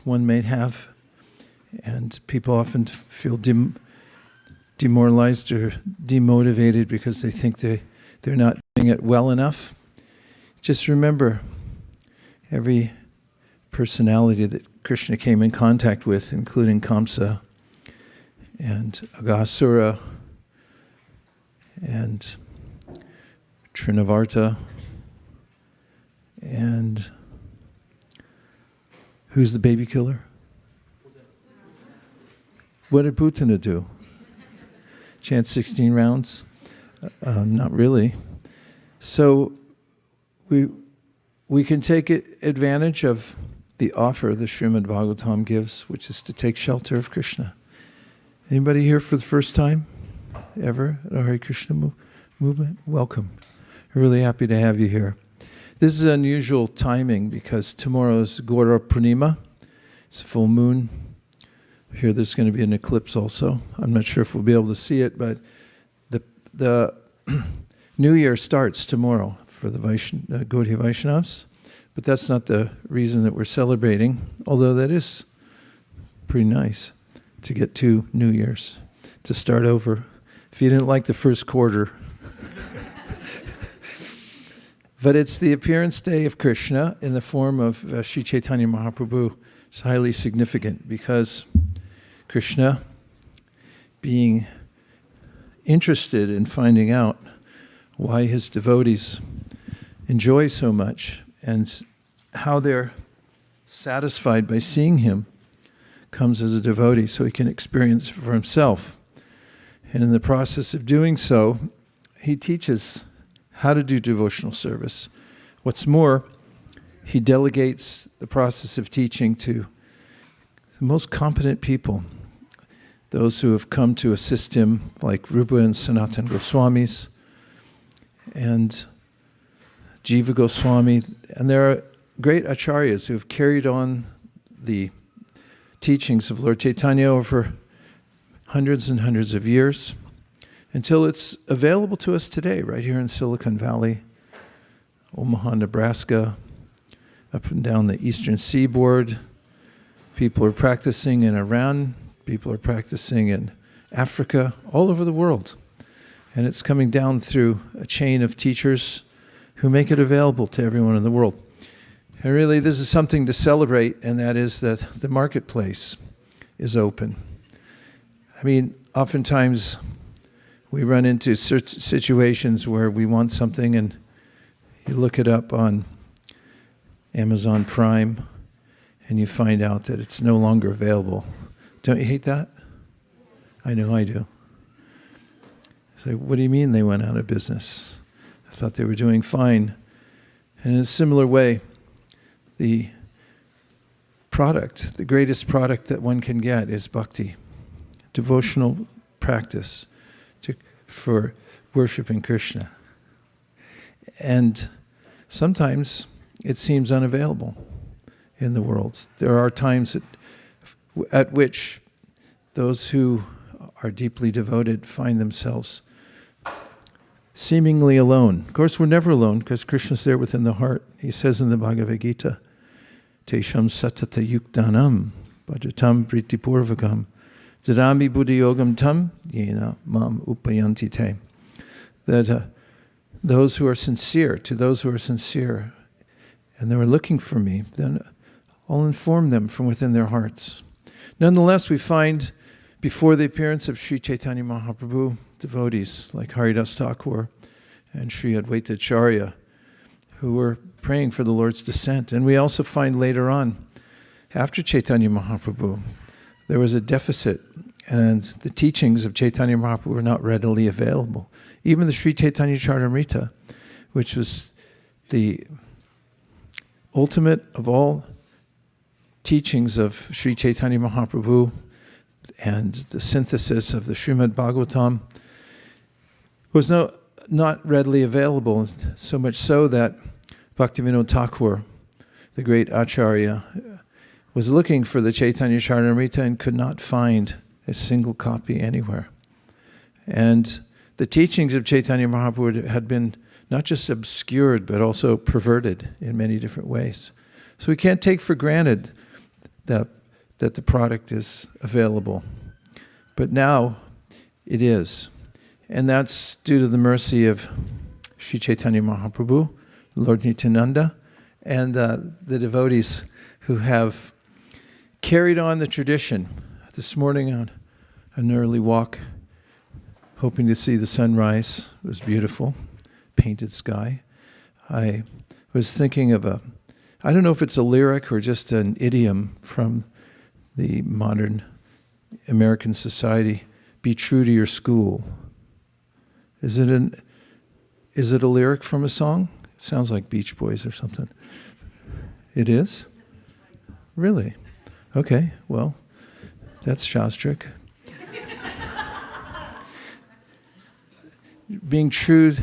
one may have. And people often feel demoralized or demotivated because they think they're not doing it well enough. Just remember, every personality that Krishna came in contact with, including Kamsa and Aghasura and Trinavarta, and who's the baby killer? What did Putana do? Chant 16 rounds? Not really. So we can take advantage of the offer the Srimad Bhagavatam gives, which is to take shelter of Krishna. Anybody here for the first time ever at the Hare Krishna movement? Welcome. We're really happy to have you here. This is unusual timing because tomorrow is Gaura Purnima. It's a full moon. Here there's going to be an eclipse also. I'm not sure if we'll be able to see it, but the New Year starts tomorrow for the Gaudiya Vaishnavas. But that's not the reason that we're celebrating, although that is pretty nice to get 2 New Years, to start over. If you didn't like the first quarter. But it's the appearance day of Krishna in the form of Sri Chaitanya Mahaprabhu. It's highly significant because Krishna, being interested in finding out why his devotees enjoy so much and how they're satisfied by seeing him, comes as a devotee so he can experience it for himself. And in the process of doing so, he teaches how to do devotional service. What's more, he delegates the process of teaching to the most competent people, those who have come to assist him, like Rupa and Sanatana Goswamis and Jiva Goswami. And there are great acharyas who have carried on the teachings of Lord Chaitanya over hundreds and hundreds of years until it's available to us today, right here in Silicon Valley, Omaha, Nebraska, up and down the eastern seaboard. People are practicing in Iran. People are practicing in Africa, all over the world. And it's coming down through a chain of teachers who make it available to everyone in the world. And really, this is something to celebrate, and that is that the marketplace is open. I mean, oftentimes we run into situations where we want something and you look it up on Amazon Prime and you find out that it's no longer available. Don't you hate that? I know I do. So what do you mean they went out of business? I thought they were doing fine. And in a similar way, the product, the greatest product that one can get is bhakti, devotional practice for worshiping Krishna. And sometimes it seems unavailable in the world. There are times at which those who are deeply devoted find themselves seemingly alone. Of course, we're never alone because Krishna's there within the heart. He says in the Bhagavad Gita, Tesham satata yuktanam bhajatam pritipurvakam jadami buddhi yogam tam yena mam upayanti te. That those who are sincere, to those who are sincere, and they are looking for me, then I'll inform them from within their hearts. Nonetheless, we find before the appearance of Sri Chaitanya Mahaprabhu, devotees like Haridas Thakur and Sri Advaita Acharya who were praying for the Lord's descent. And we also find later on, after Chaitanya Mahaprabhu, there was a deficit and the teachings of Chaitanya Mahaprabhu were not readily available. Even the Sri Chaitanya Charitamrita, which was the ultimate of all teachings of Sri Chaitanya Mahaprabhu and the synthesis of the Srimad Bhagavatam, was not readily available, so much so that Bhaktivinoda Thakur, the great Acharya, was looking for the Chaitanya Charitamrita and could not find a single copy anywhere. And the teachings of Chaitanya Mahaprabhu had been not just obscured, but also perverted in many different ways. So we can't take for granted that the product is available. But now it is. And that's due to the mercy of Sri Chaitanya Mahaprabhu, Lord Nityananda, and the devotees who have carried on the tradition. This morning on an early walk, hoping to see the sunrise, it was beautiful, painted sky. I was thinking of I don't know if it's a lyric or just an idiom from the modern American society, be true to your school. Is it a lyric from a song? It sounds like Beach Boys or something. It is? Really? Okay, well, that's Shastric. Being true,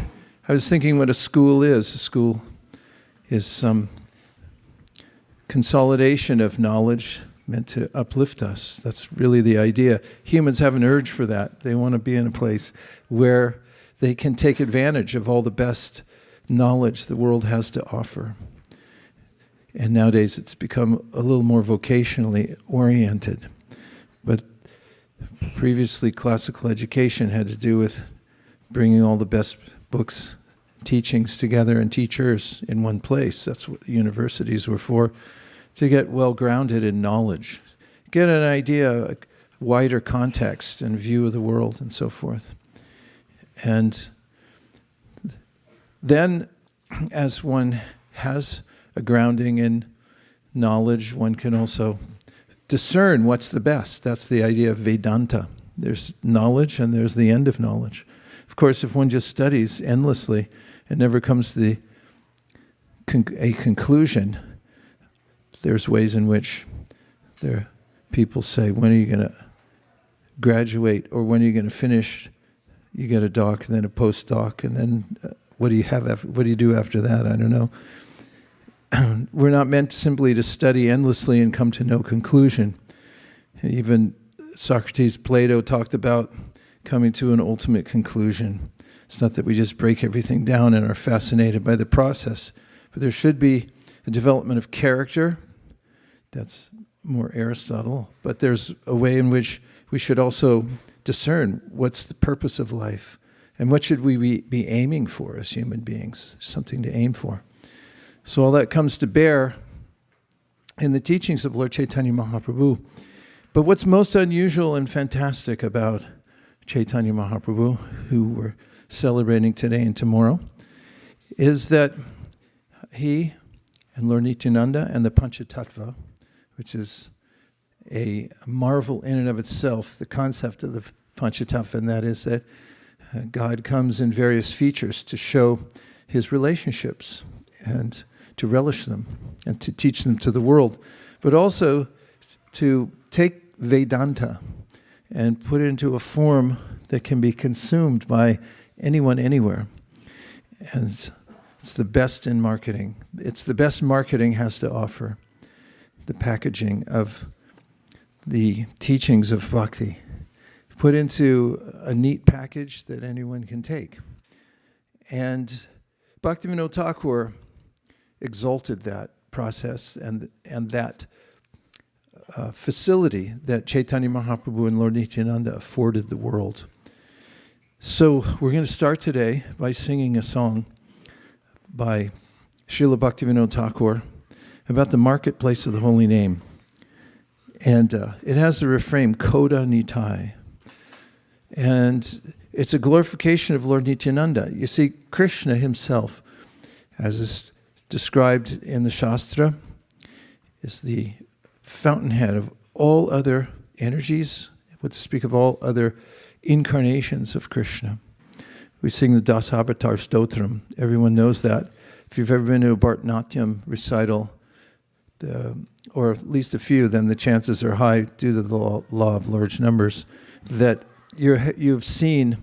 I was thinking what a school is. A school is some consolidation of knowledge meant to uplift us. That's really the idea. Humans have an urge for that. They want to be in a place where they can take advantage of all the best knowledge the world has to offer. And nowadays it's become a little more vocationally oriented. But previously classical education had to do with bringing all the best books, teachings together and teachers in one place. That's what universities were for, to get well grounded in knowledge, get an idea, a wider context and view of the world and so forth. And then as one has a grounding in knowledge, one can also discern what's the best. That's the idea of Vedanta. There's knowledge and there's the end of knowledge. Of course, if one just studies endlessly and never comes to a conclusion, there's ways in which people say, when are you going to graduate, or when are you going to finish? You get a doc and then a postdoc, and then what do you do after that? I don't know. We're not meant simply to study endlessly and come to no conclusion. Even Socrates, Plato talked about coming to an ultimate conclusion. It's not that we just break everything down and are fascinated by the process, but there should be a development of character. That's more Aristotle. But there's a way in which we should also discern what's the purpose of life and what should we be aiming for as human beings, something to aim for. So all that comes to bear in the teachings of Lord Chaitanya Mahaprabhu. But what's most unusual and fantastic about Chaitanya Mahaprabhu, who we're celebrating today and tomorrow, is that he and Lord Nityananda and the Panchatattva, which is a marvel in and of itself, the concept of the Panchatattva, and that is that God comes in various features to show his relationships and to relish them and to teach them to the world, but also to take Vedanta and put it into a form that can be consumed by anyone, anywhere. And it's the best in marketing. It's the best marketing has to offer, the packaging of the teachings of bhakti, put into a neat package that anyone can take. And Bhaktivinoda Thakur exalted that process and that facility that Chaitanya Mahaprabhu and Lord Nityananda afforded the world. So we're going to start today by singing a song by Srila Bhaktivinoda Thakur about the marketplace of the holy name. And it has the refrain, Koda Nitai. And it's a glorification of Lord Nityananda. You see, Krishna himself, as is described in the Shastra, is the fountainhead of all other energies, what to speak of all other incarnations of Krishna. We sing the Dasa Stotram. Everyone knows that. If you've ever been to a Bharatanatyam recital, or at least a few, then the chances are high, due to the law of large numbers, that you've seen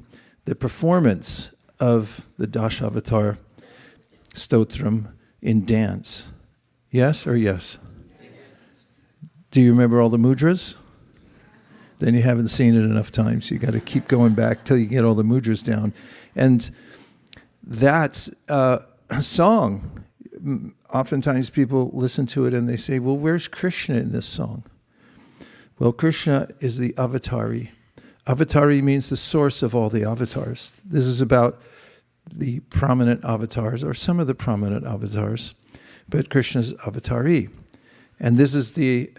the performance of the Dasavatar Stotram in dance. Yes or yes? Yes. Do you remember all the mudras? Then you haven't seen it enough times. You got to keep going back till you get all the mudras down. And that song oftentimes people listen to it and they say, well, where's Krishna in this song? Well, Krishna is the avatari. Avatari means the source of all the avatars. This is about the prominent avatars, or some of the prominent avatars, but Krishna's avatari. And this is the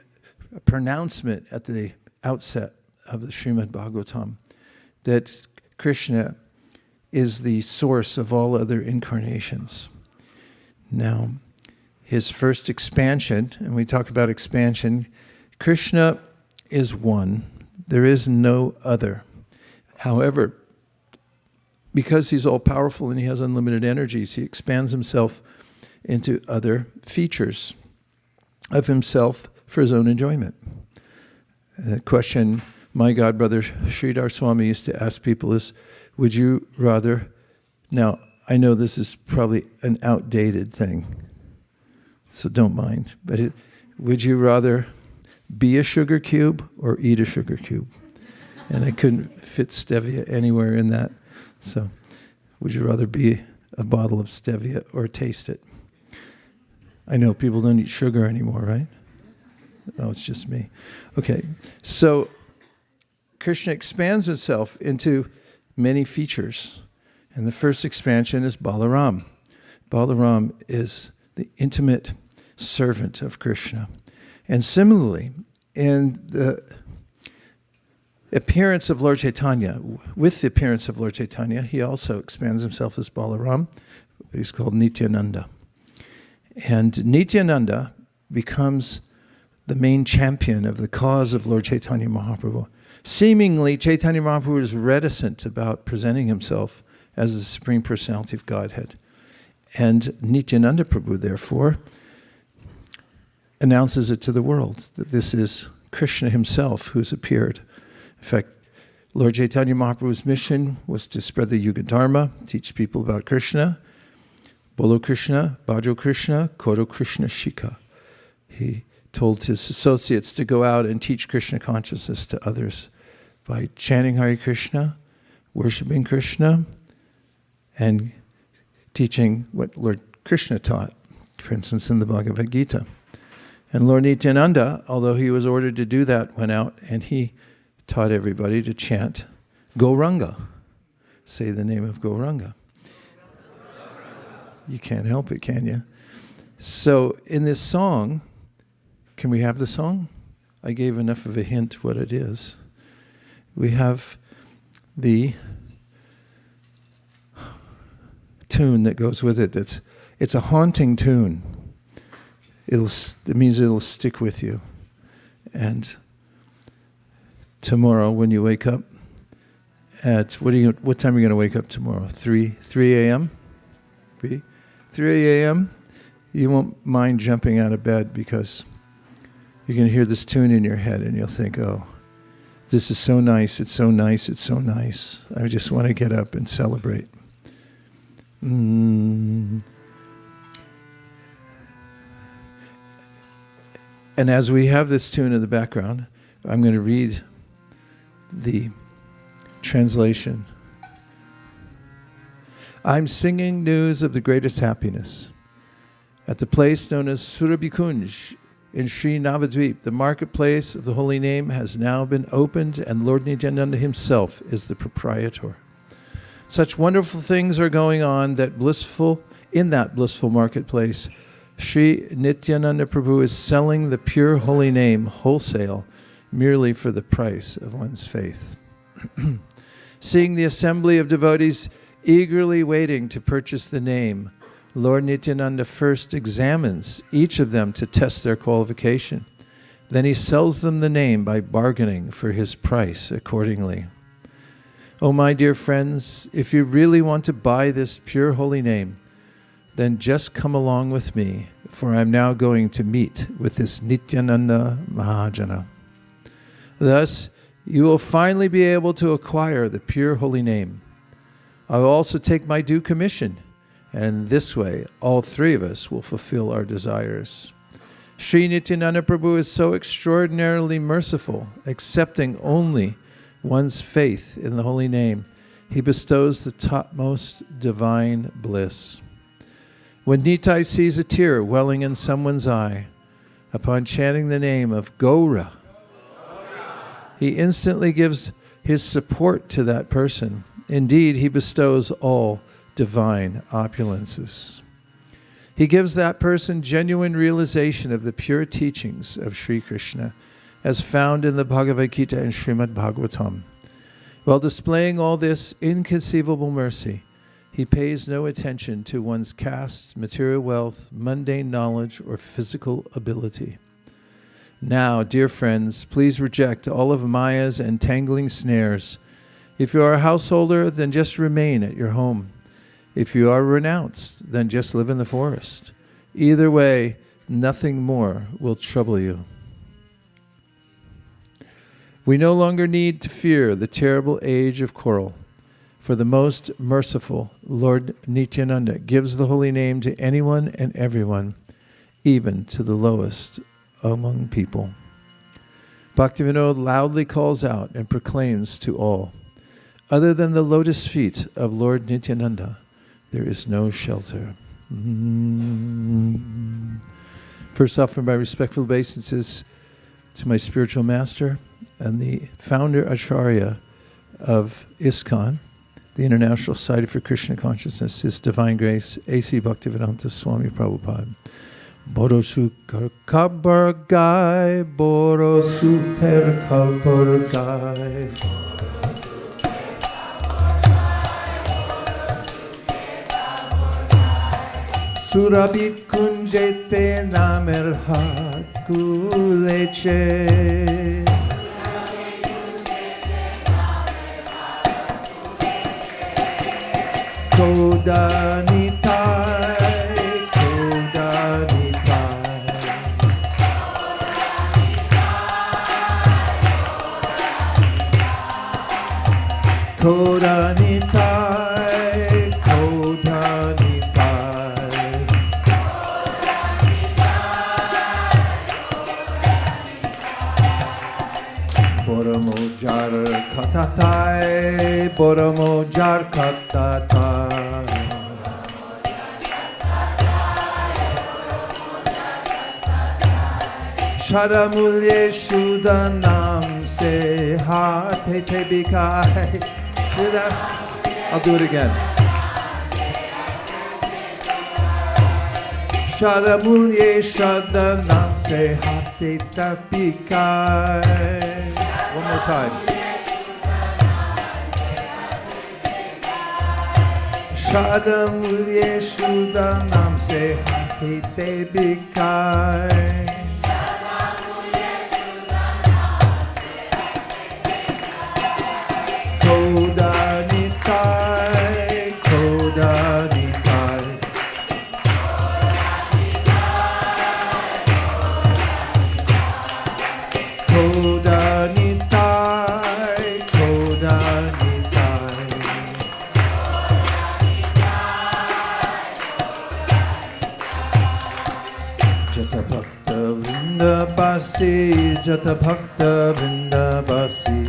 pronouncement at the outset of the Srimad Bhagavatam, that Krishna is the source of all other incarnations. Now, his first expansion, and we talk about expansion, Krishna is one. There is no other. However, because he's all-powerful and he has unlimited energies, he expands himself into other features of himself for his own enjoyment. A question my godbrother Sridhar Swami used to ask people is, would you rather, now I know this is probably an outdated thing, so don't mind, but would you rather be a sugar cube or eat a sugar cube? And I couldn't fit stevia anywhere in that. So would you rather be a bottle of stevia or taste it? I know people don't eat sugar anymore, right? No, it's just me. Okay, so Krishna expands himself into many features. And the first expansion is Balaram. Balaram is the intimate servant of Krishna. And similarly, in the appearance of Lord Chaitanya, with the appearance of Lord Chaitanya, he also expands himself as Balaram. He's called Nityananda. And Nityananda becomes the main champion of the cause of Lord Chaitanya Mahaprabhu. Seemingly, Chaitanya Mahaprabhu is reticent about presenting himself as the Supreme Personality of Godhead. And Nityananda Prabhu, therefore, announces it to the world, that this is Krishna himself who's appeared. In fact, Lord Chaitanya Mahaprabhu's mission was to spread the Yuga Dharma, teach people about Krishna. Bolo Krishna, Bhajo Krishna, Koro Krishna Shika. He told his associates to go out and teach Krishna consciousness to others by chanting Hare Krishna, worshiping Krishna, and teaching what Lord Krishna taught, for instance, in the Bhagavad Gita. And Lord Nityananda, although he was ordered to do that, went out and he taught everybody to chant Gauranga. Say the name of Gauranga. You can't help it, can you? So in this song, can we have the song? I gave enough of a hint what it is. We have the tune that goes with it. It's a haunting tune. It means it'll stick with you. And tomorrow when you wake up at, what time are you going to wake up tomorrow? 3 a.m.? 3 a.m.? You won't mind jumping out of bed because you're going to hear this tune in your head and you'll think, oh, this is so nice, it's so nice, it's so nice. I just want to get up and celebrate. And as we have this tune in the background, I'm going to read the translation. I'm singing news of the greatest happiness. At the place known as Surabhikunj in Sri Navadvip, the marketplace of the holy name has now been opened and Lord Nityananda himself is the proprietor. Such wonderful things are going on in that blissful marketplace. Sri Nityananda Prabhu is selling the pure holy name wholesale merely for the price of one's faith. Seeing the assembly of devotees eagerly waiting to purchase the name, Lord Nityananda first examines each of them to test their qualification. Then he sells them the name by bargaining for his price accordingly. Oh, my dear friends, if you really want to buy this pure holy name, then just come along with me, for I am now going to meet with this Nityananda Mahajana. Thus, you will finally be able to acquire the pure holy name. I will also take my due commission, and this way, all three of us will fulfill our desires. Sri Nityananda Prabhu is so extraordinarily merciful, accepting only one's faith in the holy name. He bestows the topmost divine bliss. When Nitai sees a tear welling in someone's eye, upon chanting the name of Gaura, he instantly gives his support to that person. Indeed, he bestows all divine opulences. He gives that person genuine realization of the pure teachings of Sri Krishna, as found in the Bhagavad Gita and Srimad Bhagavatam. While displaying all this inconceivable mercy, he pays no attention to one's caste, material wealth, mundane knowledge, or physical ability. Now, dear friends, please reject all of Maya's entangling snares. If you are a householder, then just remain at your home. If you are renounced, then just live in the forest. Either way, nothing more will trouble you. We no longer need to fear the terrible age of quarrel, for the most merciful Lord Nityananda gives the holy name to anyone and everyone, even to the lowest among people. Bhaktivinoda loudly calls out and proclaims to all, other than the lotus feet of Lord Nityananda, there is no shelter. First offering by respectful obeisances to my spiritual master and the founder Acharya of ISKCON, the International Society for Krishna Consciousness, His Divine Grace, A.C. Bhaktivedanta Swami Prabhupada. Boro super kabar gai, boro super kabar gai. Surabi kunjete namer hat kuleche. Kodanitai, Kodanitai. Kodanitai, Kodanitai. Boromojar katatai, Boromojar katatai. Sharamulye Shudanam se hate te bikai. I'll do it again. Sharamulye Shudanam se hate te bikai. One more time. Sharamulye Shudanam se hate te bikai. Kodanitai, Kodanitai. Kodanitai, Kodanitai. Jata Bhakta Vrindabasi, Jata Bhakta Vrindabasi.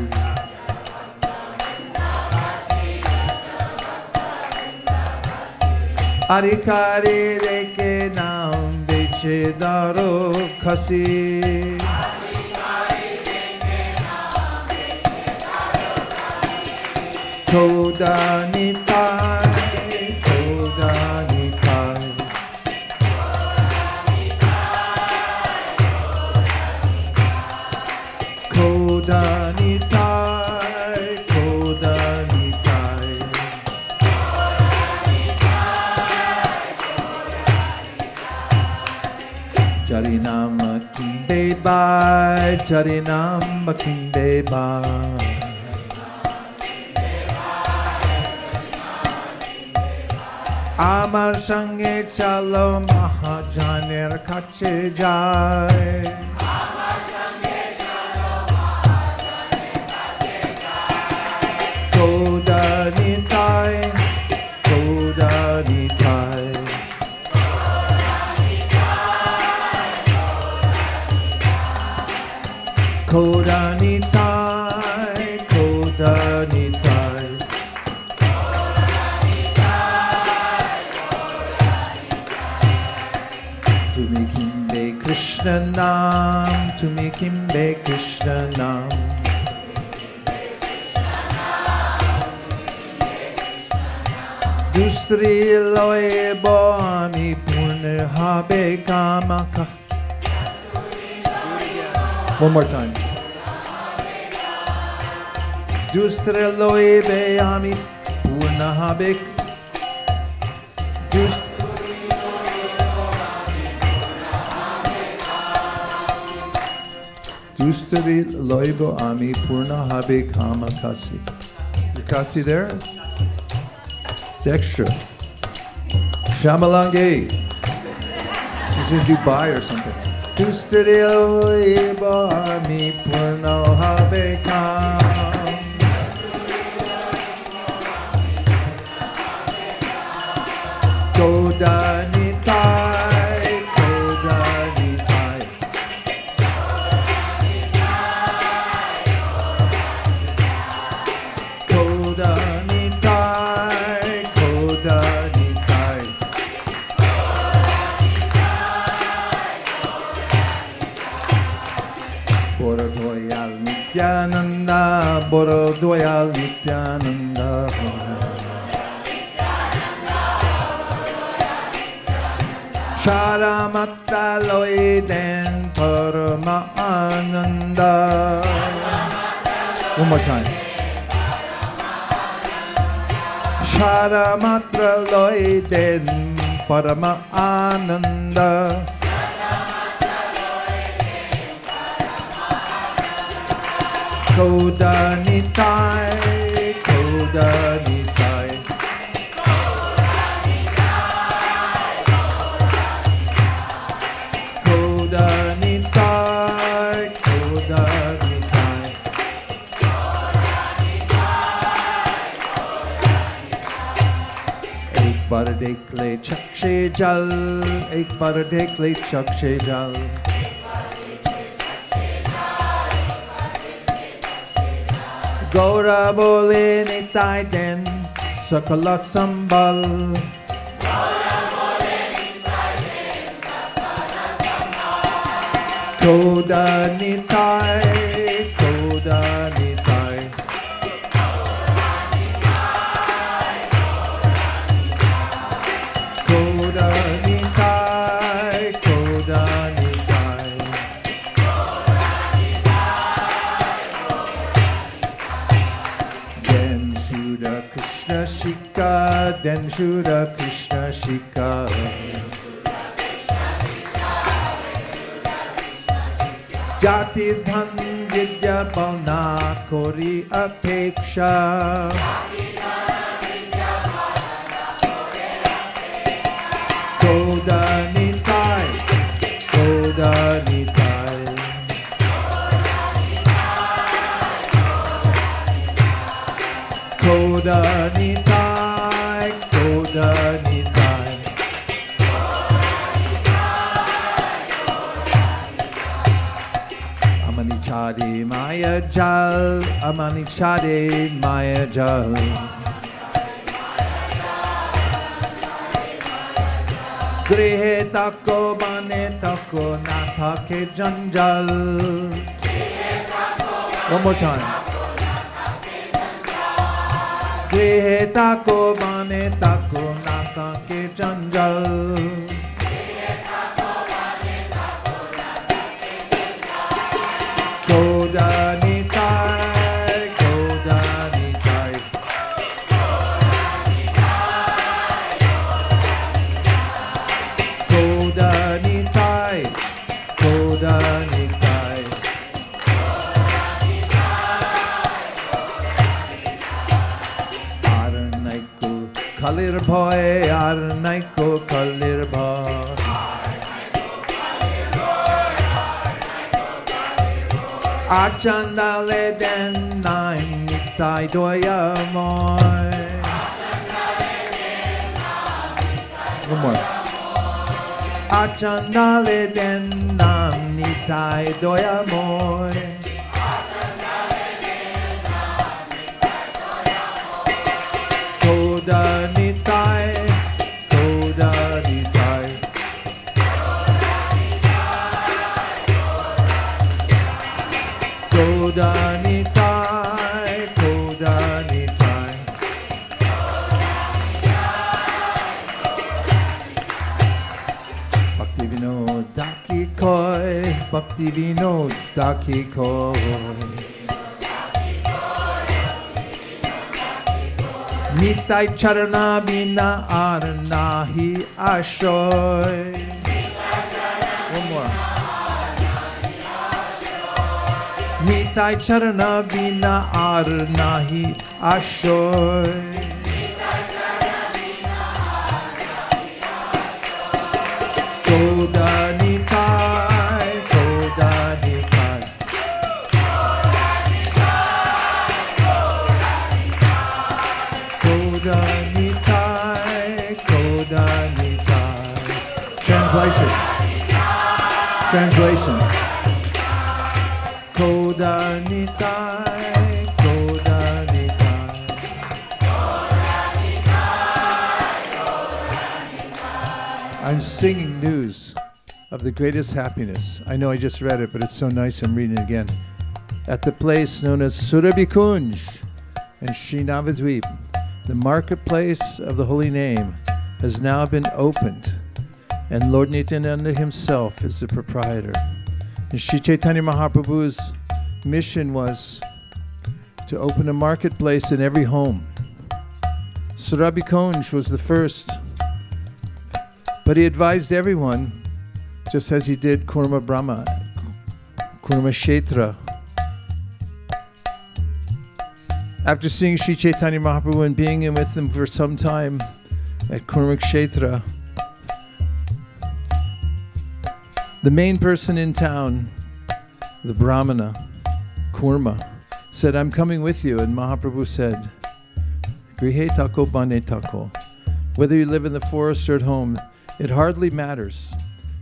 Arikari reke naam beche daro khasi. Kodanitai, Kodanitai. Kodanitai, Kodanitai. Jarinam kinde bai, Jarinam kinde bai. Amar sange chalo mahajaner kache jai. Kodanitai, Kodanitai. Kodanitai, Kodanitai. Krishna Nam, Tumi Kimbe Krishna Nam. Dustri loe boami purner habe kamaka. One more time. Dustri loe beami purna habe. Dustri loe boami purna habe kamakasi. Is Kasi there? It's extra. Shamalange. She's in Dubai or something. Nityananda, Borodoyal Nityananda. Sharamata Loiden Parama Ananda. One more time. Sharamatra Loiden Parama Ananda. Koda Nitai, Koda Nitai. Koda Nitai, Koda Nitai. Ek bar dekh le chakshe jal, ek bar dekh le chakshe jal. Gaura bole nitai den sakala sambal. Gaura bole nitai den sakala sambal. Koda nitai, koda nitai. Koda nitai, koda nitai. Krishna Shika, then Shuddha Krishna Shika. Jati dhan vidya bhavna kori apeksha. Koda nitai, koda nitai. Koda nitai, koda nitai. Amanichade maya jal, amanichade maya jal. Grihe tako bane tako na thake janjal. One more time. Grihe tako bane tako nata ke janjal. Koda nitai, koda nitai. Koda nitai, koda nitai. Kalir bhoy, ar naiko kalir bhoy. Achandale den naim nitai doya moy. One more. Achandale den nam nitai doya moy. Koda nitai, koda nitai. Kodanitai, Kodanitai. Bhakti Vinod Daki Koi, Bhakti Vinod Daki Koi. Nitai Charana Bina Aranahi Ashoy. One more. Nitai Charana Bina Aranahi Ashoy. Kodanitai, Kodanitai. Kodanitai, Kodanitai. Translation. Kodanitai, Kodanitai. I'm singing news of the greatest happiness. I know I just read it, but it's so nice I'm reading it again. At the place known as Surabhikunj in Srinavadvip, the marketplace of the holy name has now been opened, and Lord Nityananda himself is the proprietor. And Sri Chaitanya Mahaprabhu's mission was to open a marketplace in every home. Surabhikunj was the first, but he advised everyone, just as he did Kurma Brahma, Kurma Kshetra. After seeing Sri Chaitanya Mahaprabhu and being with him for some time at Kurma Kshetra, the main person in town, the Brahmana, Kurma, said, I'm coming with you. And Mahaprabhu said, Grihe tako bane tako. Whether you live in the forest or at home, it hardly matters.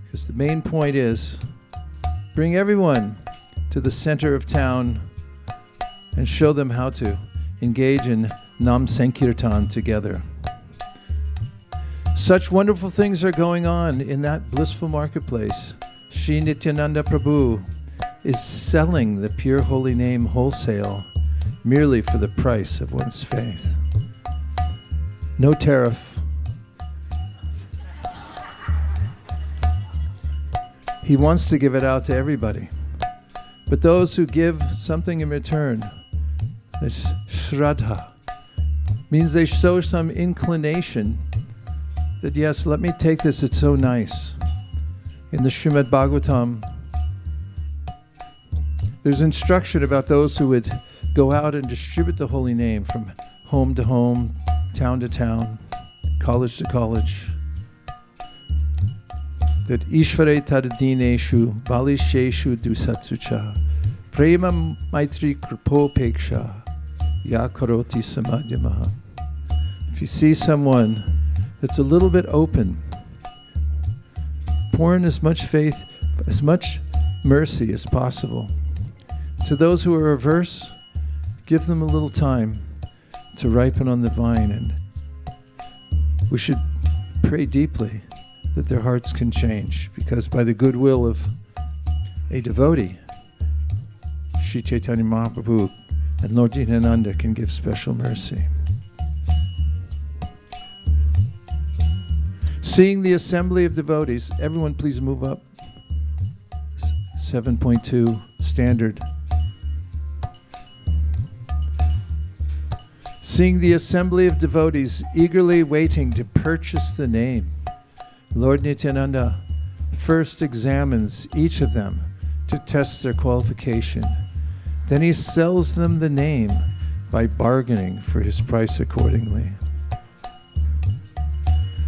Because the main point is, bring everyone to the center of town and show them how to engage in Nam Sankirtan together. Such wonderful things are going on in that blissful marketplace. Sri Nityananda Prabhu is selling the pure holy name wholesale merely for the price of one's faith. No tariff. He wants to give it out to everybody. But those who give something in return, this shraddha, means they show some inclination that, yes, let me take this, it's so nice. In the Srimad Bhagavatam, there's instruction about those who would go out and distribute the holy name from home to home, town to town, college to college. That Ishvare tadadineshu balisheshu dusatsucha prema maitri kripopeksha ya karoti samadhyamaha. If you see someone that's a little bit open, pour in as much faith, as much mercy as possible. To those who are averse, give them a little time to ripen on the vine, and we should pray deeply that their hearts can change, because by the goodwill of a devotee, Sri Chaitanya Mahaprabhu and Lord Nityananda can give special mercy. Seeing the assembly of devotees, everyone please move up. 7.2 standard. Seeing the assembly of devotees eagerly waiting to purchase the name, Lord Nityananda first examines each of them to test their qualification. Then he sells them the name by bargaining for his price accordingly.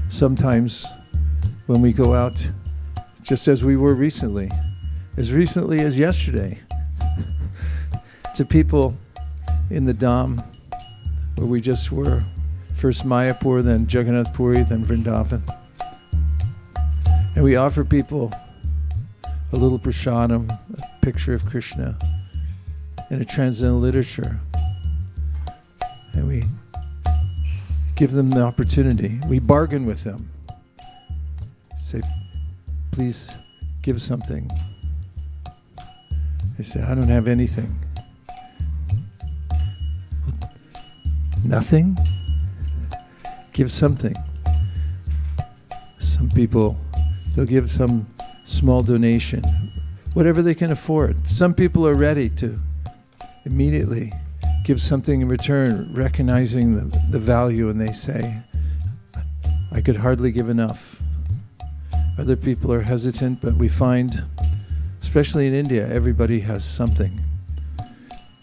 Sometimes when we go out, just as we were recently as yesterday, to people in the Dham, where we just were, first Mayapur, then Jagannath Puri, then Vrindavan. And we offer people a little prasadam, a picture of Krishna, and a transcendental literature. And we give them the opportunity. We bargain with them. Say, please give something. They say, I don't have anything. Nothing? Give something. Some people, they'll give some small donation, whatever they can afford. Some people are ready to immediately give something in return, recognizing the value, and they say, I could hardly give enough. Other people are hesitant, but we find, especially in India, everybody has something.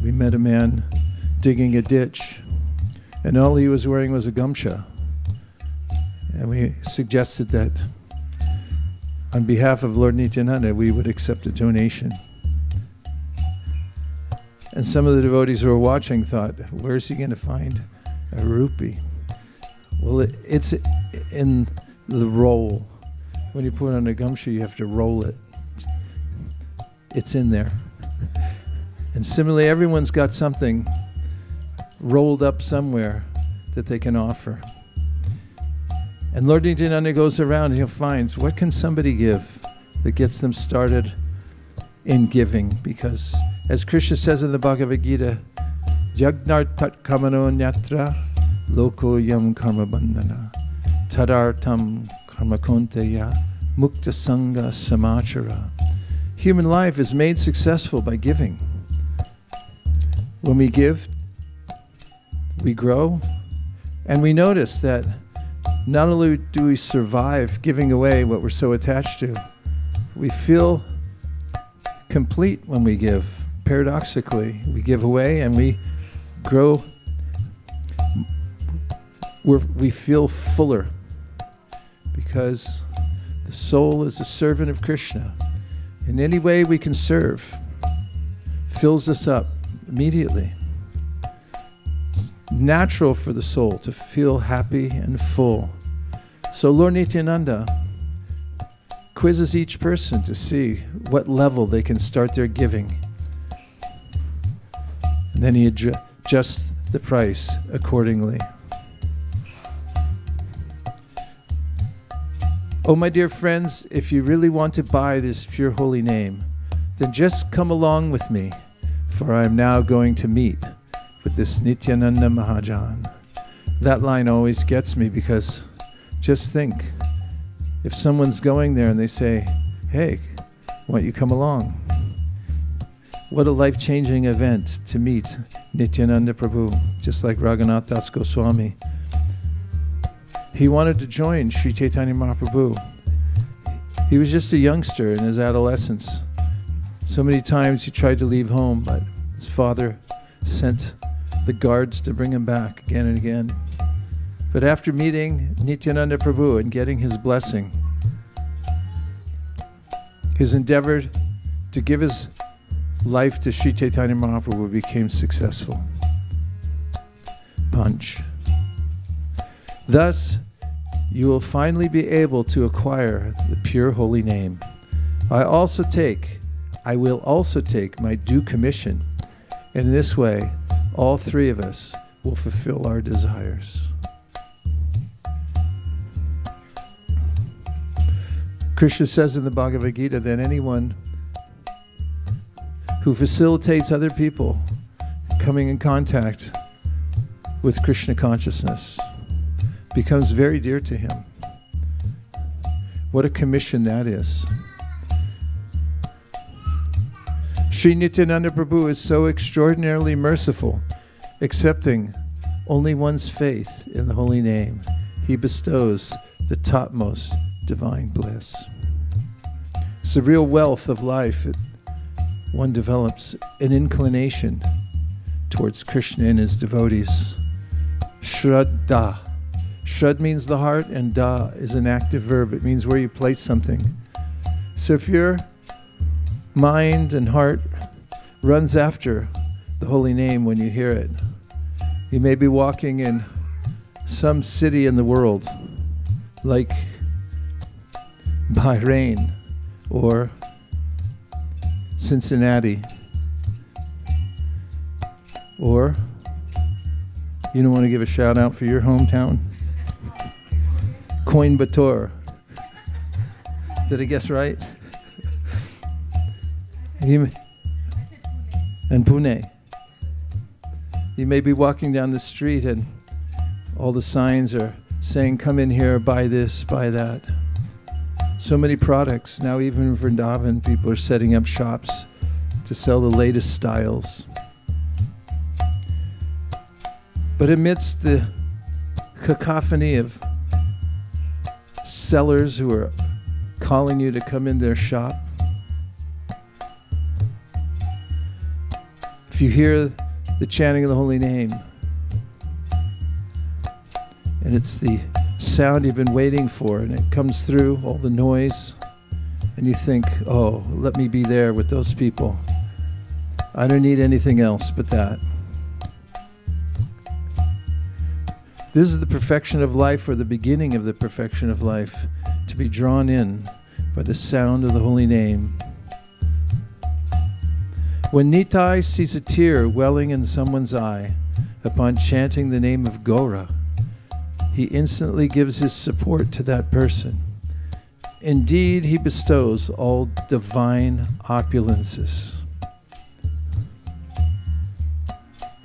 We met a man digging a ditch, and all he was wearing was a gamcha. And we suggested that on behalf of Lord Nityananda, we would accept a donation. And some of the devotees who were watching thought, where's he going to find a rupee? Well, it's in the roll. When you put it on a gamcha, you have to roll it. It's in there. And similarly, everyone's got something rolled up somewhere that they can offer. And Lord Nityananda goes around and he finds, what can somebody give that gets them started in giving? Because as Krishna says in the Bhagavad Gita, Yagnar tat kamano nyatra loko yam karma bandhana tadartam karma konteya mukta sangha samachara. Human life is made successful by giving. When we give, we grow, and we notice that not only do we survive giving away what we're so attached to, we feel complete when we give. Paradoxically, we give away and we grow. We feel fuller because the soul is a servant of Krishna. In any way we can serve fills us up immediately. Natural for the soul to feel happy and full. So Lord Nityananda quizzes each person to see what level they can start their giving. And then he adjusts the price accordingly. Oh, my dear friends, if you really want to buy this pure holy name, then just come along with me, for I am now going to meet with this Nityananda Mahajan. That line always gets me, because just think, if someone's going there and they say, hey, why don't you come along? What a life-changing event to meet Nityananda Prabhu, just like Raghunath Das Goswami. He wanted to join Sri Chaitanya Mahaprabhu. He was just a youngster in his adolescence. So many times he tried to leave home, but his father sent the guards to bring him back again and again. But after meeting Nityananda Prabhu and getting his blessing, his endeavor to give his life to Sri Chaitanya Mahaprabhu became successful. Punch. Thus, you will finally be able to acquire the pure holy name. I will also take my due commission. In this way, all three of us will fulfill our desires. Krishna says in the Bhagavad Gita that anyone who facilitates other people coming in contact with Krishna consciousness becomes very dear to him. What a commission that is. Sri Nityananda Prabhu is so extraordinarily merciful, accepting only one's faith in the holy name. He bestows the topmost divine bliss. It's the real wealth of life. One develops an inclination towards Krishna and his devotees. Shraddha. Shrad means the heart, and da is an active verb. It means where you place something. So if your mind and heart runs after the holy name when you hear it, you may be walking in some city in the world, like Bahrain or Cincinnati, or you don't want to give a shout out for your hometown? Coimbatore. Did I guess right? And Pune. You may be walking down the street and all the signs are saying, come in here, buy this, buy that. So many products. Now even in Vrindavan, people are setting up shops to sell the latest styles. But amidst the cacophony of sellers who are calling you to come in their shop, if you hear the chanting of the holy name, and it's the sound you've been waiting for, and it comes through all the noise, and you think, oh, let me be there with those people. I don't need anything else but that. This is the perfection of life, or the beginning of the perfection of life, to be drawn in by the sound of the holy name. When Nitai sees a tear welling in someone's eye upon chanting the name of Gaura, he instantly gives his support to that person. Indeed, he bestows all divine opulences.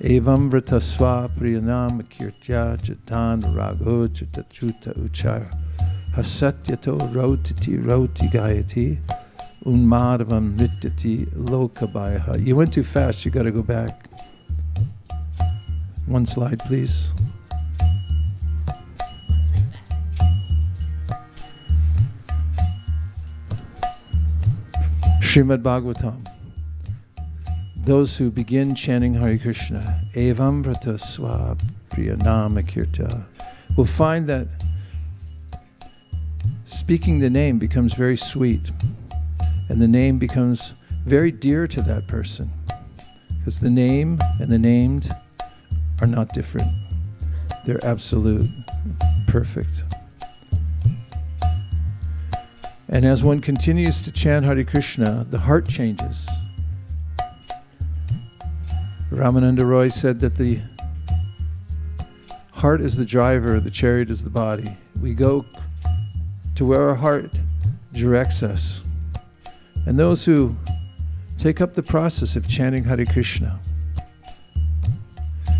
Evam vratasva priyanam kirtya jatan rago chutachuta uchar hasatyato roti gayati unmadhavam nityati lokabhaya. You went too fast, you got to go back. One slide, please. Srimad Bhagavatam. Those who begin chanting Hare Krishna, Evam Vrata Swa Priyanama Kirta, will find that speaking the name becomes very sweet, and the name becomes very dear to that person, because the name and the named are not different. They're absolute, perfect. And as one continues to chant Hare Krishna, the heart changes. Ramananda Roy said that the heart is the driver, the chariot is the body. We go to where our heart directs us. And those who take up the process of chanting Hare Krishna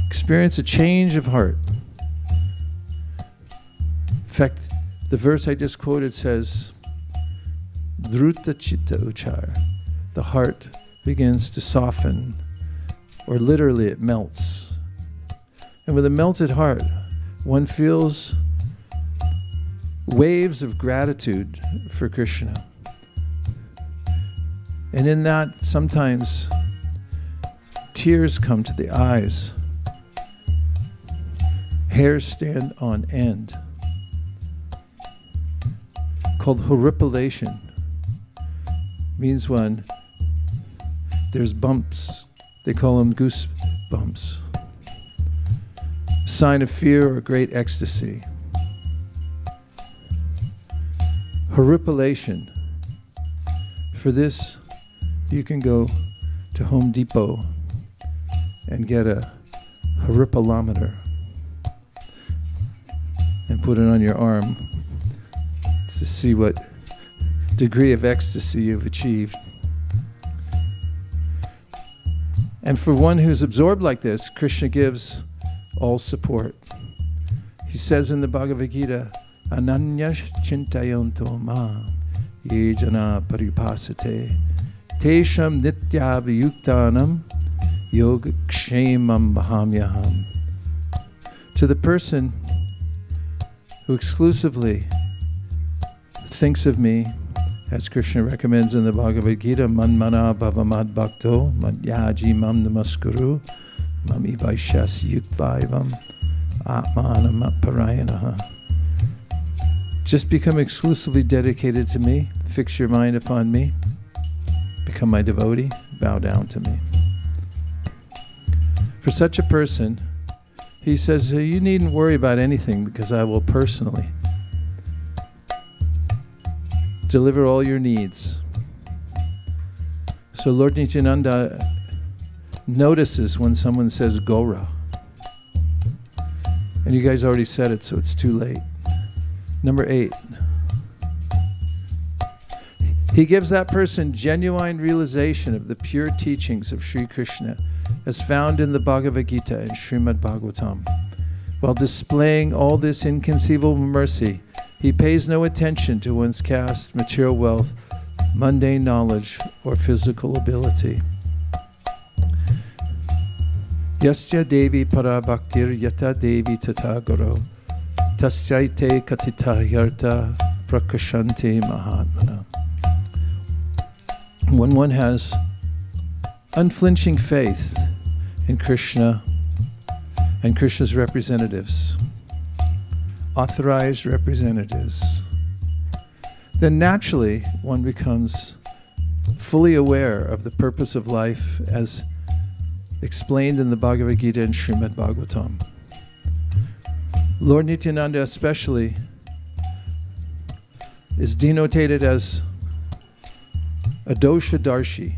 experience a change of heart. In fact, the verse I just quoted says, Dhruta chitta uchar. The heart begins to soften, or literally it melts. And with a melted heart, one feels waves of gratitude for Krishna. And in that, sometimes tears come to the eyes. Hairs stand on end. Called horripilation. Means when there's bumps. They call them goosebumps. Sign of fear or great ecstasy. Horripilation. For this, you can go to Home Depot and get a horripilometer and put it on your arm to see what degree of ecstasy you've achieved. And for one who's absorbed like this, Krishna gives all support. He says in the Bhagavad Gita, Ananya chintayonto ma ye jana paripasate tesham nityabhayuktanam yoga kshemam bahamyaham. To the person who exclusively thinks of me, as Krishna recommends in the Bhagavad Gita, Manmana bhavamad bhakto madhyaji mam namaskuru mami vaishas yukvaivam atmanam parayanaha. Just become exclusively dedicated to me, fix your mind upon me, become my devotee, bow down to me. For such a person, he says, you needn't worry about anything because I will personally deliver all your needs. So Lord Nityananda notices when someone says Gaura. And you guys already said it, so it's too late. Number 8. He gives that person genuine realization of the pure teachings of Sri Krishna as found in the Bhagavad Gita and Srimad Bhagavatam. While displaying all this inconceivable mercy, he pays no attention to one's caste, material wealth, mundane knowledge, or physical ability. Yasya Devi para bhaktir yata Devi tata guru tasyaite katita yarta prakashante mahatmana. When one has unflinching faith in Krishna and Krishna's representatives, authorized representatives, then naturally one becomes fully aware of the purpose of life as explained in the Bhagavad Gita and Srimad Bhagavatam. Lord Nityananda especially is denoted as a dosha darshi.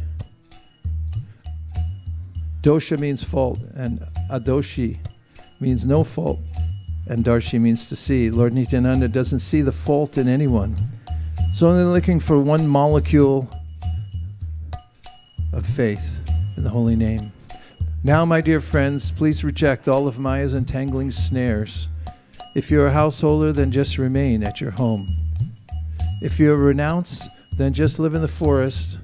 Dosha means fault, and adoshi means no fault, and darshi means to see. Lord Nityananda doesn't see the fault in anyone. He's only looking for one molecule of faith in the holy name. Now, my dear friends, please reject all of Maya's entangling snares. If you're a householder, then just remain at your home. If you're renounced, then just live in the forest.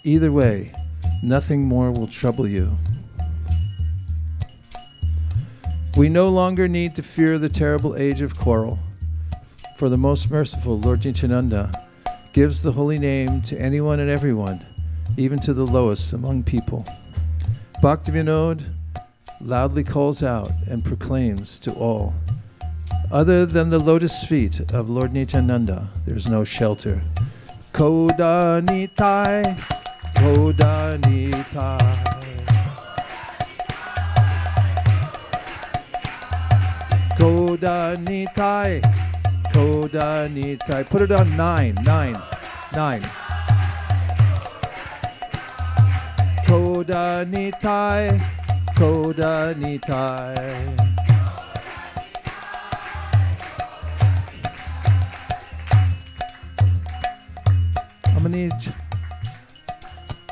Either way, nothing more will trouble you. We no longer need to fear the terrible age of quarrel, for the most merciful Lord Nityananda gives the holy name to anyone and everyone, even to the lowest among people. Bhaktivinoda loudly calls out and proclaims to all, other than the lotus feet of Lord Nityananda, there's no shelter. Koda Nitai, Koda Nitai. Koda Nitai, Koda Nitai. Put it on 9. Koda Nitai, Koda Nitai.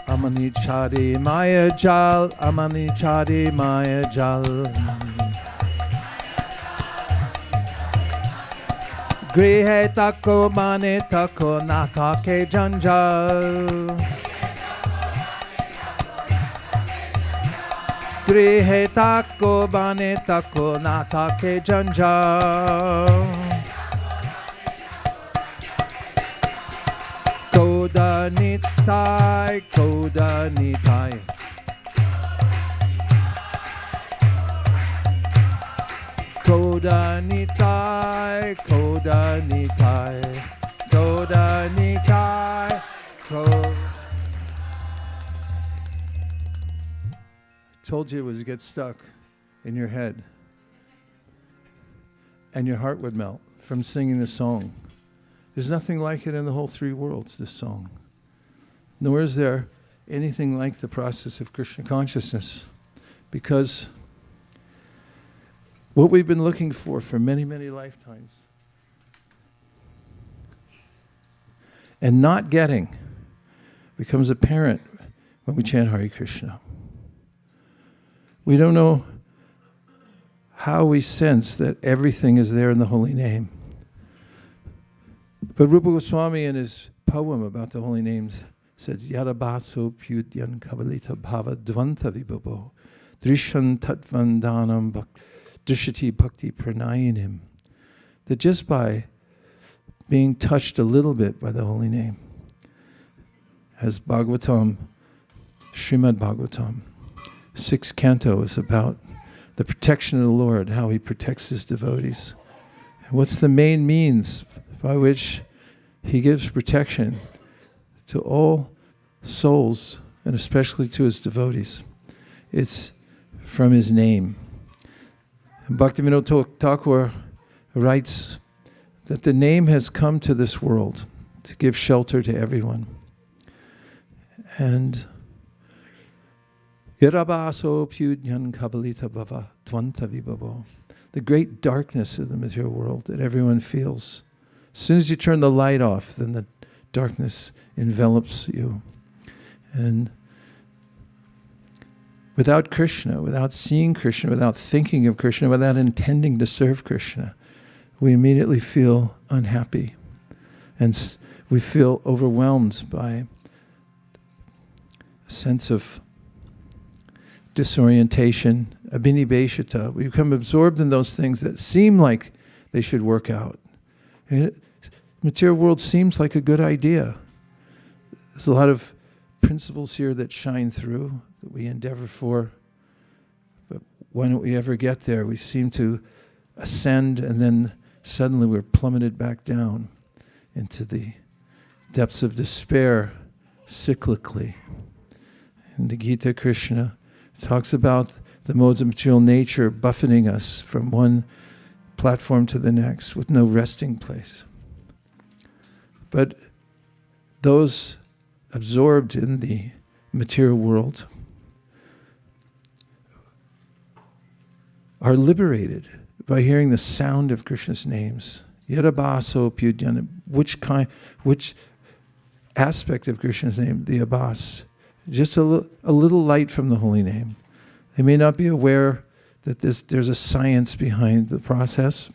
Amani chari maya jal, amani chari maya jal. Grihe tako mane tako natake janjal. Grihe tako mane tako natake janjal. Koda Nitai, Koda Nitai. Koda Nitai, Koda Nitai. Koda Nitai, Koda. Told you it would get stuck in your head and your heart would melt from singing the song. There's nothing like it in the whole three worlds, this song. Nor is there anything like the process of Krishna consciousness, because what we've been looking for many, many lifetimes and not getting becomes apparent when we chant Hare Krishna. We don't know how we sense that everything is there in the holy name. But Rupa Goswami in his poem about the holy names said, Yadabaso Pyudyan Kavalita Bhava Dvanta Vibhavo Drishan Tatvandanam Drishati Bhakti Pranayanim. That just by being touched a little bit by the holy name, as Bhagavatam, Srimad Bhagavatam, 6th canto is about the protection of the Lord, how he protects his devotees. And what's the main means by which he gives protection to all souls, and especially to his devotees? It's from his name. And Bhaktivinoda Thakur writes that the name has come to this world to give shelter to everyone. And Yarabaso Pyudyan Kavalita Bhava Tvanta Vibhavo, the great darkness of the material world that everyone feels. As soon as you turn the light off, then the darkness envelops you. And without Krishna, without seeing Krishna, without thinking of Krishna, without intending to serve Krishna, we immediately feel unhappy. And we feel overwhelmed by a sense of disorientation, abhinibheshita. We become absorbed in those things that seem like they should work out. Material world seems like a good idea. There's a lot of principles here that shine through, that we endeavor for. But when don't we ever get there? We seem to ascend, and then suddenly we're plummeted back down into the depths of despair cyclically. In the Gita, Krishna talks about the modes of material nature buffeting us from one platform to the next with no resting place. But those absorbed in the material world are liberated by hearing the sound of Krishna's names. Yadabaso Pyudhyana, which aspect of Krishna's name? The Abbas. Just a little light from the holy name. They may not be aware that there's a science behind the process,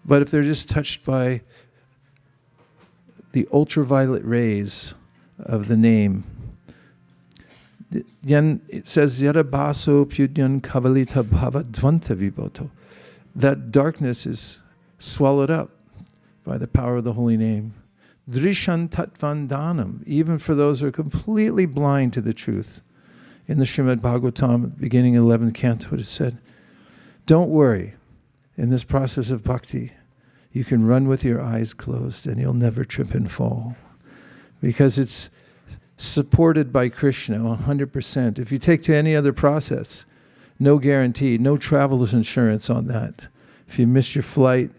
but if they're just touched by the ultraviolet rays of the name, it says, Yada baso pyudyan kavalita bhava dvanta viboto. That darkness is swallowed up by the power of the holy name. Drishan tatvandanam, even for those who are completely blind to the truth. In the Srimad Bhagavatam, beginning 11th canto, it is said, don't worry, in this process of bhakti, you can run with your eyes closed and you'll never trip and fall. Because it's supported by Krishna 100%. If you take to any other process, no guarantee, no traveler's insurance on that. If you miss your flight,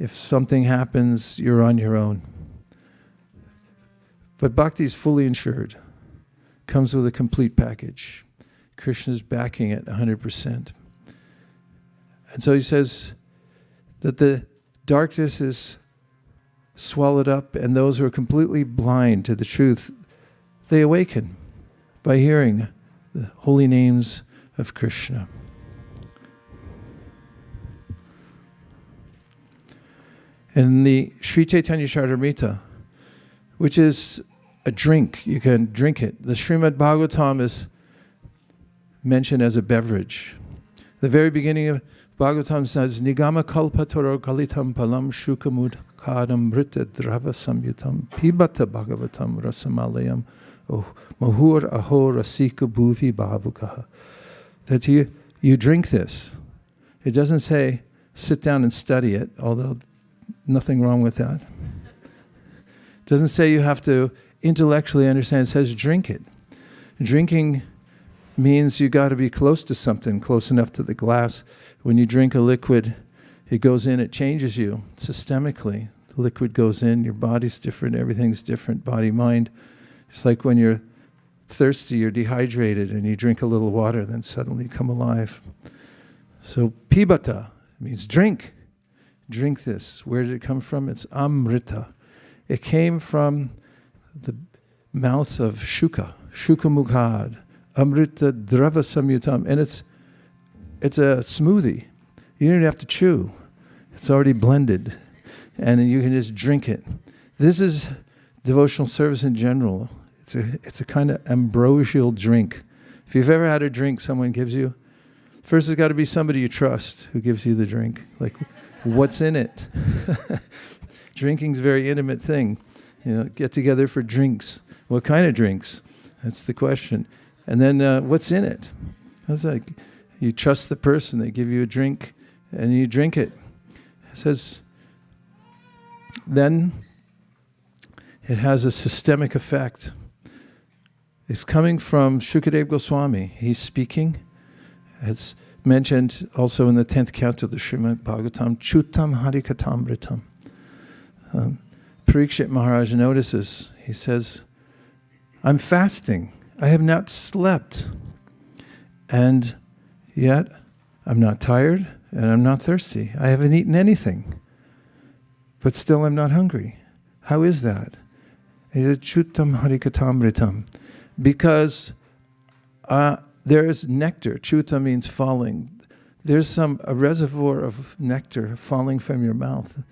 if something happens, you're on your own. But bhakti is fully insured. Comes with a complete package. Krishna's backing it 100%. And so he says that the darkness is swallowed up, and those who are completely blind to the truth, they awaken by hearing the holy names of Krishna. In the Sri Chaitanya Charitamrita, which is a drink, you can drink it. The Srimad Bhagavatam is mentioned as a beverage. The very beginning of Bhagavatam says, Nigama kalpatoro kalitam palam shukamud kadam brita drava samyutam pibata bhagavatam rasamalayam mahur aho rasika bhuvi bhavukaha. That you drink this. It doesn't say sit down and study it, although nothing wrong with that. It doesn't say you have to intellectually understand. It says drink it. Drinking means you got to be close to something, close enough to the glass. When you drink a liquid, it goes in, it changes you systemically. The liquid goes in, your body's different, everything's different, body, mind. It's like when you're thirsty, you're dehydrated, and you drink a little water, then suddenly you come alive. So pibata means drink. Drink this. Where did it come from? It's amrita. It came from the mouth of Shuka Mukhad, Amrita Drava Samyutam, and it's a smoothie. You don't even have to chew. It's already blended, and you can just drink it. This is devotional service in general. It's a kind of ambrosial drink. If you've ever had a drink someone gives you, first there's got to be somebody you trust who gives you the drink. Like, what's in it? Drinking's a very intimate thing. Get together for drinks. What kind of drinks? That's the question. And then what's in it? It's like you trust the person. They give you a drink, and you drink it. It says, then it has a systemic effect. It's coming from Shukadeva Goswami. He's speaking. It's mentioned also in the 10th canto of the Srimad Bhagavatam, Chutam Harikatamritam. Parikshit Maharaj notices, he says, I'm fasting. I have not slept. And yet, I'm not tired and I'm not thirsty. I haven't eaten anything. But still I'm not hungry. How is that? He said, Chutam Harikatamritam. Because There is nectar. Chuta means falling. There's a reservoir of nectar falling from your mouth,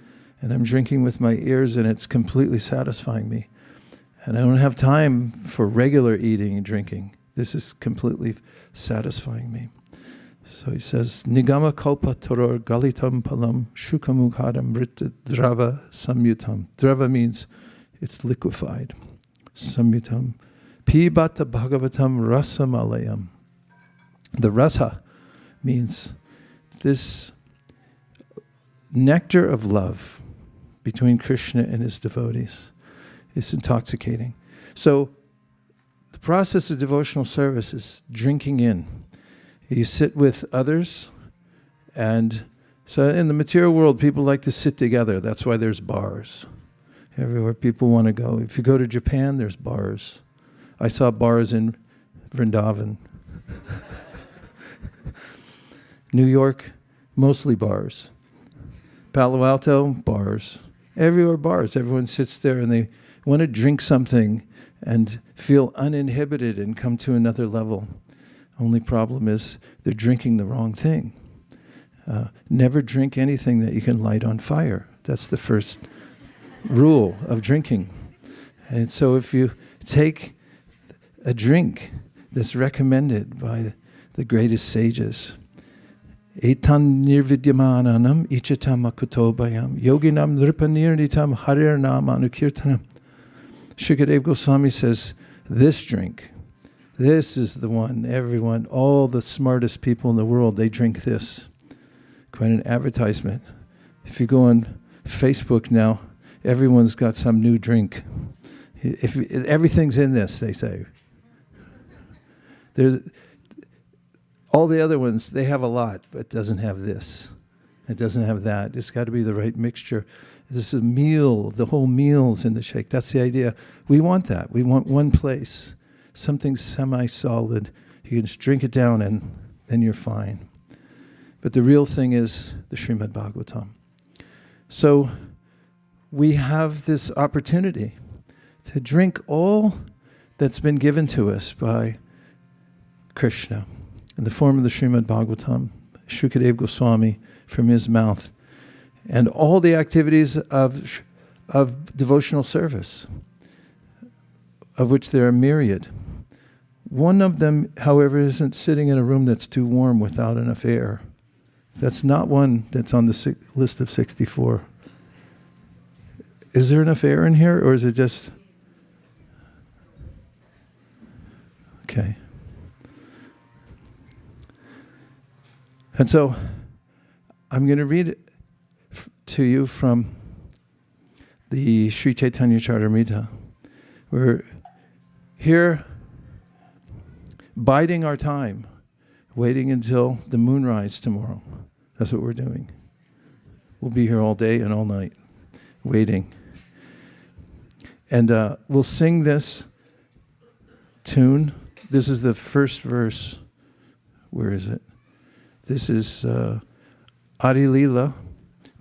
and I'm drinking with my ears, and it's completely satisfying me. And I don't have time for regular eating and drinking. This is completely satisfying me. So he says, Nigama kalpa toror galitam palam shukamukhadam rita drava samyutam. Drava means it's liquefied. Samyutam. Pibata bhagavatam rasamalayam. The rasa means this nectar of love between Krishna and his devotees. It's intoxicating. So the process of devotional service is drinking in. You sit with others, and so in the material world, people like to sit together. That's why there's bars. Everywhere people want to go. If you go to Japan, there's bars. I saw bars in Vrindavan. New York, mostly bars. Palo Alto, bars. Everywhere bars. Everyone sits there and they want to drink something and feel uninhibited and come to another level. Only problem is they're drinking the wrong thing. Never drink anything that you can light on fire. That's the first rule of drinking. And so if you take a drink that's recommended by the greatest sages, Etan nirvidyamananam ichatam akutobayam yoginam nripanirnitam harirnam anukirtanam. Shukadeva Goswami says, this drink, this is the one, everyone, all the smartest people in the world, they drink this. Quite an advertisement. If you go on Facebook now, everyone's got some new drink. If everything's in this, they say. There's all the other ones, they have a lot, but it doesn't have this. It doesn't have that. It's got to be the right mixture. This is a meal. The whole meal's in the shake. That's the idea. We want that. We want one place, something semi-solid. You can just drink it down and then you're fine. But the real thing is the Srimad Bhagavatam. So we have this opportunity to drink all that's been given to us by Krishna in the form of the Srimad Bhagavatam, Shukadeva Goswami from his mouth, and all the activities of devotional service, of which there are myriad. One of them, however, isn't sitting in a room that's too warm without enough air. That's not one that's on the list of 64. Is there enough air in here, or is it just... Okay. And so, I'm going to read to you from the Sri Chaitanya Charitamrita. We're here biding our time, waiting until the moonrise tomorrow. That's what we're doing. We'll be here all day and all night, waiting. And we'll sing this tune. This is the first verse. Where is it? This is Adi Leela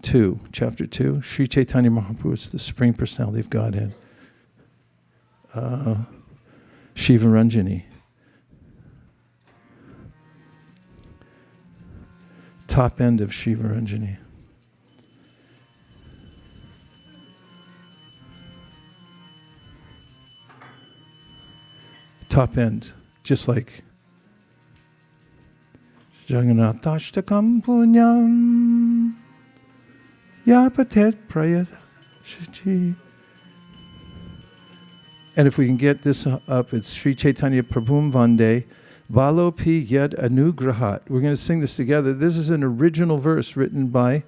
2, chapter 2. Sri Chaitanya Mahaprabhu is the Supreme Personality of Godhead. Shiva Ranjani. Top end of Shiva Ranjani. Top end, just like Jagannathashtakam punyam yapatet prayat shiji. And if we can get this up, it's Sri Chaitanya Prabhum Vande Valo pi yad anugrahat. We're going to sing this together. This is an original verse written by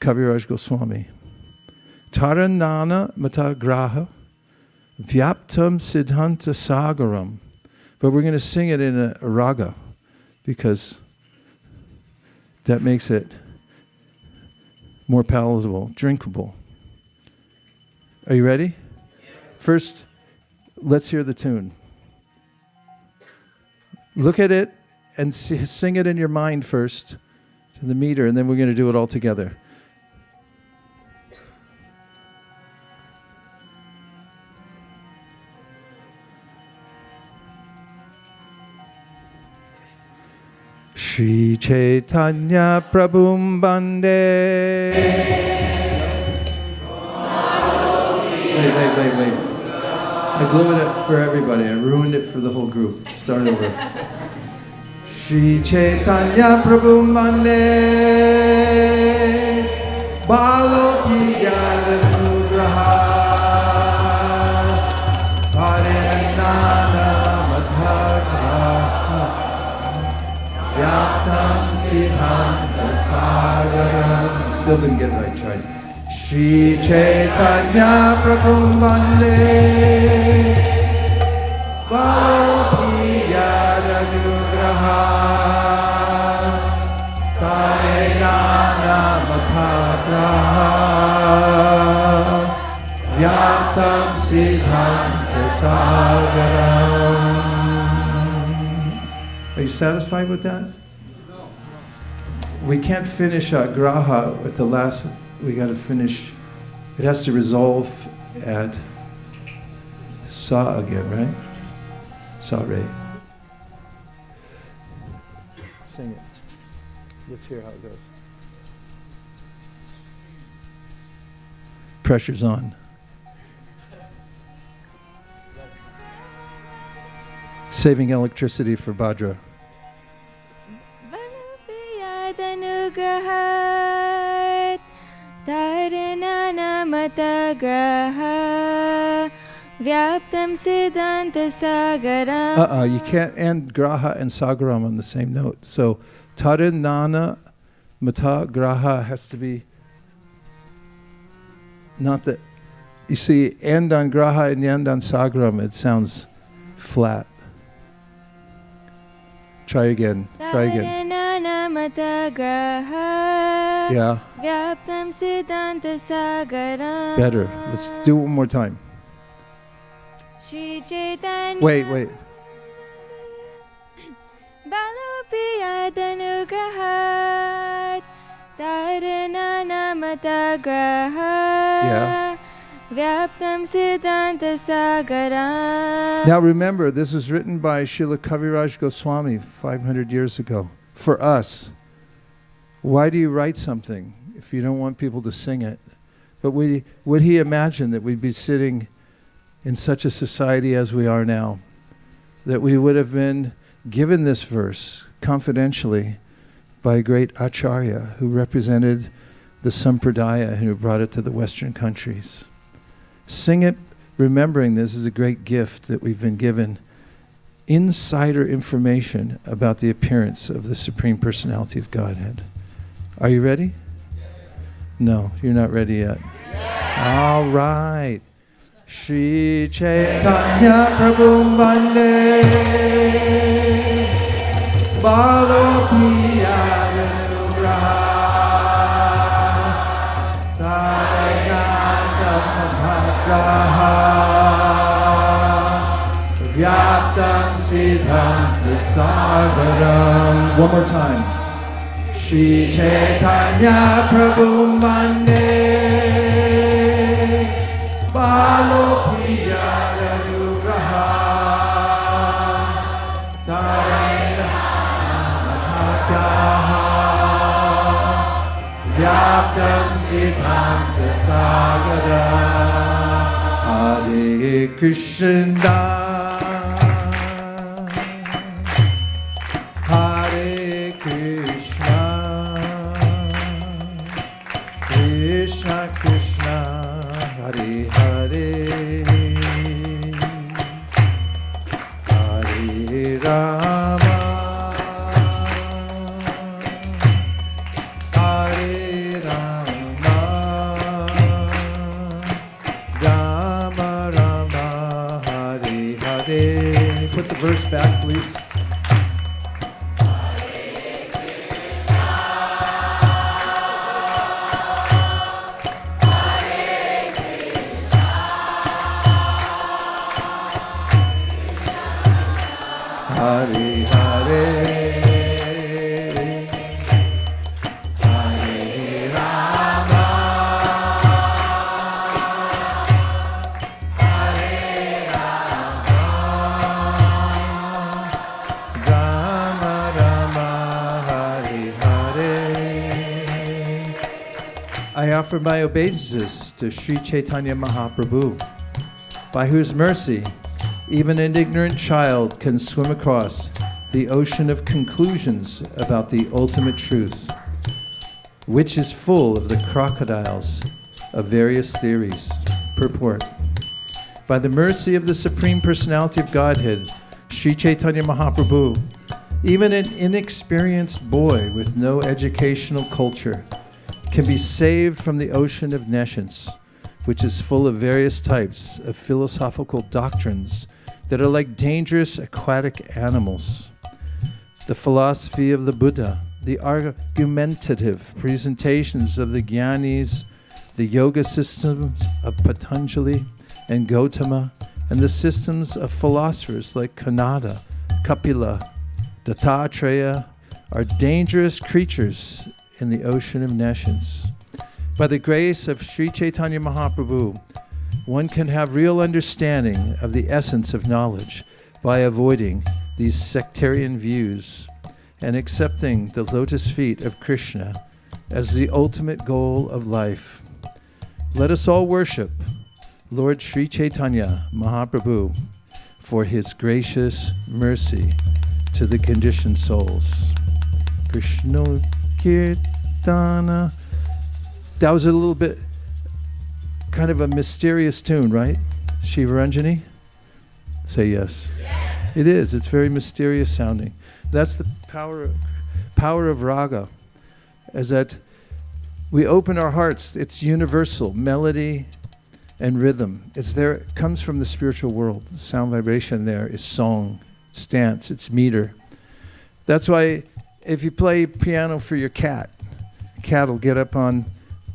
Kaviraj Goswami. Taranana matagraha vyaptam siddhanta sagaram. But we're going to sing it in a raga, because that makes it more palatable, drinkable. Are you ready? First, let's hear the tune. Look at it and sing it in your mind first to the meter, and then we're going to do it all together. Shri Chaitanya Prabhum Bande. Wait. I blew it up for everybody. I ruined it for the whole group. Start over. Shri Chaitanya Prabhum Bande. Balo Piyanugraha. Harinana Madhaka. Yatam Siddhanta Sagaram. Still didn't get it right, tried. Shri Chaitanya Prabhum Bande. Balopiyanugraha. Karenana Matagraha. Yatam Siddhanta Sagaram. Are you satisfied with that? We can't finish graha at the last. We got to finish. It has to resolve at sa again, right? Sa re. Sing it. Let's hear how it goes. Pressure's on. Saving electricity for Bhadra. Vyaptam Siddhanta Sagaram. You can't end graha and sagaram on the same note. So tarinana mata graha has to be not that. You see, end on graha and end on sagaram, it sounds flat. Try again. Yeah. Better. Let's do it one more time. Wait. Yeah. Now remember, this was written by Srila Kaviraj Goswami 500 years ago. For us, why do you write something if you don't want people to sing it? But would he imagine that we'd be sitting in such a society as we are now, that we would have been given this verse confidentially by a great acharya who represented the sampradaya and who brought it to the Western countries? Sing it, remembering this is a great gift that we've been given, insider information about the appearance of the Supreme Personality of Godhead. Are you ready? No, you're not ready yet. All right. Shri Chaitanya Prabhum Bande. Balo Piyanugraha. Vyaptam Siddhanta Sagaram. One more time. Shri Chaitanya Prabhum Bande. Balo Piyanugraha. Vyaptam Siddhanta Sagaram. Hare Krishna, Hare Krishna, Krishna Krishna, Hare Hare, Hare Rama, Hare Rama, Rama Rama, Hare Hare. offer my obeisances to Sri Chaitanya Mahaprabhu, by whose mercy even an ignorant child can swim across the ocean of conclusions about the ultimate truth, which is full of the crocodiles of various theories. Purport. By the mercy of the Supreme Personality of Godhead, Sri Chaitanya Mahaprabhu, even an inexperienced boy with no educational culture can be saved from the ocean of nescience, which is full of various types of philosophical doctrines that are like dangerous aquatic animals. The philosophy of the Buddha, the argumentative presentations of the Jnanis, the yoga systems of Patanjali and Gautama, and the systems of philosophers like Kanada, Kapila, Dattatreya, are dangerous creatures in the ocean of nescience. By the grace of Sri Chaitanya Mahaprabhu, one can have real understanding of the essence of knowledge by avoiding these sectarian views and accepting the lotus feet of Krishna as the ultimate goal of life. Let us all worship Lord Sri Chaitanya Mahaprabhu for his gracious mercy to the conditioned souls. Krishna Kirtana. That was a little bit kind of a mysterious tune, right? Shivaranjani? Say yes. Yes. It is. It's very mysterious sounding. That's the power of raga, is that we open our hearts. It's universal, melody and rhythm. It's there. It comes from the spiritual world. The sound vibration there is song, it's dance, it's meter. That's why if you play piano for your cat will get up on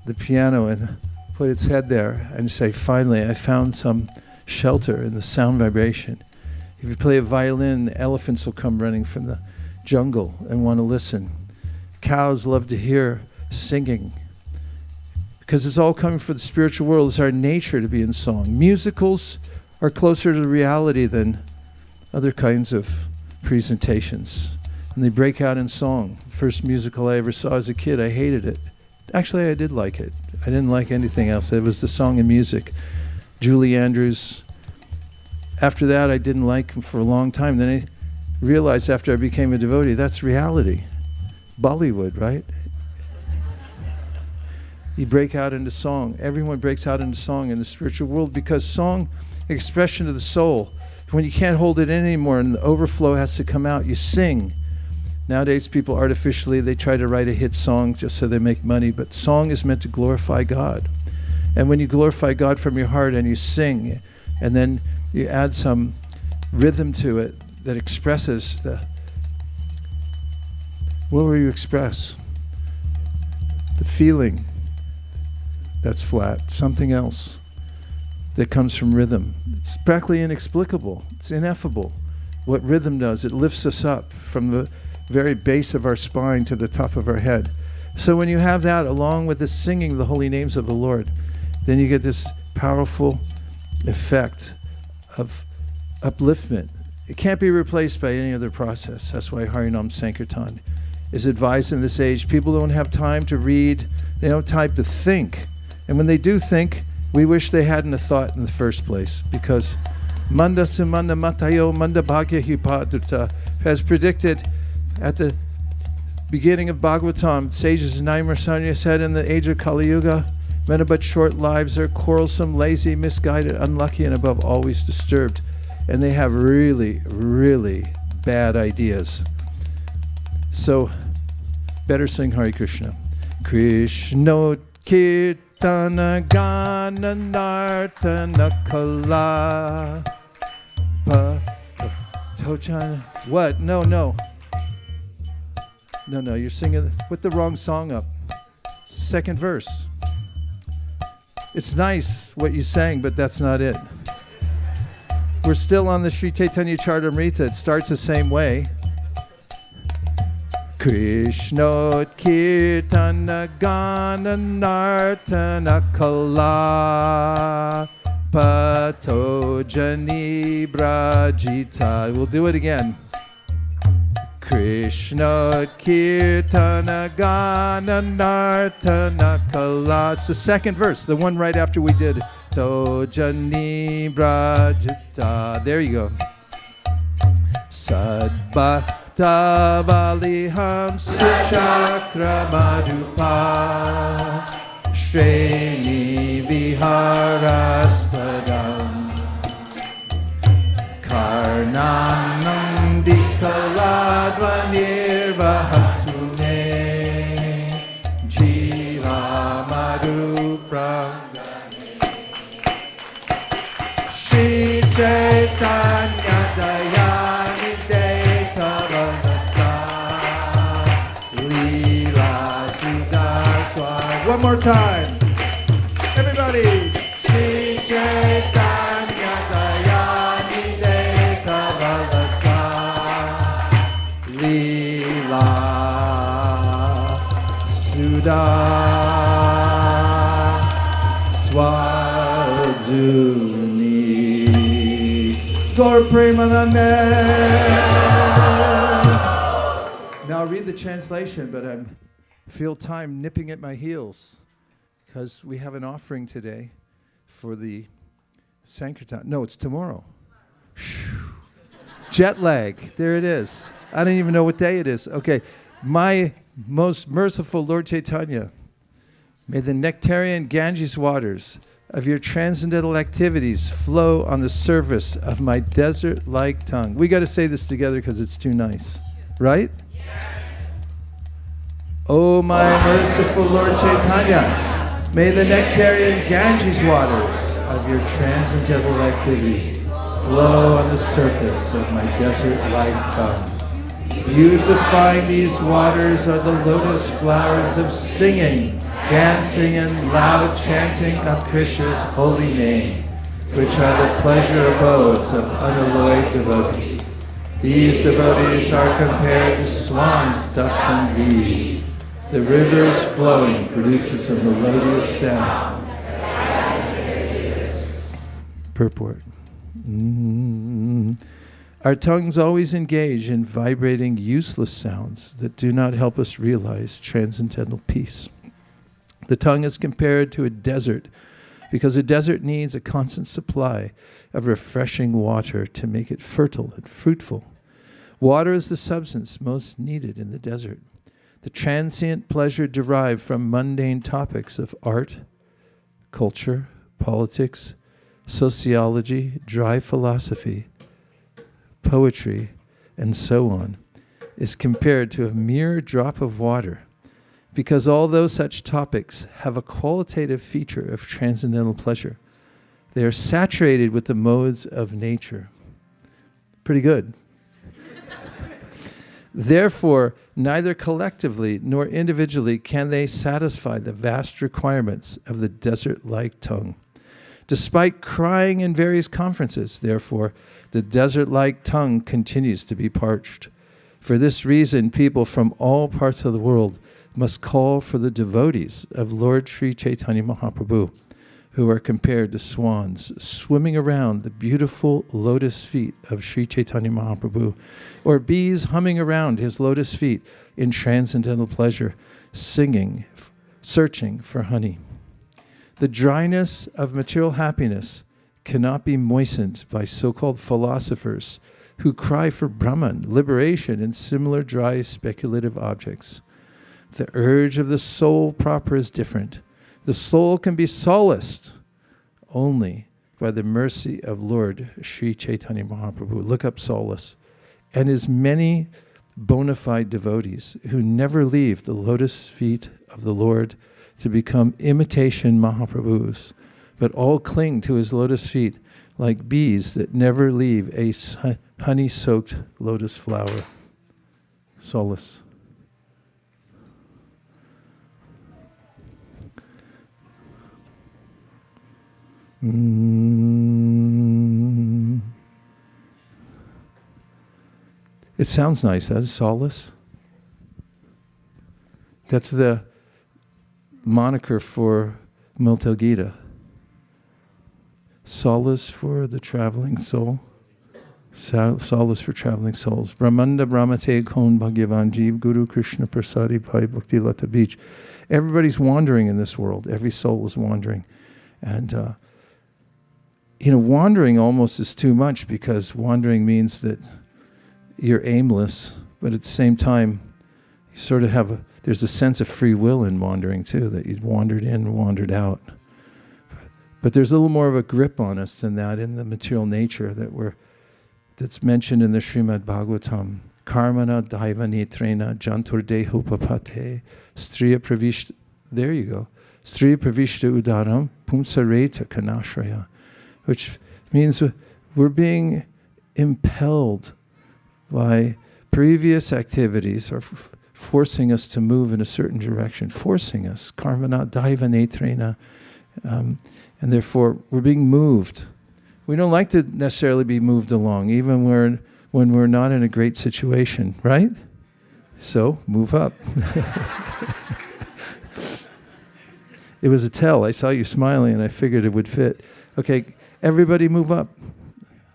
the piano and put its head there and say, finally, I found some shelter in the sound vibration. If you play a violin, the elephants will come running from the jungle and want to listen. Cows love to hear singing because it's all coming from the spiritual world. It's our nature to be in song. Musicals are closer to reality than other kinds of presentations. And they break out in song. First musical I ever saw as a kid, I hated it. Actually, I did like it. I didn't like anything else. It was the song and music. Julie Andrews. After that, I didn't like him for a long time. Then I realized after I became a devotee, that's reality. Bollywood, right? You break out into song. Everyone breaks out into song in the spiritual world because song, expression of the soul. When you can't hold it in anymore and the overflow has to come out, you sing. Nowadays, people artificially, they try to write a hit song just so they make money, but song is meant to glorify God. And when you glorify God from your heart and you sing, and then you add some rhythm to it that expresses what will you express? The feeling that's flat, something else that comes from rhythm. It's practically inexplicable. It's ineffable. What rhythm does, it lifts us up from the very base of our spine to the top of our head. So when you have that along with the singing the holy names of the Lord, then you get this powerful effect of upliftment. It can't be replaced by any other process. That's why Harinam Sankirtan is advised in this age. People don't have time to read. They don't have time to think. And when they do think, we wish they hadn't a thought in the first place, because Manda Sumanda Matayo Manda Bhagya Hipaduta has predicted at the beginning of Bhagavatam, sages Naimarsanya said, in the age of Kali Yuga, men of but short lives are quarrelsome, lazy, misguided, unlucky, and above always disturbed. And they have really, really bad ideas. So, better sing Hare Krishna. Krishna Kirtana Gana Nartana Kala Tochana. What? No, you're singing, put the wrong song up. Second verse. It's nice what you sang, but that's not it. We're still on the Sri Chaitanya Charitamrita. It starts the same way. Krishna Kirtana Gana Nartana Kala Patojani Brajita. We'll do it again. Krishna Kirtana Gana Nartana Kala. It's the second verse, the one right after we did Tojani Brajita. There you go. Sadbhakta Valiham Suchakra Madhupa Shreni Viharaspadam Karnam Dikaladvanirvahatune Jiva Madhupragane Shri Chaitanya Dayani Desa Lila Sudaswa. One more time. Everybody. Shri Chaitanya Dayani Desa Lila Sudaswajuni Gaur Premanande. Now I'll read the translation, but I feel time nipping at my heels because we have an offering today for the Sankirtan. No, it's tomorrow. Jet lag. There it is. I don't even know what day it is. Okay. My most merciful Lord Chaitanya, may the nectarian Ganges waters of your transcendental activities flow on the surface of my desert-like tongue. We got to say this together because it's too nice. Right? O my merciful Lord Chaitanya, may the nectarian Ganges waters of your transcendental activities flow on the surface of my desert-like tongue. Beautifying these waters are the lotus flowers of singing, dancing, and loud chanting of Krishna's holy name, which are the pleasure abodes of unalloyed devotees. These devotees are compared to swans, ducks, and bees. The rivers flowing produces a melodious sound. Purport. Our tongues always engage in vibrating useless sounds that do not help us realize transcendental peace. The tongue is compared to a desert because a desert needs a constant supply of refreshing water to make it fertile and fruitful. Water is the substance most needed in the desert. The transient pleasure derived from mundane topics of art, culture, politics, sociology, dry philosophy, poetry, and so on, is compared to a mere drop of water, because although such topics have a qualitative feature of transcendental pleasure, they are saturated with the modes of nature. Pretty good. Therefore, neither collectively nor individually can they satisfy the vast requirements of the desert-like tongue. Despite crying in various conferences, therefore, the desert-like tongue continues to be parched. For this reason, people from all parts of the world must call for the devotees of Lord Sri Chaitanya Mahaprabhu, who are compared to swans swimming around the beautiful lotus feet of Sri Chaitanya Mahaprabhu, or bees humming around his lotus feet in transcendental pleasure, singing, searching for honey. The dryness of material happiness cannot be moistened by so-called philosophers who cry for Brahman, liberation, and similar dry speculative objects. The urge of the soul proper is different. The soul can be solaced only by the mercy of Lord Sri Chaitanya Mahaprabhu. Look up solace. And his many bona fide devotees who never leave the lotus feet of the Lord to become imitation Mahaprabhus, but all cling to his lotus feet like bees that never leave a honey-soaked lotus flower. Solace. It sounds nice, that's solace. That's the moniker for Miltel Gita. Solace for the traveling soul. Solace for traveling souls. Brahmanda Brahmate Kon Bhagavan Jeev Guru Krishna Prasadi Bhai Bhakti Lata Beach. Everybody's wandering in this world. Every soul is wandering. And, wandering almost is too much, because wandering means that you're aimless, but at the same time, you sort of there's a sense of free will in wandering too, that you've wandered in, wandered out. But there's a little more of a grip on us than that in the material nature that's mentioned in the Srimad Bhagavatam. Karmana daiva netrena jantur deho papate striya pravishta. There you go. Striya pravishta udaram pumsareta kanashraya. Which means we're being impelled by previous activities, or forcing us to move in a certain direction, forcing us. Karmana daiva netrena. And therefore, we're being moved. We don't like to necessarily be moved along, even when we're not in a great situation, right? So, move up. It was a tell. I saw you smiling, and I figured it would fit. Okay, everybody move up.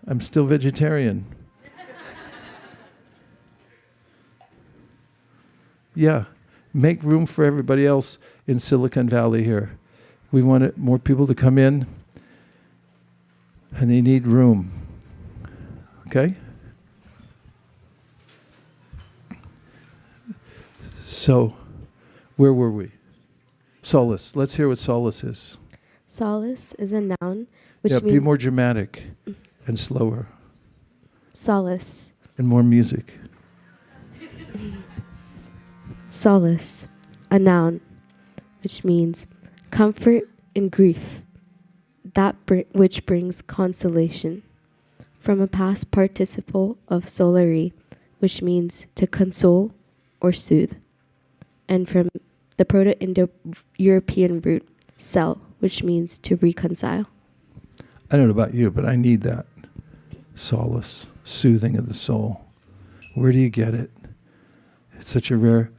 I'm still vegetarian. Yeah, make room for everybody else in Silicon Valley here. We want more people to come in, and they need room. Okay? So, where were we? Solace. Let's hear what solace is. Solace is a noun, which means... be more dramatic and slower. Solace. And more music. Solace, a noun, which means comfort in grief, that which brings consolation. From a past participle of solari, which means to console or soothe. And from the Proto-Indo-European root, sel, which means to reconcile. I don't know about you, but I need that. Solace, soothing of the soul. Where do you get it? It's such a rare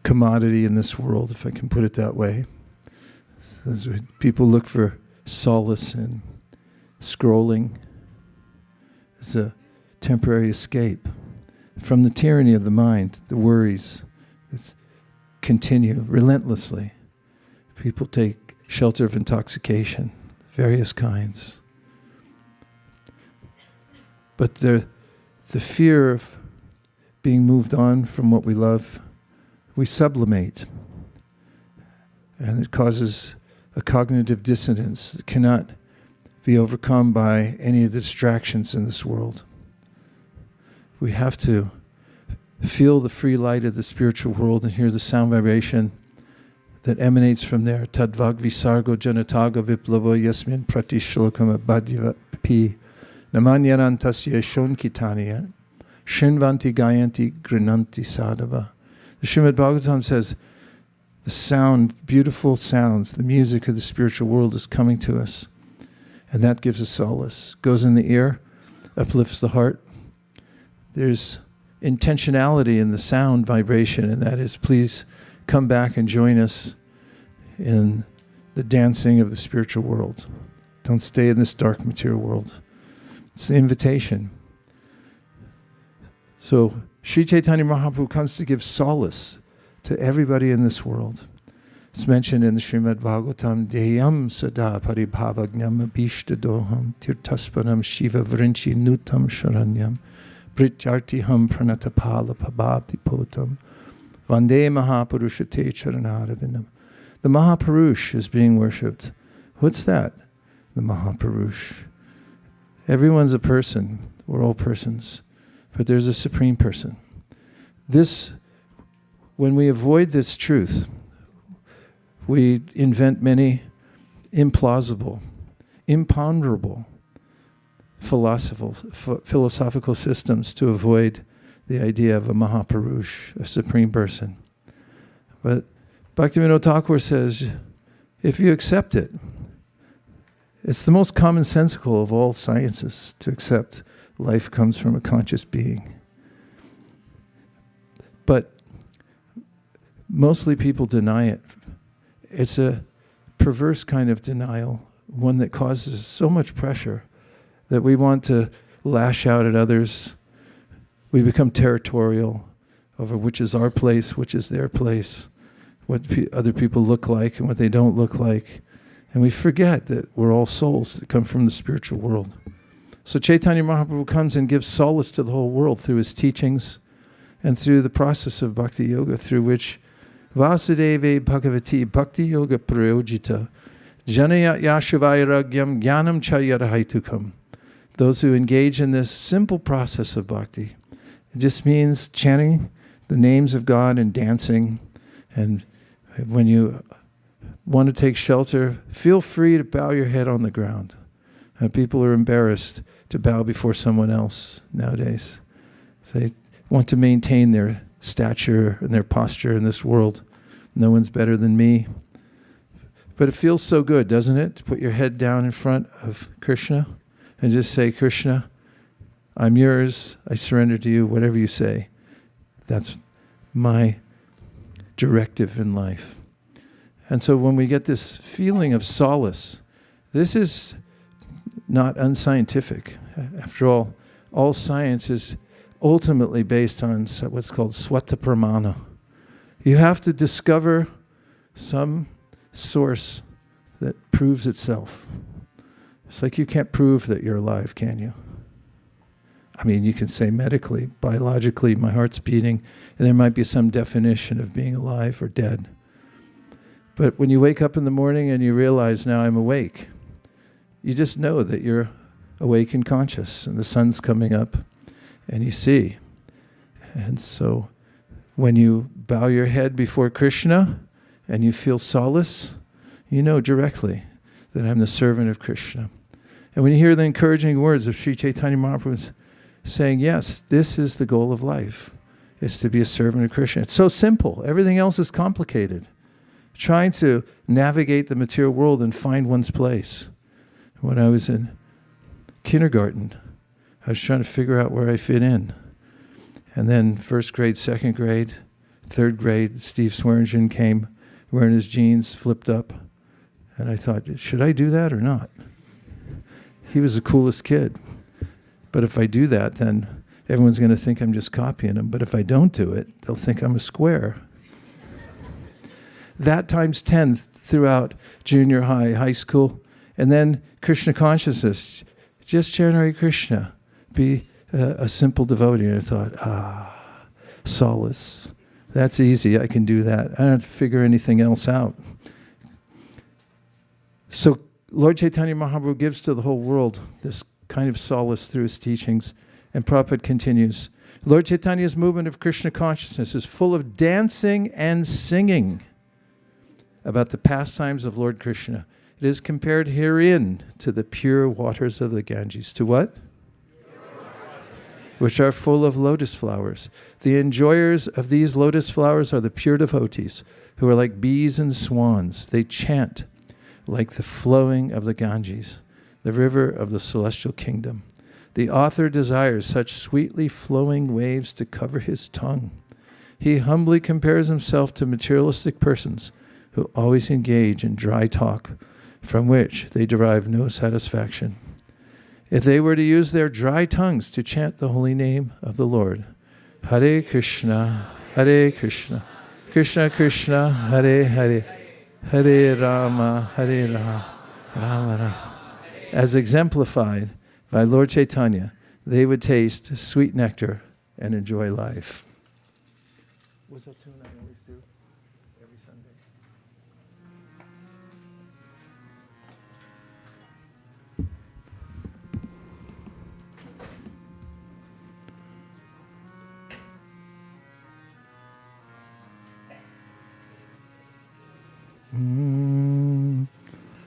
commodity in this world, if I can put it that way. People look for solace in scrolling. It's a temporary escape from the tyranny of the mind, the worries that continue relentlessly. People take shelter of intoxication, various kinds. But the fear of being moved on from what we love, we sublimate. And it causes a cognitive dissonance that cannot be overcome by any of the distractions in this world. We have to feel the free light of the spiritual world and hear the sound vibration that emanates from there. Tadvag visargo janataga viplavo yasmin pratishlokam abhadyapi namanyarantasya shonkitaniya shinvanti gayanti grinanti sadhava. The Srimad Bhagavatam says, the sound, beautiful sounds, the music of the spiritual world is coming to us. And that gives us solace. Goes in the ear, uplifts the heart. There's intentionality in the sound vibration, and that is, please come back and join us in the dancing of the spiritual world. Don't stay in this dark material world. It's the invitation. So, Sri Chaitanya Mahaprabhu comes to give solace to everybody in this world. It's mentioned in the Srimad Bhagavatam, Deyam sada paribhavagnyam abhishtadoham tirtasparam shiva vrinchi nutam sharanyam prityartiham pranatapala pabhavti potam vande mahapurushate charanaravinam. The Mahapurush is being worshipped. What's that? The Mahapurush. Everyone's a person. We're all persons. But there's a supreme person. When we avoid this truth, we invent many implausible, imponderable philosophical systems to avoid the idea of a Mahapurush, a supreme person. But Bhaktivinoda Thakur says, if you accept it, it's the most commonsensical of all sciences to accept life comes from a conscious being. But mostly people deny it. It's a perverse kind of denial. one that causes so much pressure that we want to lash out at others. We become territorial over which is our place, which is their place, what other people look like and what they don't look like. And we forget that we're all souls that come from the spiritual world. So Chaitanya Mahaprabhu comes and gives solace to the whole world through his teachings and through the process of bhakti yoga, through which Vasudeve Bhagavati Bhakti Yoga Prayojita Janayat Yashavairagyam Jnanam Chayarahaitukam. Those who engage in this simple process of bhakti. It just means chanting the names of God and dancing. And when you want to take shelter, feel free to bow your head on the ground. People are embarrassed to bow before someone else nowadays. They want to maintain their stature and their posture in this world. No one's better than me. But it feels so good, doesn't it? To put your head down in front of Krishna and just say, Krishna, I'm yours. I surrender to you, whatever you say. That's my directive in life. And so when we get this feeling of solace, this is not unscientific. After all science is ultimately based on what's called swata pramana. You have to discover some source that proves itself. It's like you can't prove that you're alive, can you? I mean, you can say medically, biologically, my heart's beating, and there might be some definition of being alive or dead. But when you wake up in the morning and you realize, now I'm awake, you just know that you're awake and conscious, and the sun's coming up, and you see. And so when you bow your head before Krishna and you feel solace, you know directly that I'm the servant of Krishna. And when you hear the encouraging words of Sri Chaitanya Mahaprabhu saying, yes, this is the goal of life, is to be a servant of Krishna. It's so simple. Everything else is complicated. Trying to navigate the material world and find one's place. When I was in kindergarten, I was trying to figure out where I fit in. And then first grade, second grade, third grade, Steve Swearingen came wearing his jeans flipped up. And I thought, should I do that or not? He was the coolest kid. But if I do that, then everyone's going to think I'm just copying him. But if I don't do it, they'll think I'm a square. That times 10 throughout junior high, high school. And then Krishna consciousness. Just chant Hare Krishna. Be a simple devotee. And I thought, solace. That's easy. I can do that. I don't have to figure anything else out. So Lord Chaitanya Mahaprabhu gives to the whole world this kind of solace through his teachings. And Prabhupada continues, Lord Chaitanya's movement of Krishna consciousness is full of dancing and singing about the pastimes of Lord Krishna. It is compared herein to the pure waters of the Ganges. To what? Which are full of lotus flowers. The enjoyers of these lotus flowers are the pure devotees, who are like bees and swans. They chant like the flowing of the Ganges, the river of the celestial kingdom. The author desires such sweetly flowing waves to cover his tongue. He humbly compares himself to materialistic persons who always engage in dry talk, from which they derive no satisfaction. If they were to use their dry tongues to chant the holy name of the Lord, Hare Krishna, Krishna Krishna, Hare Hare, Hare Rama, Rama Rama, as exemplified by Lord Chaitanya, they would taste sweet nectar and enjoy life. What's that tune I always do every Sunday?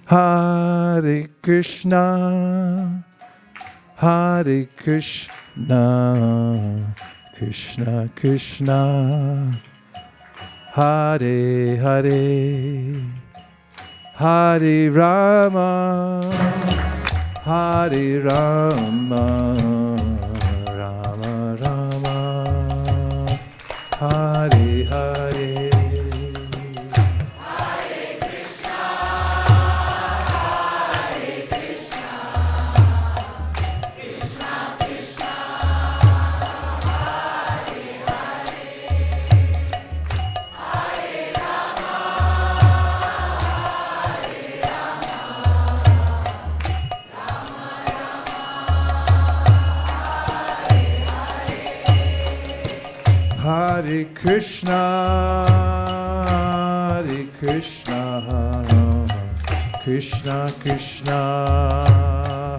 Hare Krishna, Hare Krishna, Krishna Krishna, Hare Hare, Hare Rama, Hare Rama, Rama Rama, Hare Hare. Hare Krishna, Hare Hare Krishna, Krishna Krishna,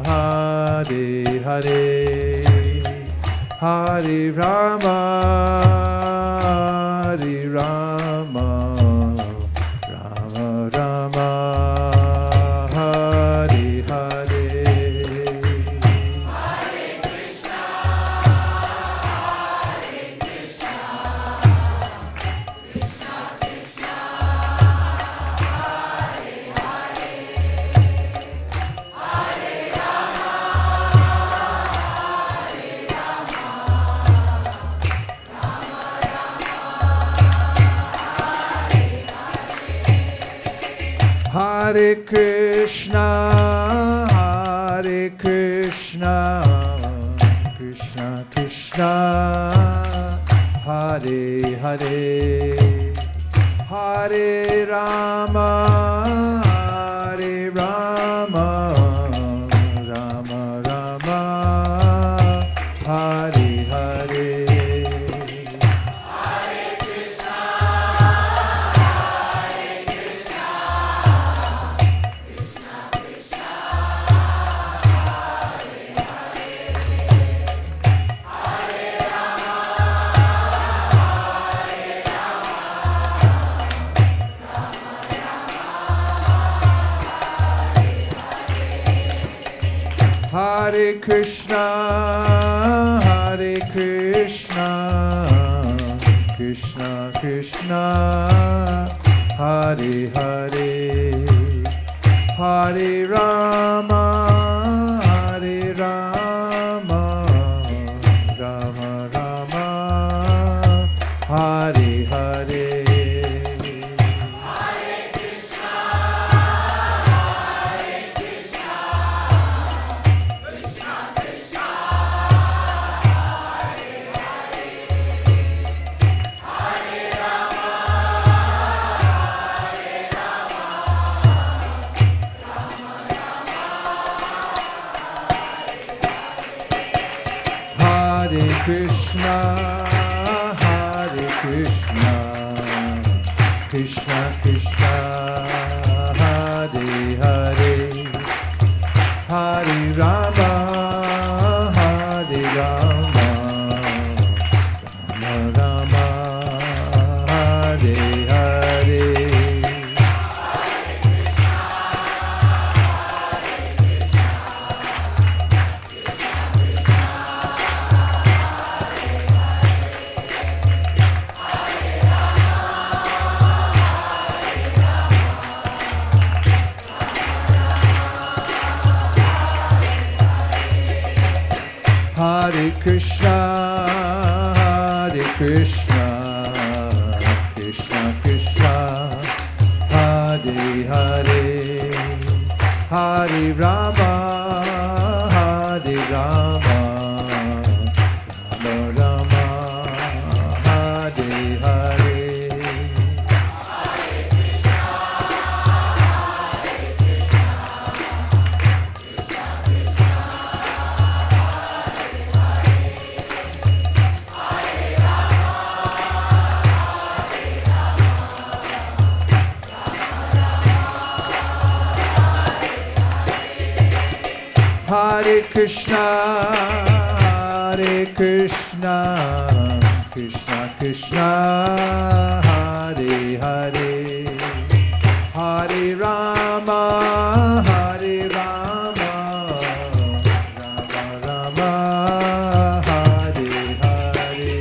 Hare Hare, Hare Rama, Rama Rama, Hare Hare. Hare Krishna, Krishna Krishna, Hare Hare, Hare Rama, Rama Rama, Hare Hare. Hare Krishna, Krishna Krishna, Hare Hare, Hare Rama, Rama Rama, Hare Hare. Hare Krishna, Krishna Krishna, Hare Hare, Hare Rama, Rama Rama, Hare Hare. Hare Krishna, Krishna Krishna, Hare Hare, Hare Rama, Rama Rama, Hare Hare. Hare Krishna, Krishna Krishna, Hare Hare, Hare Rama, Rama Rama, Hare Hare.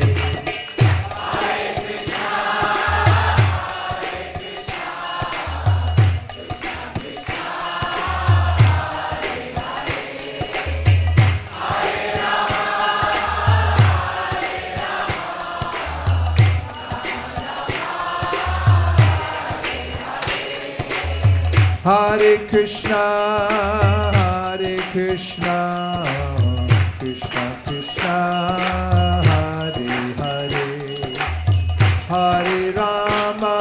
Hare Krishna, Krishna Krishna, Hare Hare, Hare Rama,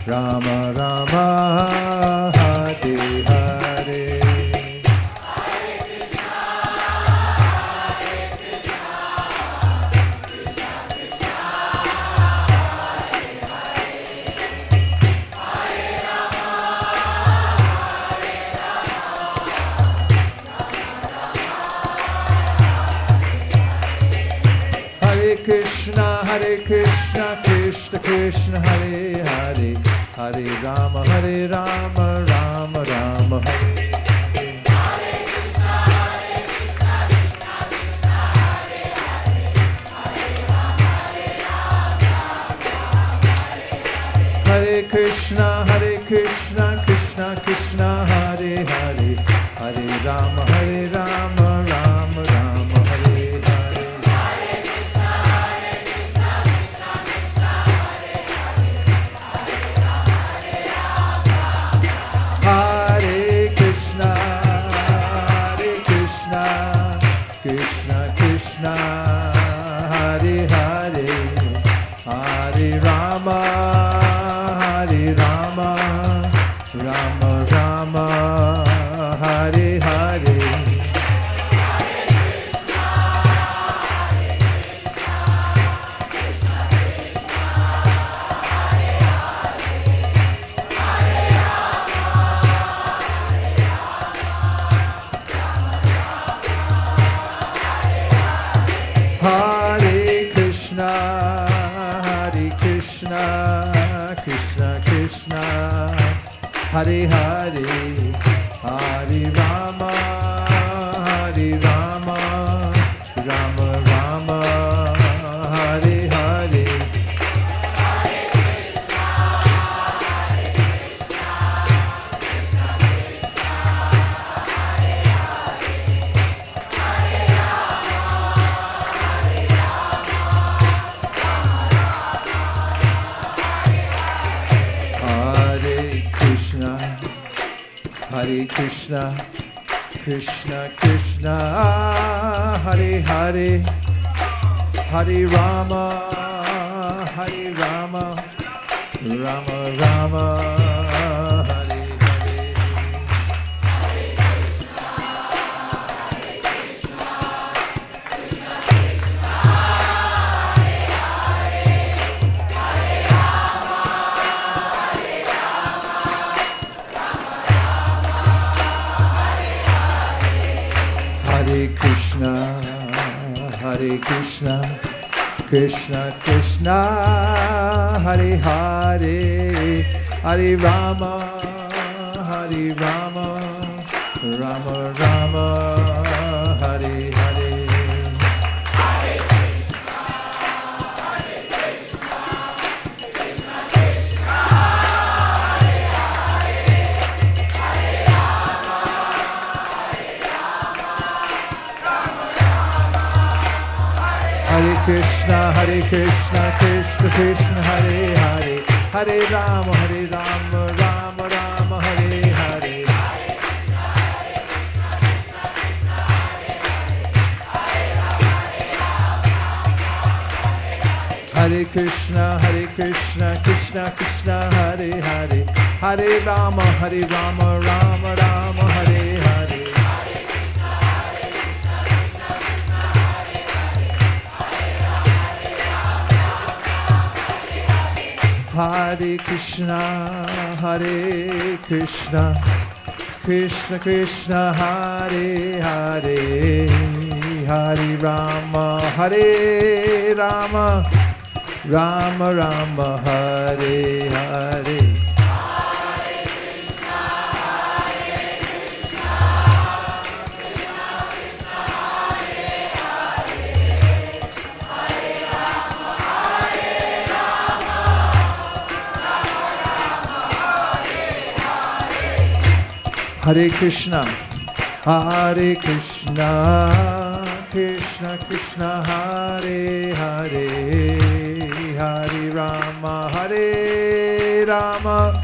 Rama Rama, Hare Hare. Krishna, Krishna Krishna, Hare Hare, Hare Rama, Rama Rama, Hare. Hare Krishna, Krishna Krishna, Hare Hare, Hare Rama, Rama Rama, Hare Hare. Hare Krishna, Krishna Krishna, Hare Hare, Hare Rama, Rama Rama, Hare Hare. Hare Krishna, Krishna Krishna, Hare Hare, Hare Rama, Rama Rama, Hare Hare. Hare Krishna, Krishna Krishna, Hare Hare, Hare Rama, Rama Rama, Hare Hare. Hare Krishna, Krishna Krishna, Hare Hare, Hare Rama, Rama Rama, Hare Hare. Hare Krishna, Krishna Krishna, Hare Hare, Hare Rama, Rama Rama, Hare Hare. Hare Krishna, Krishna Krishna, Hare Hare, Hare Rama, Rama Rama, Hare Hare. Hare Krishna, Krishna Krishna, Hare Hare, Hare Rama, Rama Rama, Hare Hare. Hare Krishna, Krishna Krishna, Hare Hare, Hare Rama,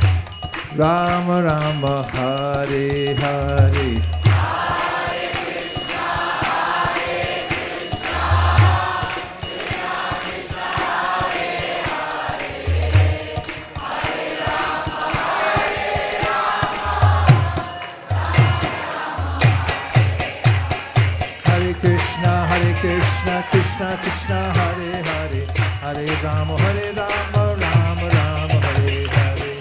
Rama Rama, Hare Hare. Krishna, Krishna Krishna, Hare Hare, Hare Rama, Rama Rama, Hare Hare.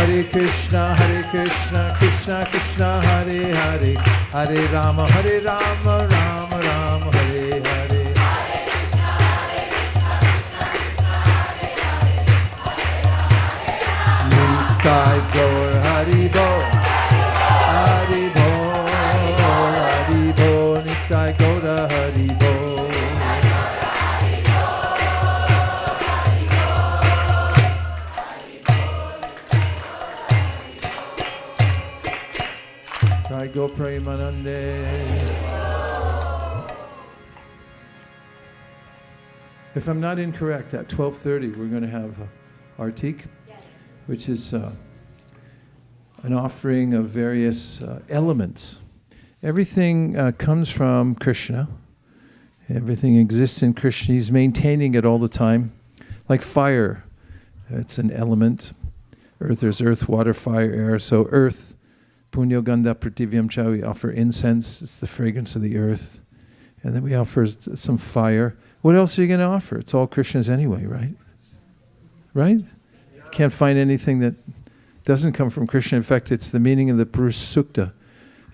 Hare Krishna, Krishna Krishna, Hare Hare, Hare Rama, Rama Rama, Hare Hare. Nitai Gaur Hari Bol, Hari Bol, Hari Bol, Nitai Gaur Hari Bol. Nitai Gaur Premanande. If I'm not incorrect, at 12:30 we're going to have Artik, which is an offering of various elements. Everything comes from Krishna. Everything exists in Krishna. He's maintaining it all the time. Like fire, it's an element. Earth, there's earth, water, fire, air. So earth, punyo gandha prativyam cha, we offer incense. It's the fragrance of the earth. And then we offer some fire. What else are you going to offer? It's all Krishna's anyway, right? Right? Can't find anything that doesn't come from Krishna. In fact, it's the meaning of the Purusha Sukta.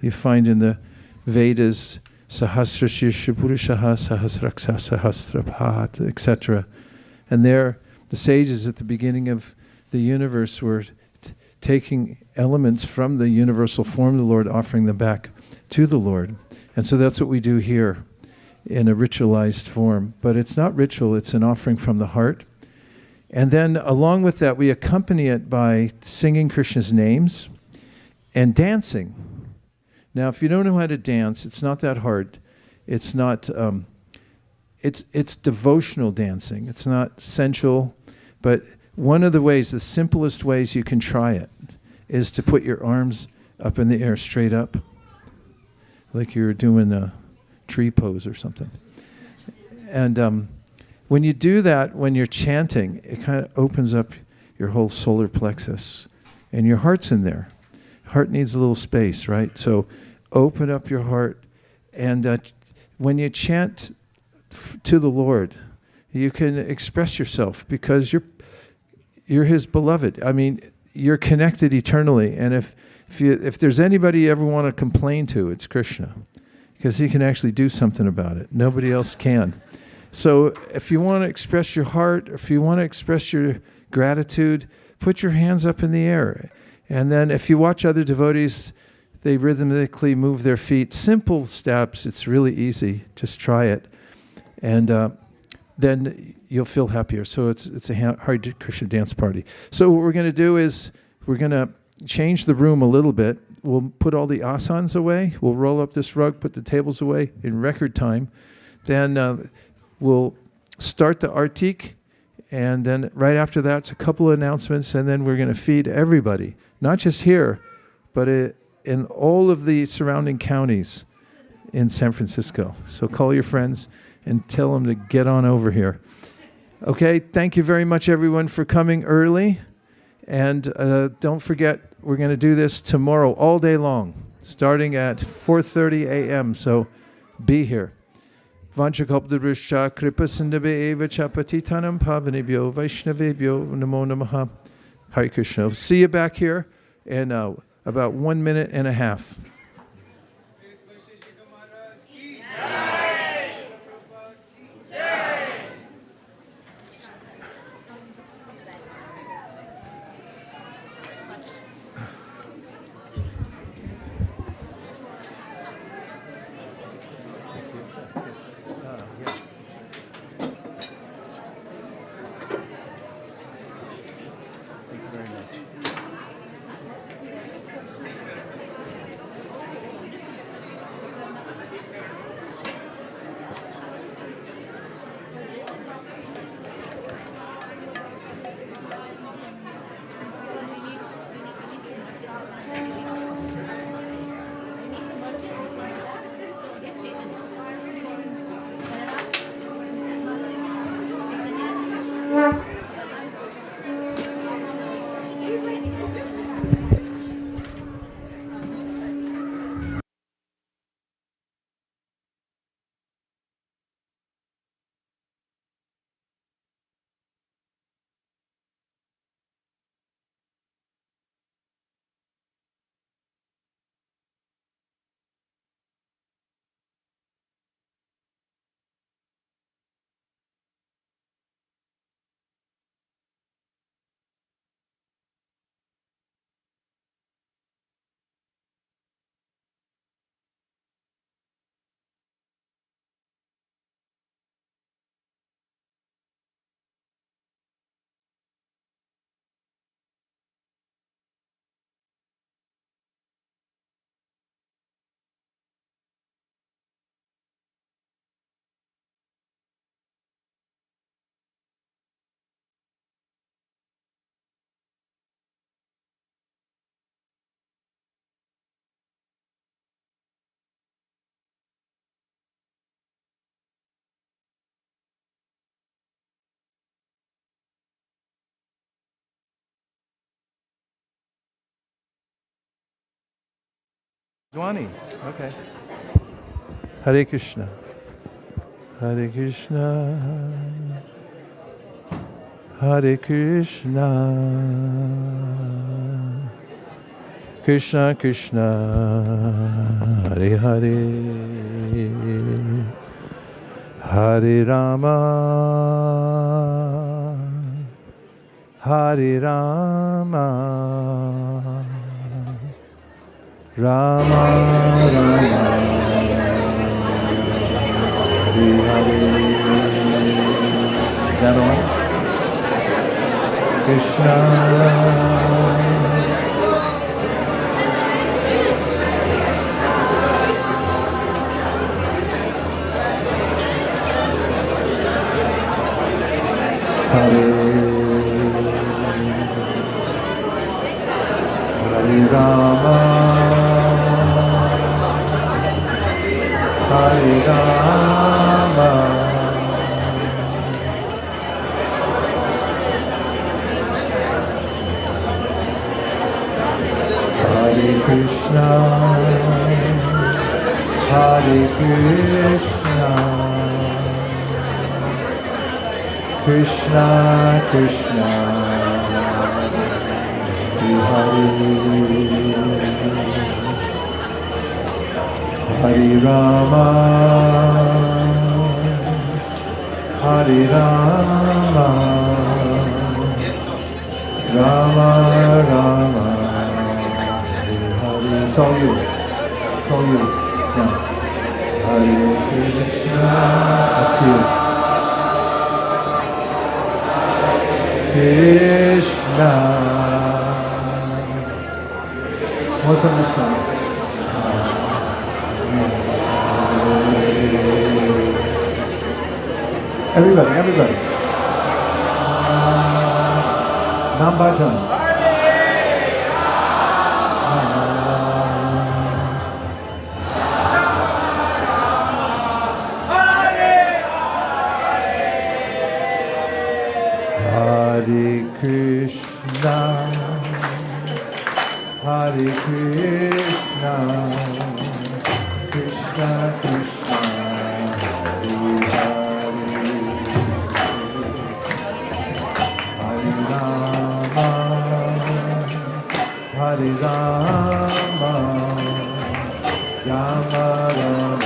You find in the Vedas, Sahasra Shirsha Purushaha Sahasraksa Sahasrabhat, etc. And there, the sages at the beginning of the universe were taking elements from the universal form of the Lord, offering them back to the Lord. And so that's what we do here in a ritualized form. But it's not ritual, it's an offering from the heart. And then along with that, we accompany it by singing Krishna's names and dancing. Now, if you don't know how to dance, it's not that hard. It's not, it's devotional dancing. It's not sensual, but one of the ways, the simplest ways you can try it, is to put your arms up in the air, straight up, like you're doing a tree pose or something. And when you do that, when you're chanting, it kind of opens up your whole solar plexus, and your heart's in there. Heart needs a little space, right? So open up your heart, and when you chant to the Lord, you can express yourself because you're His beloved. I mean, you're connected eternally, and if there's anybody you ever want to complain to, it's Krishna, because He can actually do something about it. Nobody else can. So if you want to express your heart, if you want to express your gratitude, put your hands up in the air. And then if you watch other devotees, they rhythmically move their feet. Simple steps. It's really easy. Just try it. And then you'll feel happier. So it's a Hare Krishna dance party. So what we're going to do is we're going to change the room a little bit. We'll put all the asanas away. We'll roll up this rug, put the tables away in record time. Then we'll start the artik, and then right after that, it's a couple of announcements, and then we're going to feed everybody, not just here, but in all of the surrounding counties in San Francisco. So call your friends and tell them to get on over here. Okay, thank you very much, everyone, for coming early. And don't forget, we're going to do this tomorrow all day long, starting at 4:30 a.m., so be here. Vanchakalpadrishya kripasindhabe eva chapatitanam pavanebhyo vaishnavebhyo namo namaha. Hare Krishna. See you back here in about 1 minute and a half. Dwani. Okay. Hare Krishna. Hare Krishna. Hare Krishna. Krishna Krishna. Hare Hare. Hare Rama. Hare Rama. Rama Rama. Hare Hare. Is that all? Krishna. Hare Rama, Hare Rama, Hare Krishna, Hare Krishna, Krishna Krishna, Hare Hare Rama, Hare Rama, Rama Rama, Hare Hare. It's all you. It's all you. Yeah. Hare Krishna. Up to you. Krishna. More from this side. Everybody, everybody. Nam-bhajan. Hare Krishna, Hare Krishna, Krishna Krishna, Hare Hare, Hare Rama, Hare Rama, Rama Rama,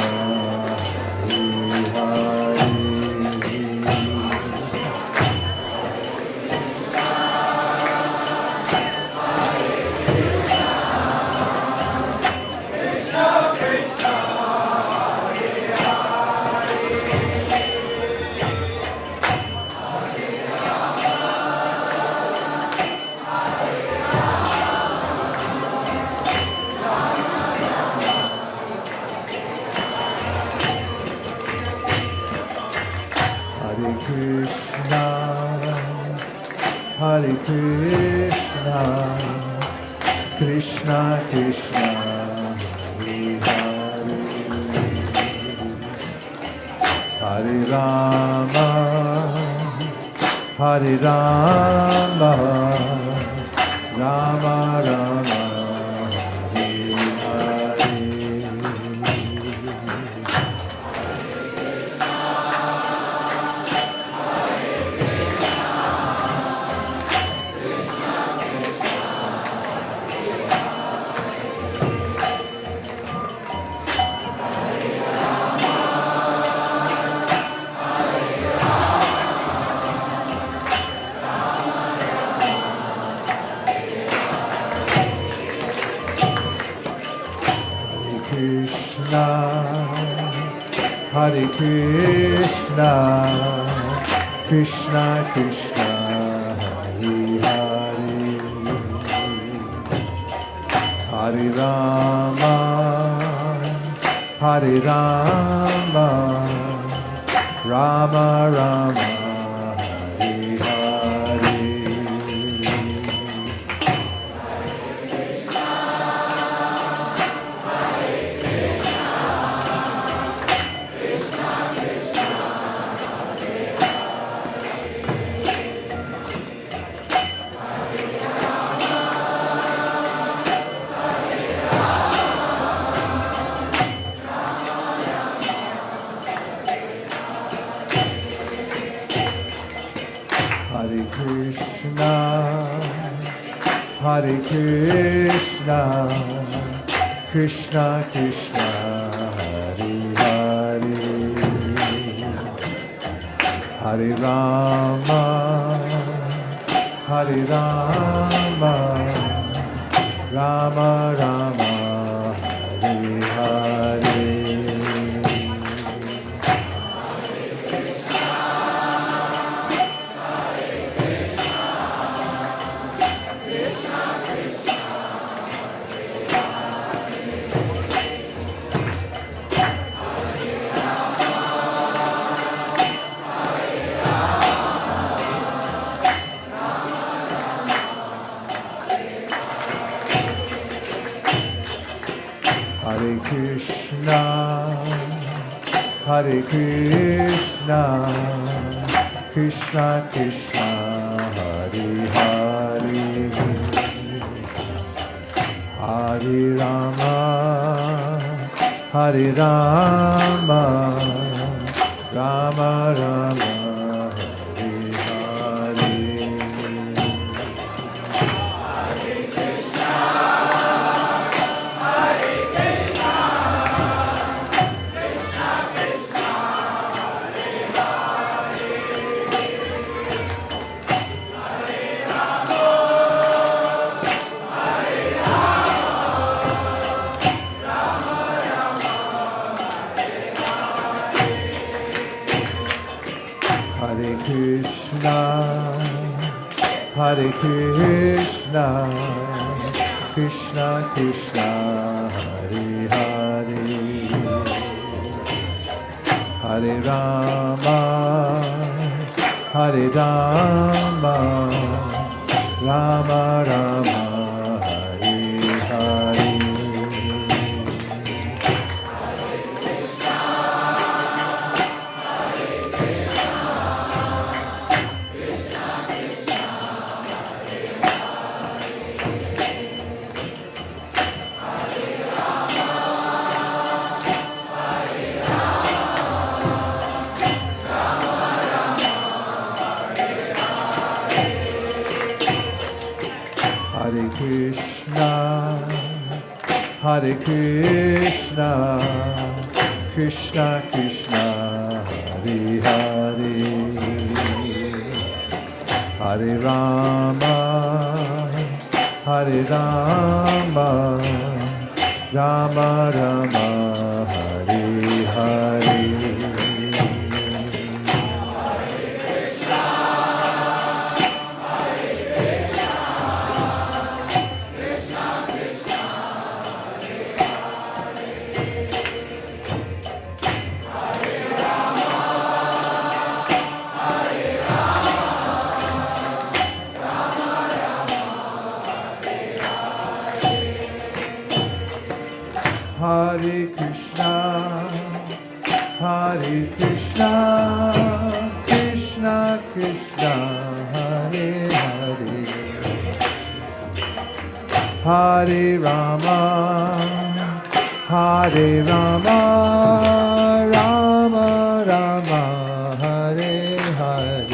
Hare Krishna, Krishna Krishna, Hare Hare, Hare Rama, Hare Rama, Rama Rama, Hare Hare. Hare Krishna, Krishna Krishna, Hare Hare, Hare Rama, Hare Rama, Rama Rama, Hare Hare. Krishna, Krishna Krishna, Hare Hare, Hare Rama, Hare Rama, Rama Rama, Hare Hare. Hare Krishna, Hare Krishna, Krishna Krishna, Hare Hare, Hare Rama, Hare Rama, Rama Rama, Hare Hare. Hare Krishna, Hare Krishna, Krishna Krishna, Hare Hare, Hare Rama, Hare Rama, Rama Rama, Hare Hare. Hare Krishna, Hare Krishna, Krishna Krishna, Hare Hare, Hare Rama, Hare Rama, Rama Rama, Hare Hare. Hare Krishna, Hare Krishna, Krishna Krishna, Hare Hare, Hare Rama, Hare Rama, Rama Rama, Hare Hare.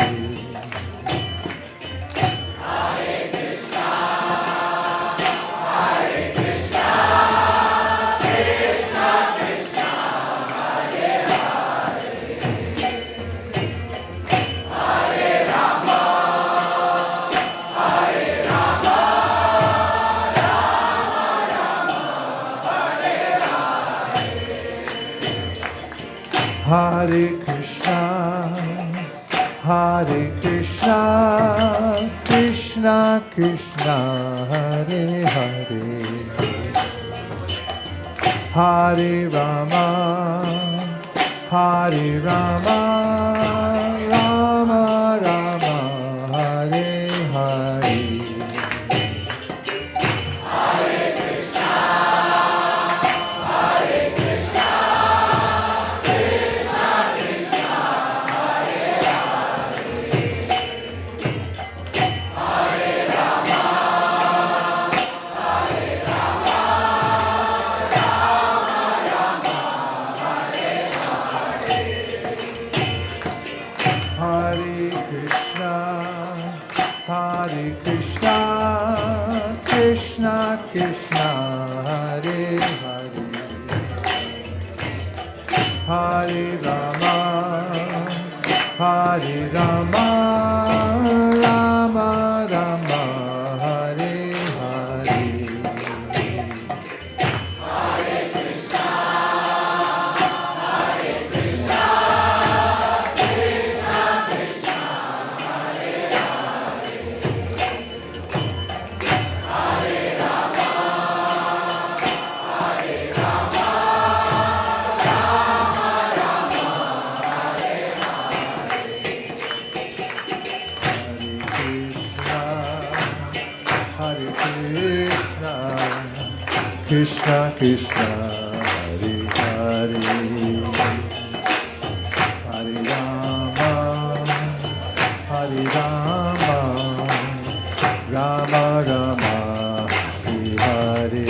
Hare Krishna, Hare Krishna, Krishna Krishna, Hare Hare, Hare Rama, Hare Rama, Rama Rama, Hare Hare. Krishna, Hare Hare, Hare Rama, Hare Rama, Rama Rama, Hare Hare. Krishna Krishna, Hare Hare, Hare Rama, Hare Rama, Rama Rama, Hare Hare.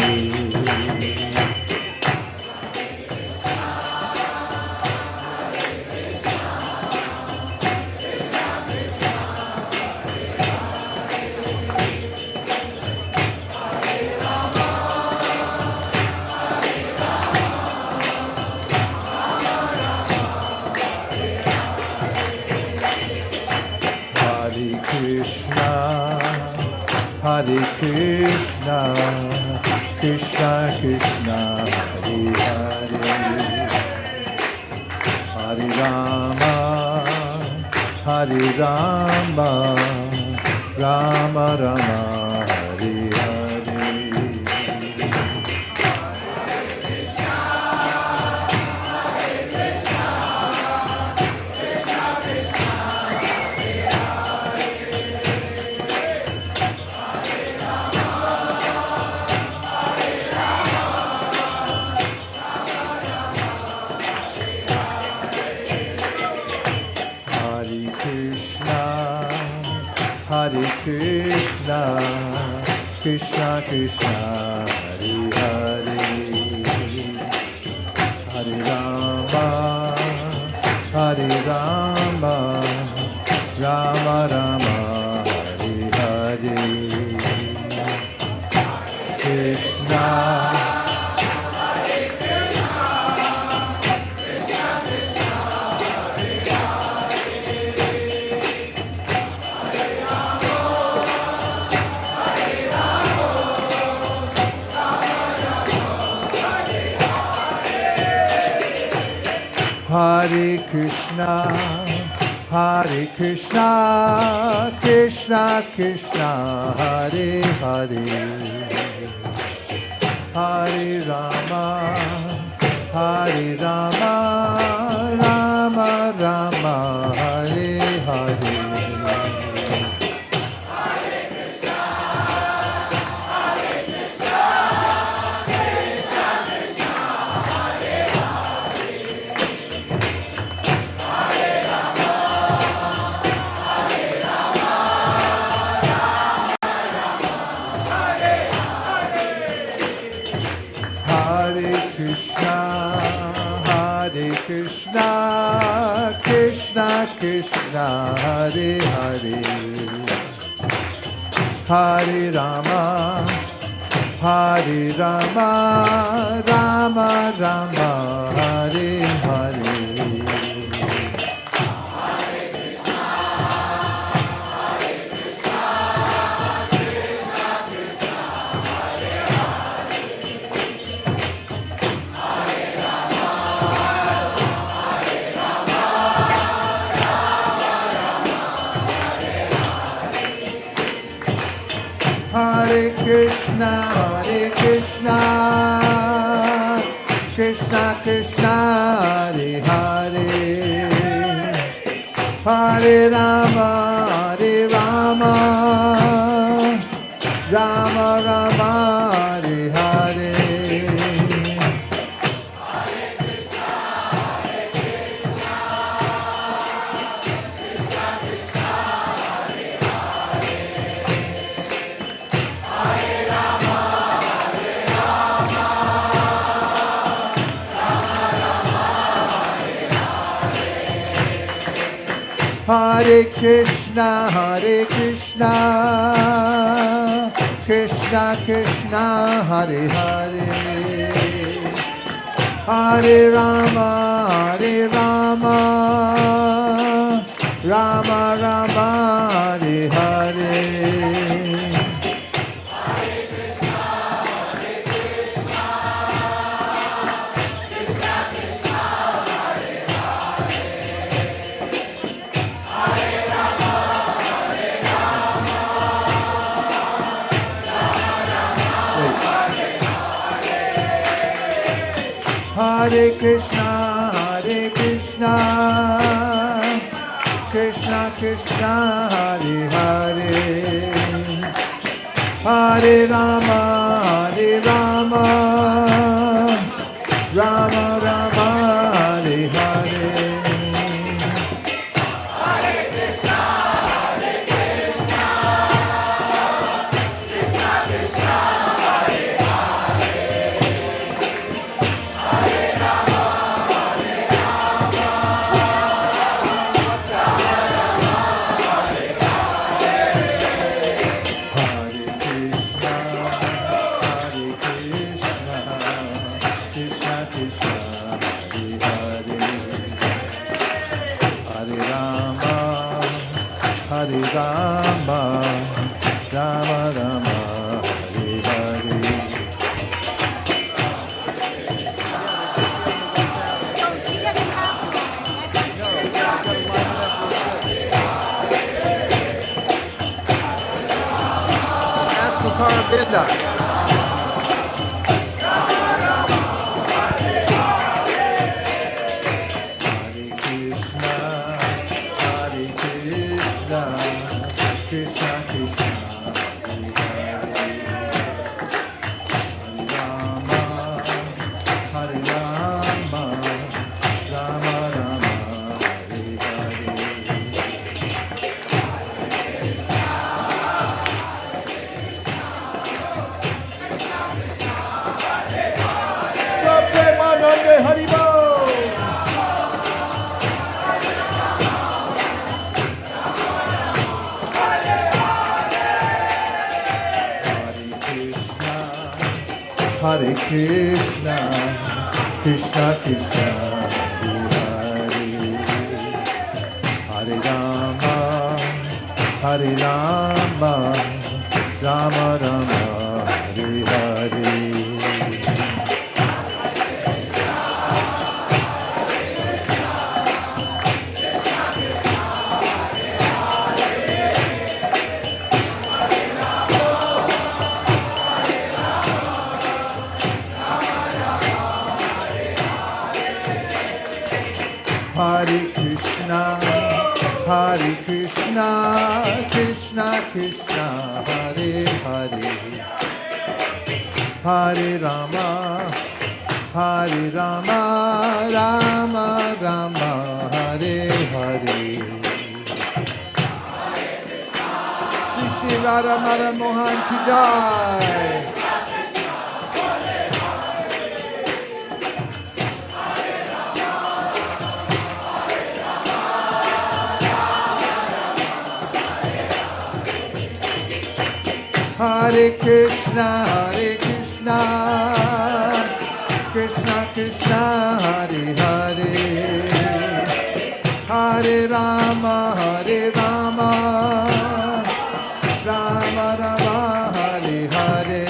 Hare Krishna, Krishna Krishna, Hare Hare, Hare Rama, Hare Rama, Rama Rama, Hare Hare. Hare Krishna, Krishna Krishna, Hare Hare, Hare Rama, Hare Rama, Rama Rama, Hare Hare, Krishna. Hare Krishna, Hare Krishna, Krishna Krishna, Hare Hare, Hare Rama, Hare Rama, Rama Rama, Hare Hare. Krishna, Krishna Krishna, Hare Hare, Hare Rama, Hare Rama, Rama Rama, Hare Hare. Hare Krishna, Krishna Krishna, Hare Hare, Hare Rama, Hare Rama, Rama Rama, Hare Hare. Hare Krishna, Krishna Krishna Krishna Hare Hare Hare Rama Rama Rama Hare Hare Hare Krishna, Krishna Krishna, Hare Hare, Hare Rama, Rama Rama, Hare Hare. Hare Rama, Rama Rama, Hare Hare. Ask Kukara Binda. Hare Krishna, Krishna Krishna, Hare Rama, Rama Rama, Hare Hare. Hare Krishna, Krishna Krishna, Hare Hare, Hare Rama, Rama Rama, Hare Hare. Shri Radha Madhan Mohan ki jai. Hare Krishna, Krishna Krishna, Hare Hare, Hare Rama, Rama Rama, Hare Hare.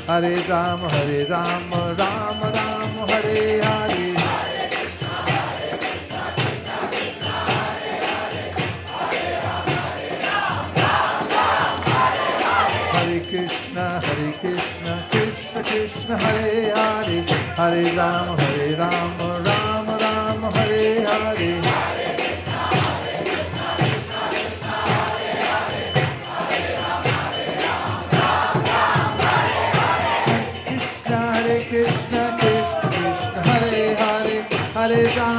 Hare Rama, Rama Rama, Hare Hare. Hare Krishna, Krishna Krishna, Hare Hare. Hare Rama, Rama Rama, Hare Hare. Krishna, Krishna Krishna, Hare Hare. Hare Rama,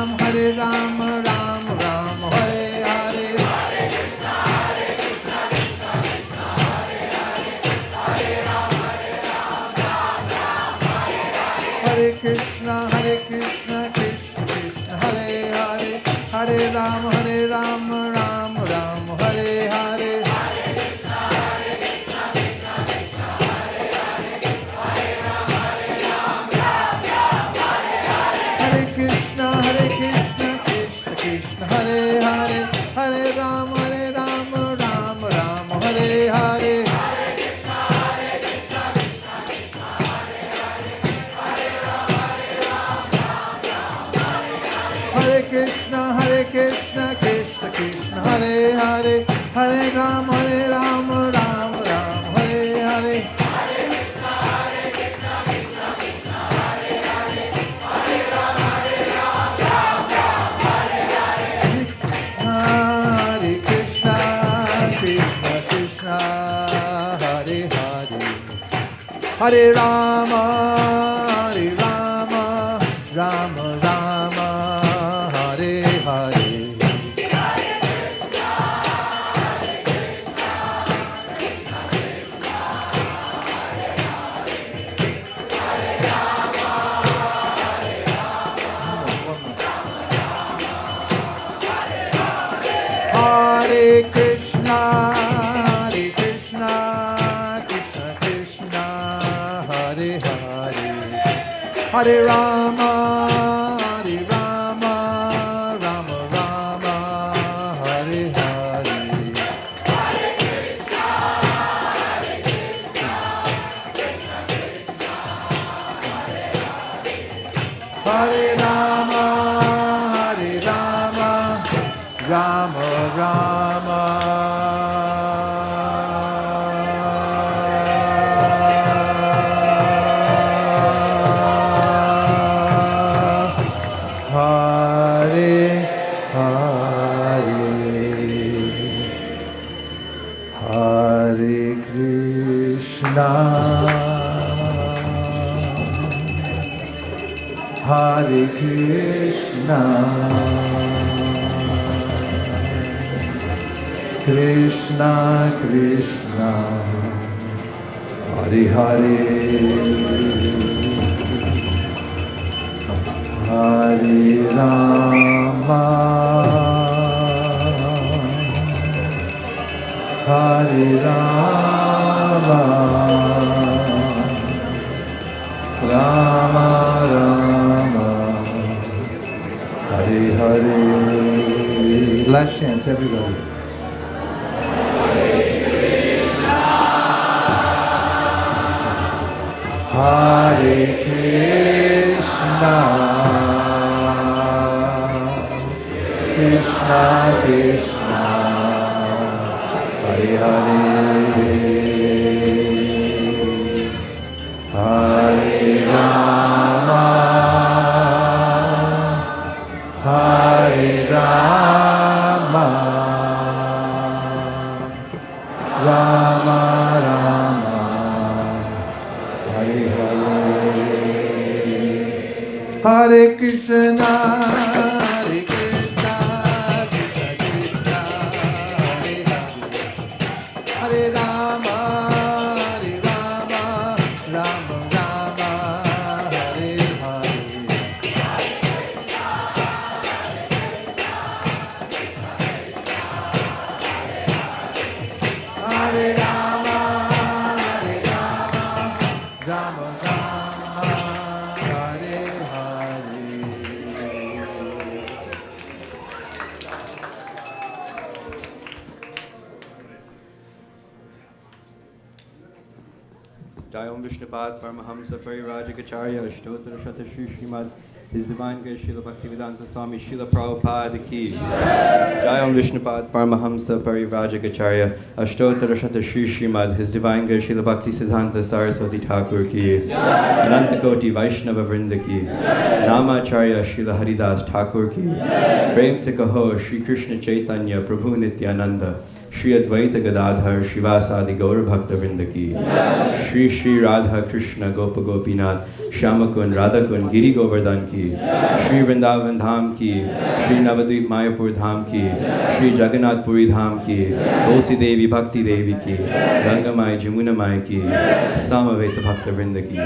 Rama, Rama Rama, Hare Hare. Hare Krishna, Krishna Krishna, Hare Hare, Hare Rama, Rama Rama, Hare Hare. Hare Krishna, Krishna Krishna, Hare Hare, Hare Rama, Rama Rama, Hare Hare. Hare Krishna, Krishna Krishna, Hare Hare, Hare Rama, Rama Rama, Hare Hare. Hare Krishna, Krishna Krishna, Hare Hare, Hare Rama, Rama Rama, Hare Hare. Hare Krishna, Krishna Krishna, Hare Hare, Hare Rama, Rama Rama, Hare Hare. Hare Rama, Rama Rama. Hare Hare, Hare Krishna, Hare Krishna, Krishna Krishna, Hare Hare, Hare Rama, Hare Rama, Rama Rama, Hare Hare. Last chant, everybody. Hare Krishna, Krishna Krishna, Hare Hare, Hare Rama, Hare Rama, Rama Rama, Hare Hare. Hare Krishna, Krishna Krishna, Hare Hare, Hare Rama, Rama Rama, Hare Hare. Hare Rama, Rama Rama, Hare Hare. Jayam Vishnupad Paramahamsa Parirajagacharya Ashtottara Shata Shri Srimad His Divine Grace Srila Bhaktivedanta Swami Srila Prabhupada Ki. Jayam Vishnupad Paramahamsa Parirajagacharya Ashtottara Shata Shri Srimad His Divine Grace Srila Bhakti Siddhanta Saraswati Thakur Ki. Anantakoti Vaishnava Vrinda Ki. Namacharya Srila Haridas Thakur Ki. Vaisesika Ho Shri Krishna Chaitanya Prabhu Nityananda Shri Advaita Gadadhar Shivasadi Gaura Bhakta Vrinda Ki. Shri Shri Radha Krishna Gopa Gopinath Shyamakun, Radhakun, Giri Govardhan ki, Shri Vrindavan Dham ki, Shri Navadvip Mayapur Dham ki, Shri Jagannath Puri Dham ki, Tulsi Devi Bhakti Devi ki, Gangamai Jamunamai ki, Samaveta Bhakta Vrinda ki.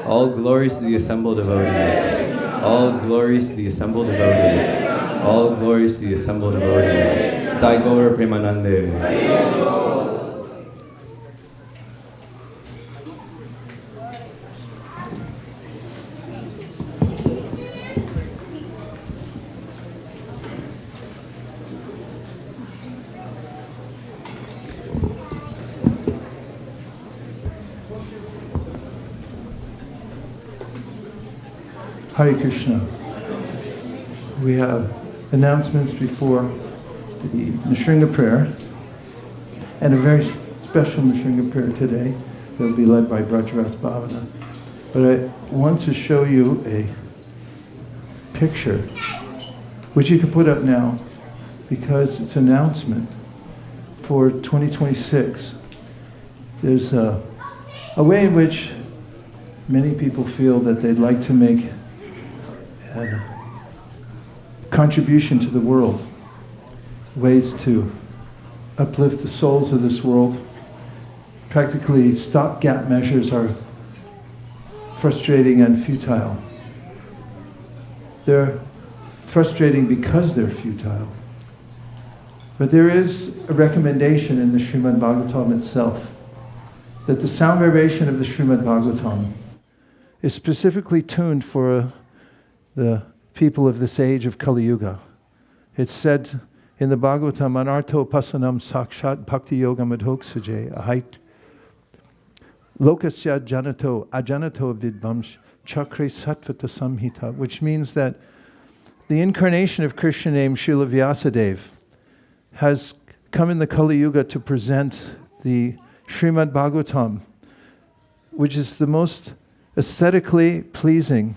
All glories to the assembled devotees. All glories to the assembled devotees. All glories to the assembled devotees. Jai Gaur Premanande. Hare Krishna. We have announcements before the Nishringa prayer, and a very special Nishringa prayer today that will be led by Brajras Bhavana. But I want to show you a picture, which you can put up now, because it's an announcement for 2026. There's a way in which many people feel that they'd like to make a contribution to the world, ways to uplift the souls of this world. Practically, stopgap measures are frustrating and futile. They're frustrating because they're futile. But there is a recommendation in the Srimad Bhagavatam itself that the sound vibration of the Srimad Bhagavatam is specifically tuned for the people of this age of Kali Yuga. It's said in the Bhagavatam, Anarto pasanam sakshat bhakti yoga madhoksuje ahait lokasya janato ajanato vidvamsh chakre sattvata samhita, which means that the incarnation of Krishna named Srila Vyasadeva has come in the Kali Yuga to present the Srimad Bhagavatam, which is the most aesthetically pleasing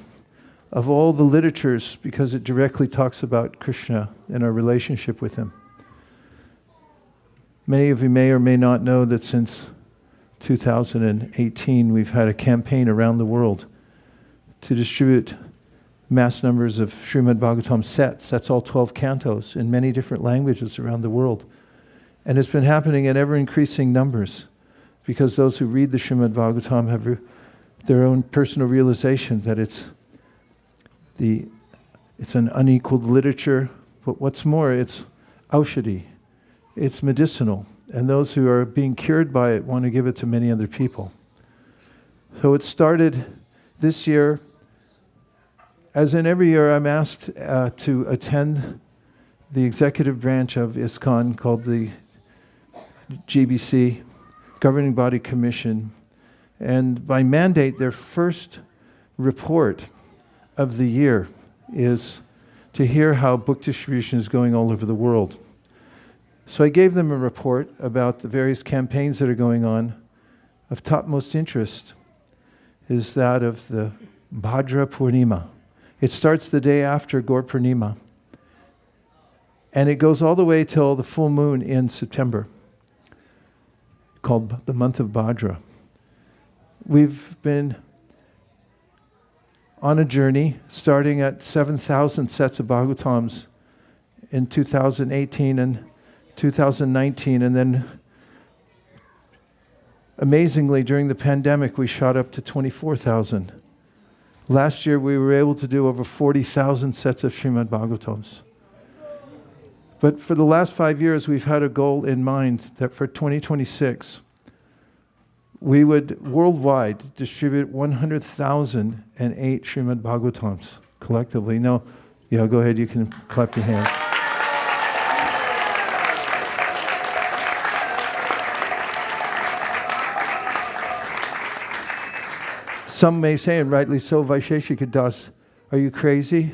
of all the literatures, because it directly talks about Krishna and our relationship with him. Many of you may or may not know that since 2018 we've had a campaign around the world to distribute mass numbers of Srimad Bhagavatam sets. That's all 12 cantos in many different languages around the world. And it's been happening in ever-increasing numbers, because those who read the Srimad Bhagavatam have their own personal realization that it's an unequaled literature, but what's more, it's aushadhi, it's medicinal, and those who are being cured by it want to give it to many other people. So it started this year. As in every year, I'm asked to attend the executive branch of ISKCON called the GBC, Governing Body Commission, and by mandate, their first report of the year is to hear how book distribution is going all over the world. So I gave them a report about the various campaigns that are going on. Of topmost interest is that of the Bhadra Purnima. It starts the day after Gaur Purnima, and it goes all the way till the full moon in September, called the month of Bhadra. We've been on a journey starting at 7,000 sets of Bhagavatams in 2018 and 2019, and then amazingly during the pandemic we shot up to 24,000. Last year we were able to do over 40,000 sets of Srimad Bhagavatams. But for the last 5 years we've had a goal in mind that for 2026 we would worldwide distribute 100,008 Srimad Bhagavatams collectively. No, yeah, go ahead, you can clap your hands. Some may say, and rightly so, Vaisesika Dasa, are you crazy?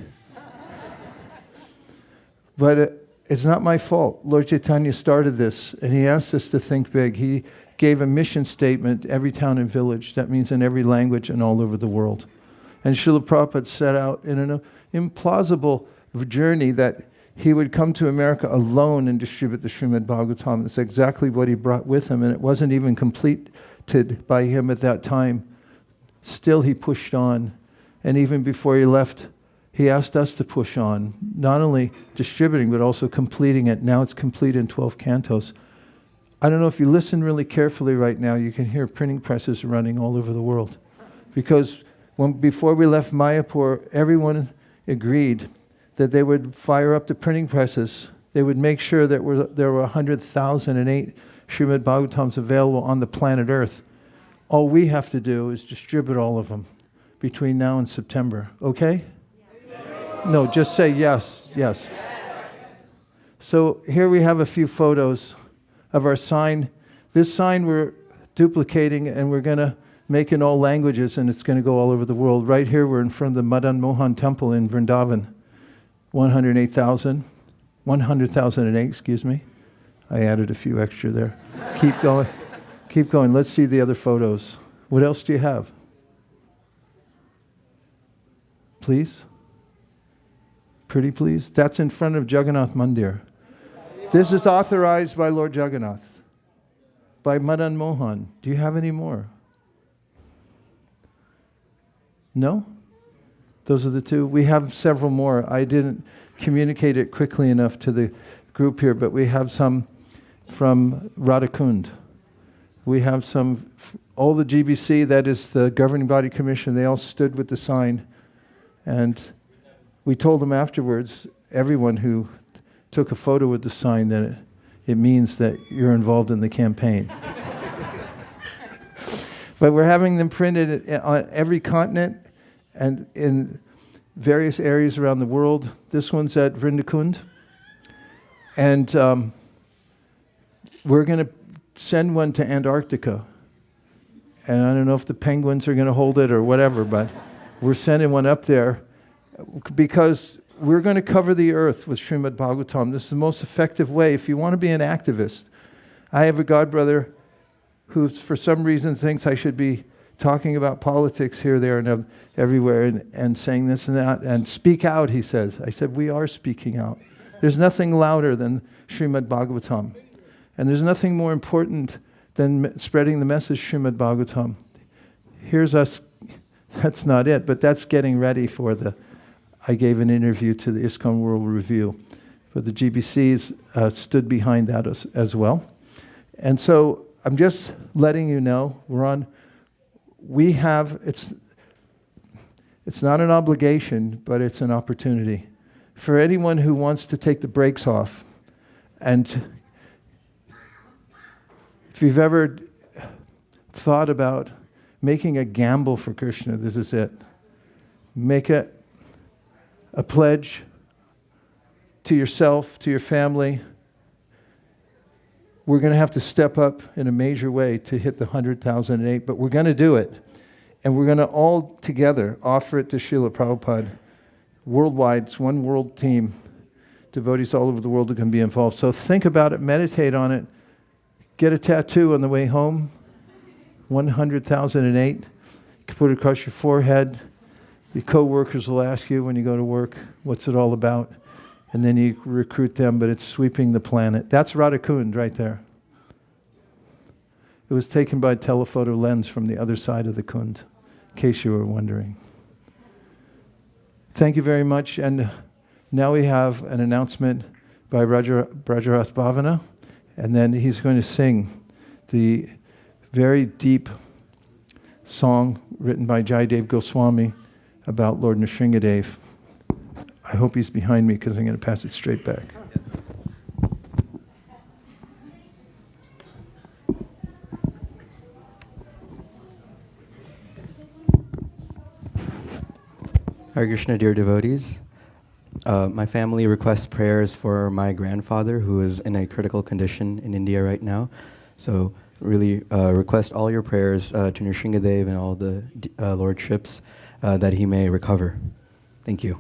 But it's not my fault. Lord Chaitanya started this, and he asked us to think big. He gave a mission statement, every town and village. That means in every language and all over the world. And Srila Prabhupada set out in an implausible journey that he would come to America alone and distribute the Srimad Bhagavatam. That's exactly what he brought with him, and it wasn't even completed by him at that time. still he pushed on. And even before he left, he asked us to push on, not only distributing, but also completing it. Now it's complete in 12 cantos. I don't know if you listen really carefully right now, you can hear printing presses running all over the world. Because before we left Mayapur, everyone agreed that they would fire up the printing presses. They would make sure that there were 100,008 Srimad Bhagavatams available on the planet Earth. All we have to do is distribute all of them between now and September. Okay? Yes. No, just say yes, yes. So here we have a few photos of our sign. This sign we're duplicating and we're going to make in all languages, and it's going to go all over the world. Right here we're in front of the Madan Mohan temple in Vrindavan. 100,008, excuse me. I added a few extra there. Keep going. Keep going. Let's see the other photos. What else do you have? Please? Pretty please? That's in front of Jagannath Mandir. This is authorized by Lord Jagannath, by Madan Mohan. Do you have any more? No? Those are the two. We have several more. I didn't communicate it quickly enough to the group here, but we have some from Radhakund. We have some, all the GBC, that is the Governing Body Commission, they all stood with the sign. And we told them afterwards, everyone who took a photo with the sign, that it means that you're involved in the campaign. But we're having them printed on every continent and in various areas around the world. This one's at Vrindakund. And we're going to send one to Antarctica. And I don't know if the penguins are going to hold it or whatever, but we're sending one up there because we're going to cover the earth with Srimad Bhagavatam. This is the most effective way. If you want to be an activist, I have a godbrother who for some reason thinks I should be talking about politics here, there, and everywhere, and saying this and that, and speak out, he says. I said, we are speaking out. There's nothing louder than Srimad Bhagavatam. And there's nothing more important than spreading the message Srimad Bhagavatam. Here's us. That's not it, but that's getting ready for I gave an interview to the ISKCON World Review. But the GBCs stood behind that as well. And so I'm just letting you know, it's not an obligation, but it's an opportunity. For anyone who wants to take the brakes off, and if you've ever thought about making a gamble for Krishna, this is it. Make a pledge to yourself, to your family. We're going to have to step up in a major way to hit the 100,008, but we're going to do it. And we're going to all together offer it to Srila Prabhupada. Worldwide, it's one world team. Devotees all over the world are going to be involved. So think about it, meditate on it. Get a tattoo on the way home. 100,008. You can put it across your forehead. Your co-workers will ask you when you go to work, what's it all about? And then you recruit them, but it's sweeping the planet. That's Radhakund right there. It was taken by a telephoto lens from the other side of the Kund, in case you were wondering. Thank you very much. And now we have an announcement by Brajarath Bhavana, and then he's going to sing the very deep song written by Jayadev Goswami about Lord Nrsingadev. I hope he's behind me because I'm going to pass it straight back. Hare Krishna, dear devotees. My family requests prayers for my grandfather who is in a critical condition in India right now. So really request all your prayers to Nrsingadev and all the lordships that he may recover. Thank you.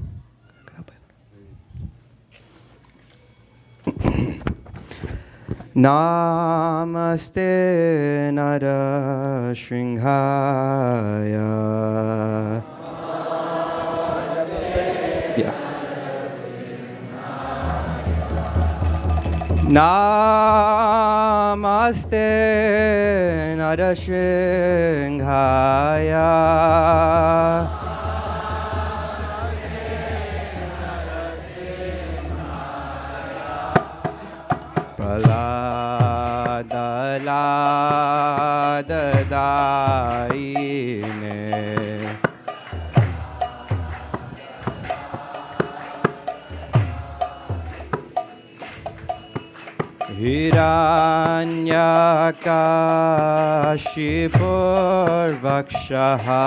Namaste Nara Shringhaya. Yeah. Namaste Namaste Narashinghaya. Daine Hiranyakashipur Vakshaha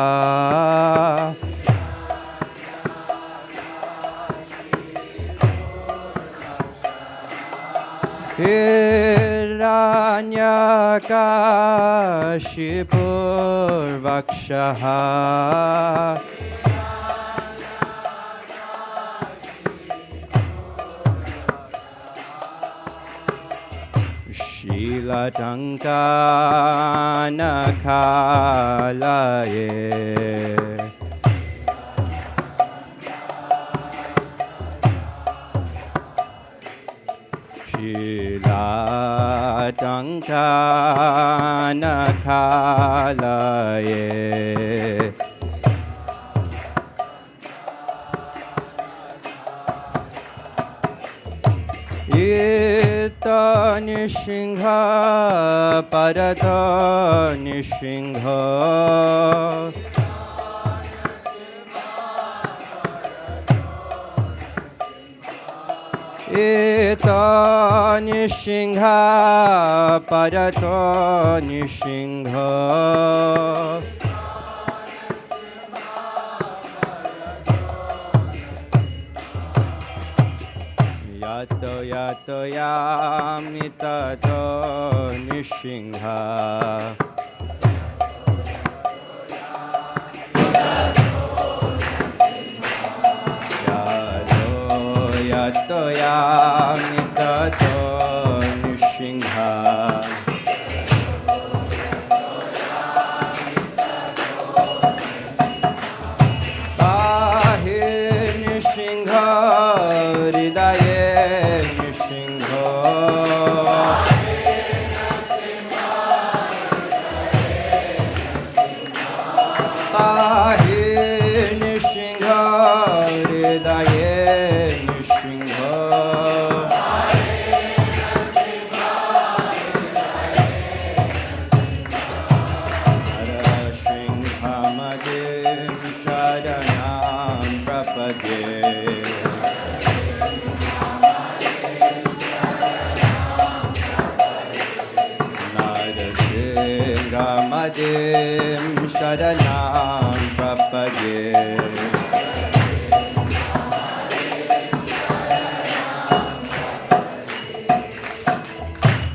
Hiranyakashipur Vakshaha Shilatankanakalaye Shilatankanakalaye Ita Nishingha Parata Nishingha Ita Nishingha Parata Nishingha Yato yato yamitato nishingha Yato yamitato nishingha Ahe nishingha hridaye Sharanam Prapade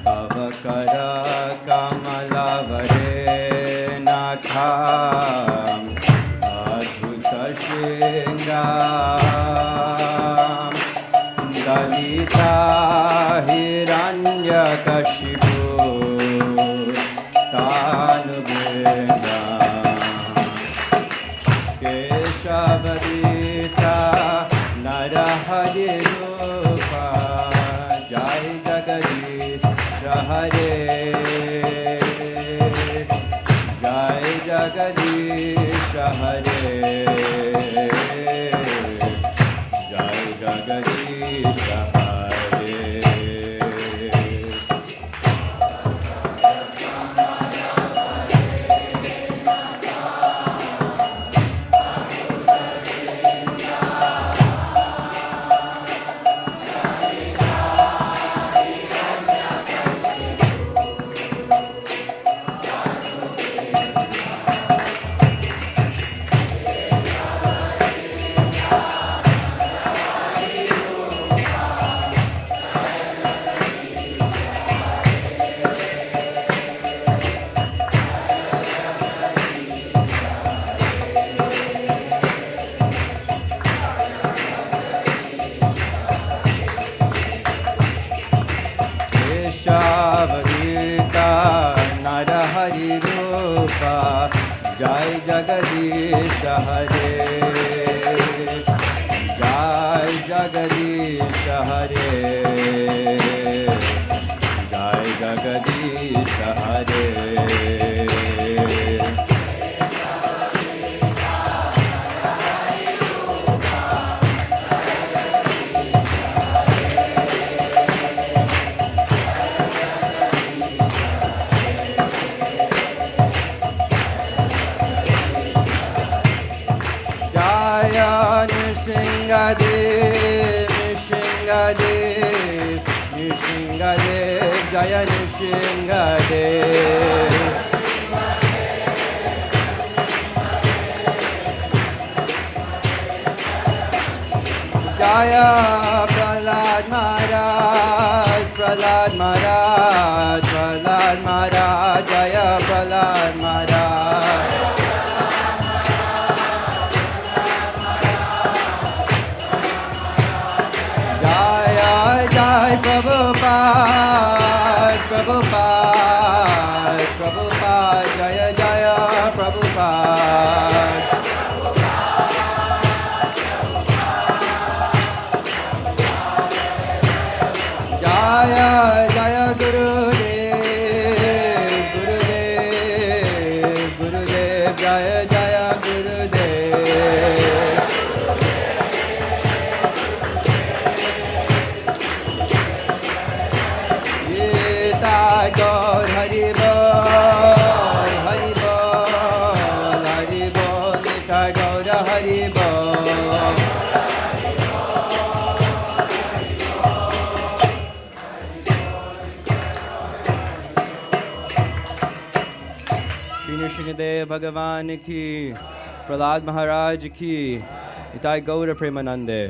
Avakara Kamalavare Nakham Adhuta Shingam Dalita Hiranyakashipu Keshavadita Narahari Rupa Jai Jagadisha Hare Jai Jagadisha Hare Jai Jagadisha Hare Jai Jagadisha Hare Jai Jagadisha Hare Jai Jagadish Hare. Jaya Nishingadev, Nishingadev, Nishingadev, Jaya Nishingadev. Jaya Prahlad Maharaj, Prahlad Maharaj, Prahlad Maharaj, Jaya Prahlad Maharaj. Jai Prabhupada, Prabhupada, Prabhupada, Jaya Jaya Prabhupada. Jaya Jaya Gurudev, Gurudev, Gurudev, Jaya Jaya Gurudev. Gaur Hari Bol, Hari Bol, Hari Bol, Nitya Gaur Hari Bol. Shri Nrsimhadev Bhagavan ki, Prahlad Maharaj ki, Nitya Gaur Premanande.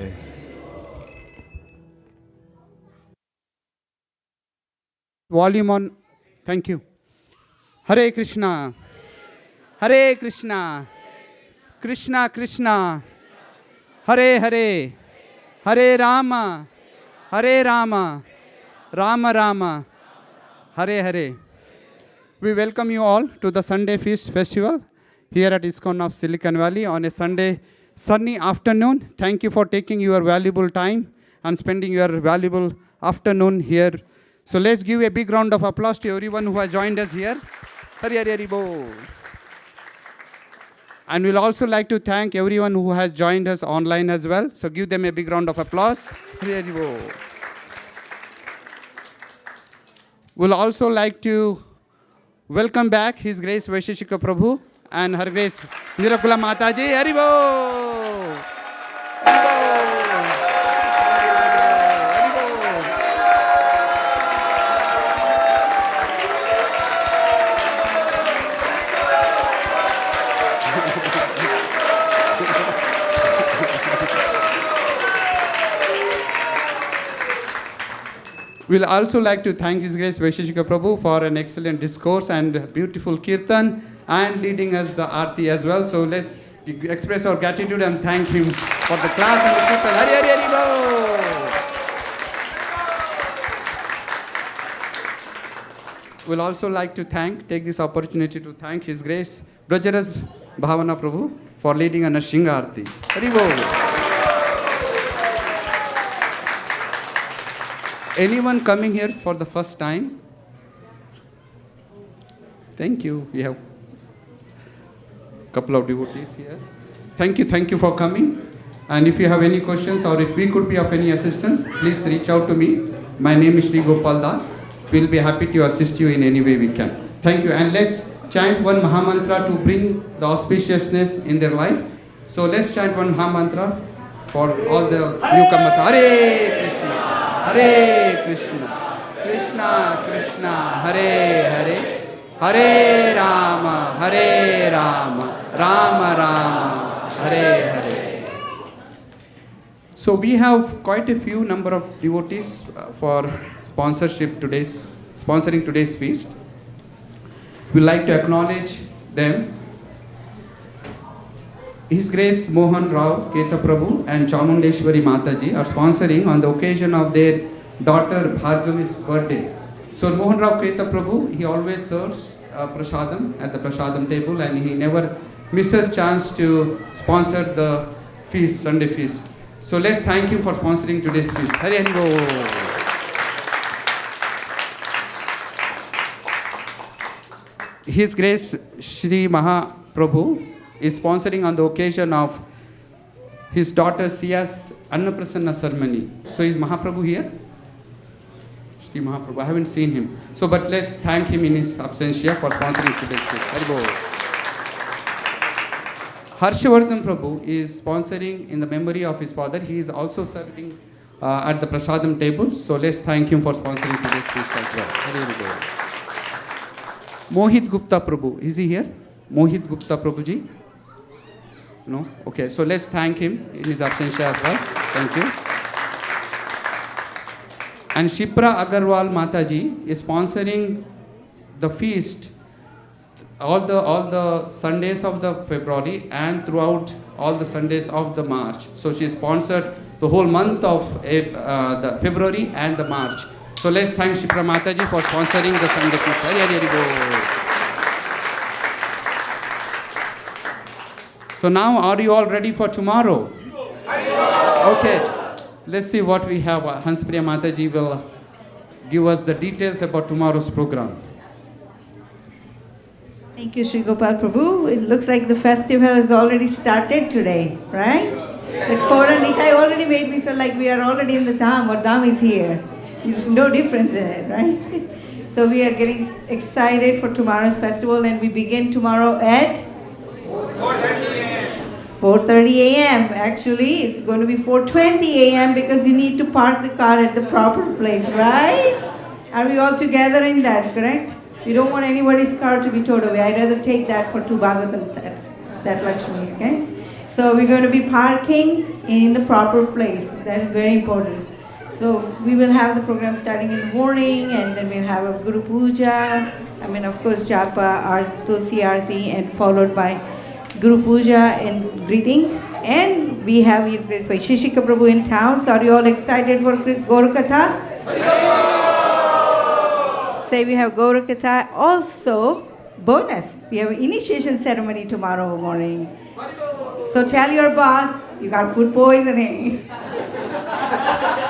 Volume on. Thank you. Hare Krishna. Hare Krishna. Krishna Krishna. Hare Hare. Hare Rama. Hare Rama. Rama Rama. Hare Hare. We welcome you all to the Sunday Feast Festival here at ISKCON of Silicon Valley on a Sunday sunny afternoon. Thank you for taking your valuable time and spending your valuable afternoon here. So let's give a big round of applause to everyone who has joined us here. Hari Hari Hari Bo. And we'll also like to thank everyone who has joined us online as well. So give them a big round of applause. Hari Hari Bo. We'll also like to welcome back His Grace Vaisesika Prabhu and Her Grace Nirakula Mataji. Hari Bo. We'll also like to thank His Grace Vaisesika Prabhu for an excellent discourse and beautiful kirtan and leading us the arti as well. So let's express our gratitude and thank him for the class and the kirtan. Hari Hari Hari Bo. We'll also like to take this opportunity to thank His Grace Brajaras Bhavana Prabhu for leading a Narshinga Arti. Hari Bo. Anyone coming here for the first time? Thank you. We have a couple of devotees here. Thank you for coming. And if you have any questions or if we could be of any assistance, please reach out to me. My name is Sri Gopal Das. We'll be happy to assist you in any way we can. Thank you. And let's chant one Mahamantra to bring the auspiciousness in their life. So let's chant one Mahamantra for all the newcomers. Hare Krishna. Hare Krishna, Krishna Krishna, Hare Hare, Hare Rama, Rama Rama, Hare Hare. So we have quite a few number of devotees for sponsoring today's feast. We'd like to acknowledge them. His Grace Mohan Rao Katha Prabhu and Chamundeshwari Mataji are sponsoring on the occasion of their daughter Bhargavi's birthday. So Mohan Rao Katha Prabhu, he always serves prasadam at the prasadam table and he never misses chance to sponsor the feast, Sunday feast. So let's thank him for sponsoring today's feast. Hari Hari Bo. His Grace Shri Mahaprabhu is sponsoring on the occasion of his daughter Sia's Annaprasanna ceremony. So is Mahaprabhu here? Shri Mahaprabhu, I haven't seen him. So but let's thank him in his absentia for sponsoring today's feast. Haribol. Harshavardhan Prabhu is sponsoring in the memory of his father. He is also serving at the Prasadam table. So let's thank him for sponsoring today's feast as well. Haribol. Mohit Gupta Prabhu, is he here? Mohit Gupta Prabhuji? No? Okay, so let's thank him in his absentia as well. Thank you. And Shipra Agarwal Mataji is sponsoring the feast all the Sundays of the February and throughout all the Sundays of the March. So she sponsored the whole month of the February and the March. So let's thank Shipra Mataji for sponsoring the Sunday feast. So now, are you all ready for tomorrow? Okay, let's see what we have. Hanspriya Mataji will give us the details about tomorrow's program. Thank you, Sri Gopal Prabhu. It looks like the festival has already started today, right? The Koran Nitai already made me feel like we are already in the Dham, or Dham is here. There's no difference in it, right? So we are getting excited for tomorrow's festival, and we begin tomorrow at 4:30 a.m. Actually, it's going to be 4:20 a.m. because you need to park the car at the proper place, right? Are we all together in that, correct? You don't want anybody's car to be towed away. I'd rather take that for 2 Bhagavatam sets, that Lakshmi, okay? So we're going to be parking in the proper place. That is very important. So we will have the program starting in the morning, and then we'll have a Guru Puja. I mean, of course, Japa, Tulsi Aarti, and followed by Guru Puja and greetings. And we have His Grace Vaisesika Prabhu in town. So are you all excited for Gaura Katha? Say we have Gaura Katha. Also, bonus, we have an initiation ceremony tomorrow morning. So tell your boss, you got food poisoning.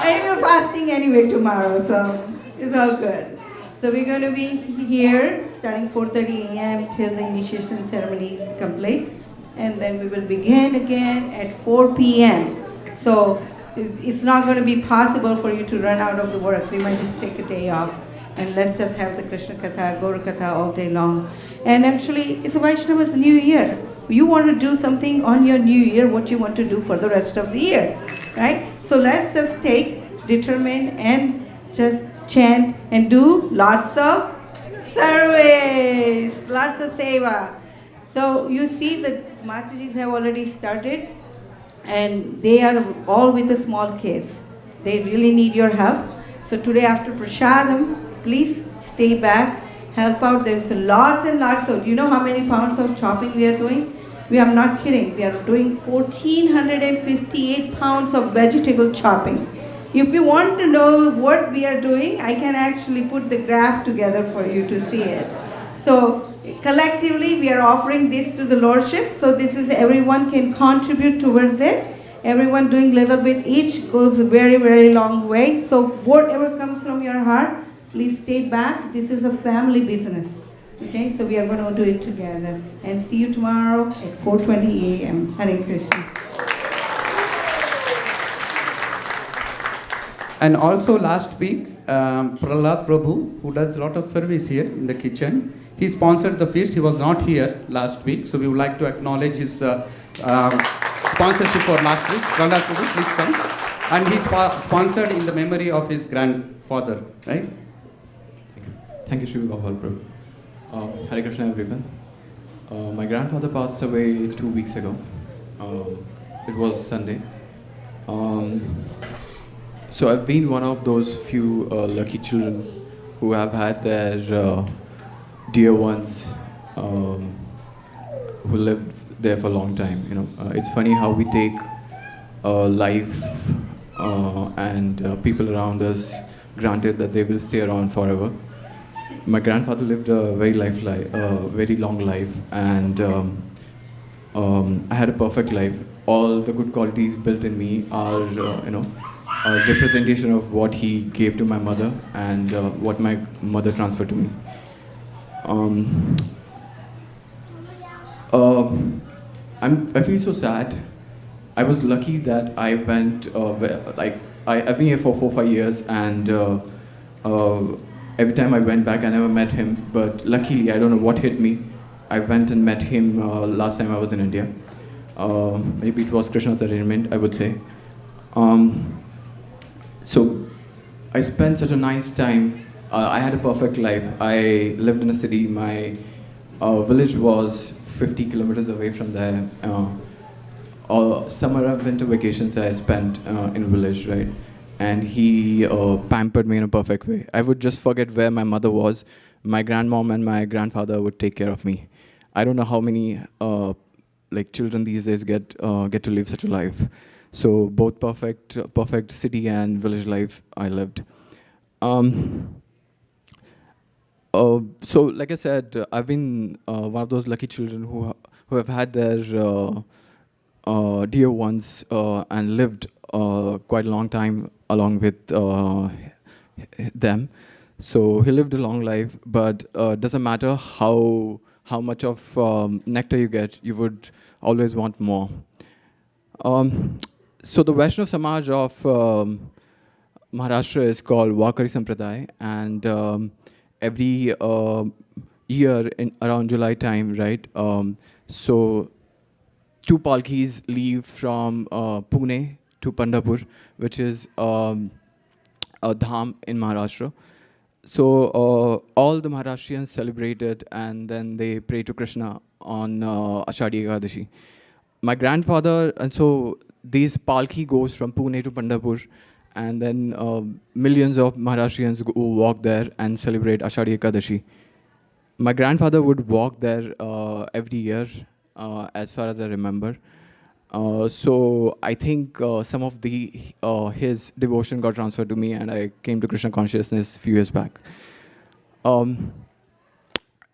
And you're fasting anyway tomorrow, so it's all good. So we're going to be here starting 4:30 a.m. till the initiation ceremony completes. And then we will begin again at 4 p.m. So it's not going to be possible for you to run out of the work. We might just take a day off and let's just have the Krishna Katha, Gaura Katha all day long. And actually, it's a Vaishnava's New Year. You want to do something on your New Year, what you want to do for the rest of the year, right? So let's just determine and just chant and do lots of service, lots of seva. So you see that Matajis have already started, and they are all with the small kids. They really need your help. So today after Prasadam, please stay back, help out. There's lots and lots of, you know how many pounds of chopping we are doing? We are not kidding. We are doing 1,458 pounds of vegetable chopping. If you want to know what we are doing, I can actually put the graph together for you to see it. So collectively, we are offering this to the Lordship. So this is everyone can contribute towards it. Everyone doing little bit each goes a very, very long way. So whatever comes from your heart, please stay back. This is a family business. Okay, so we are going to do it together. And see you tomorrow at 4:20 a.m. Hare Krishna. And also last week, Prahlad Prabhu, who does a lot of service here in the kitchen, he sponsored the feast. He was not here last week, so we would like to acknowledge his sponsorship for last week. Prahlad Prabhu, please come. And he sponsored in the memory of his grandfather, right? Thank you, Shri Gopal Prabhu. Hare Krishna, everyone. My grandfather passed away 2 weeks ago. It was Sunday. So I've been one of those few lucky children who have had their dear ones who lived there for a long time. You know, it's funny how we take life and people around us granted that they will stay around forever. My grandfather lived a very long life, and I had a perfect life. All the good qualities built in me are, a representation of what he gave to my mother and what my mother transferred to me. I feel so sad. I was lucky that I went, I've been here for 4-5 years, and every time I went back, I never met him. But luckily, I don't know what hit me. I went and met him last time I was in India. Maybe it was Krishna's arrangement, I would say. So I spent such a nice time. I had a perfect life. I lived in a city. My village was 50 kilometers away from there. All summer and winter vacations I spent in village, right? And he pampered me in a perfect way. I would just forget where my mother was. My grandmom and my grandfather would take care of me. I don't know how many children these days get to live such a life. So both perfect city and village life I lived. So like I said, I've been one of those lucky children who have had their dear ones and lived quite a long time along with them. So he lived a long life, but doesn't matter how much of nectar you get, you would always want more. So the Vaishnava Samaj of Maharashtra is called Vakari Sampradaya, and every year in around July time, right? So 2 palkis leave from Pune to Pandharpur, which is a dham in Maharashtra. So all the Maharashtrians celebrate it, and then they pray to Krishna on Ashadhi Ekadashi. My grandfather, and so these palki goes from Pune to Pandharpur, and then millions of Maharashtrians walk there and celebrate Ashadhi Ekadashi. My grandfather would walk there every year, as far as I remember. So I think some of his devotion got transferred to me, and I came to Krishna consciousness a few years back.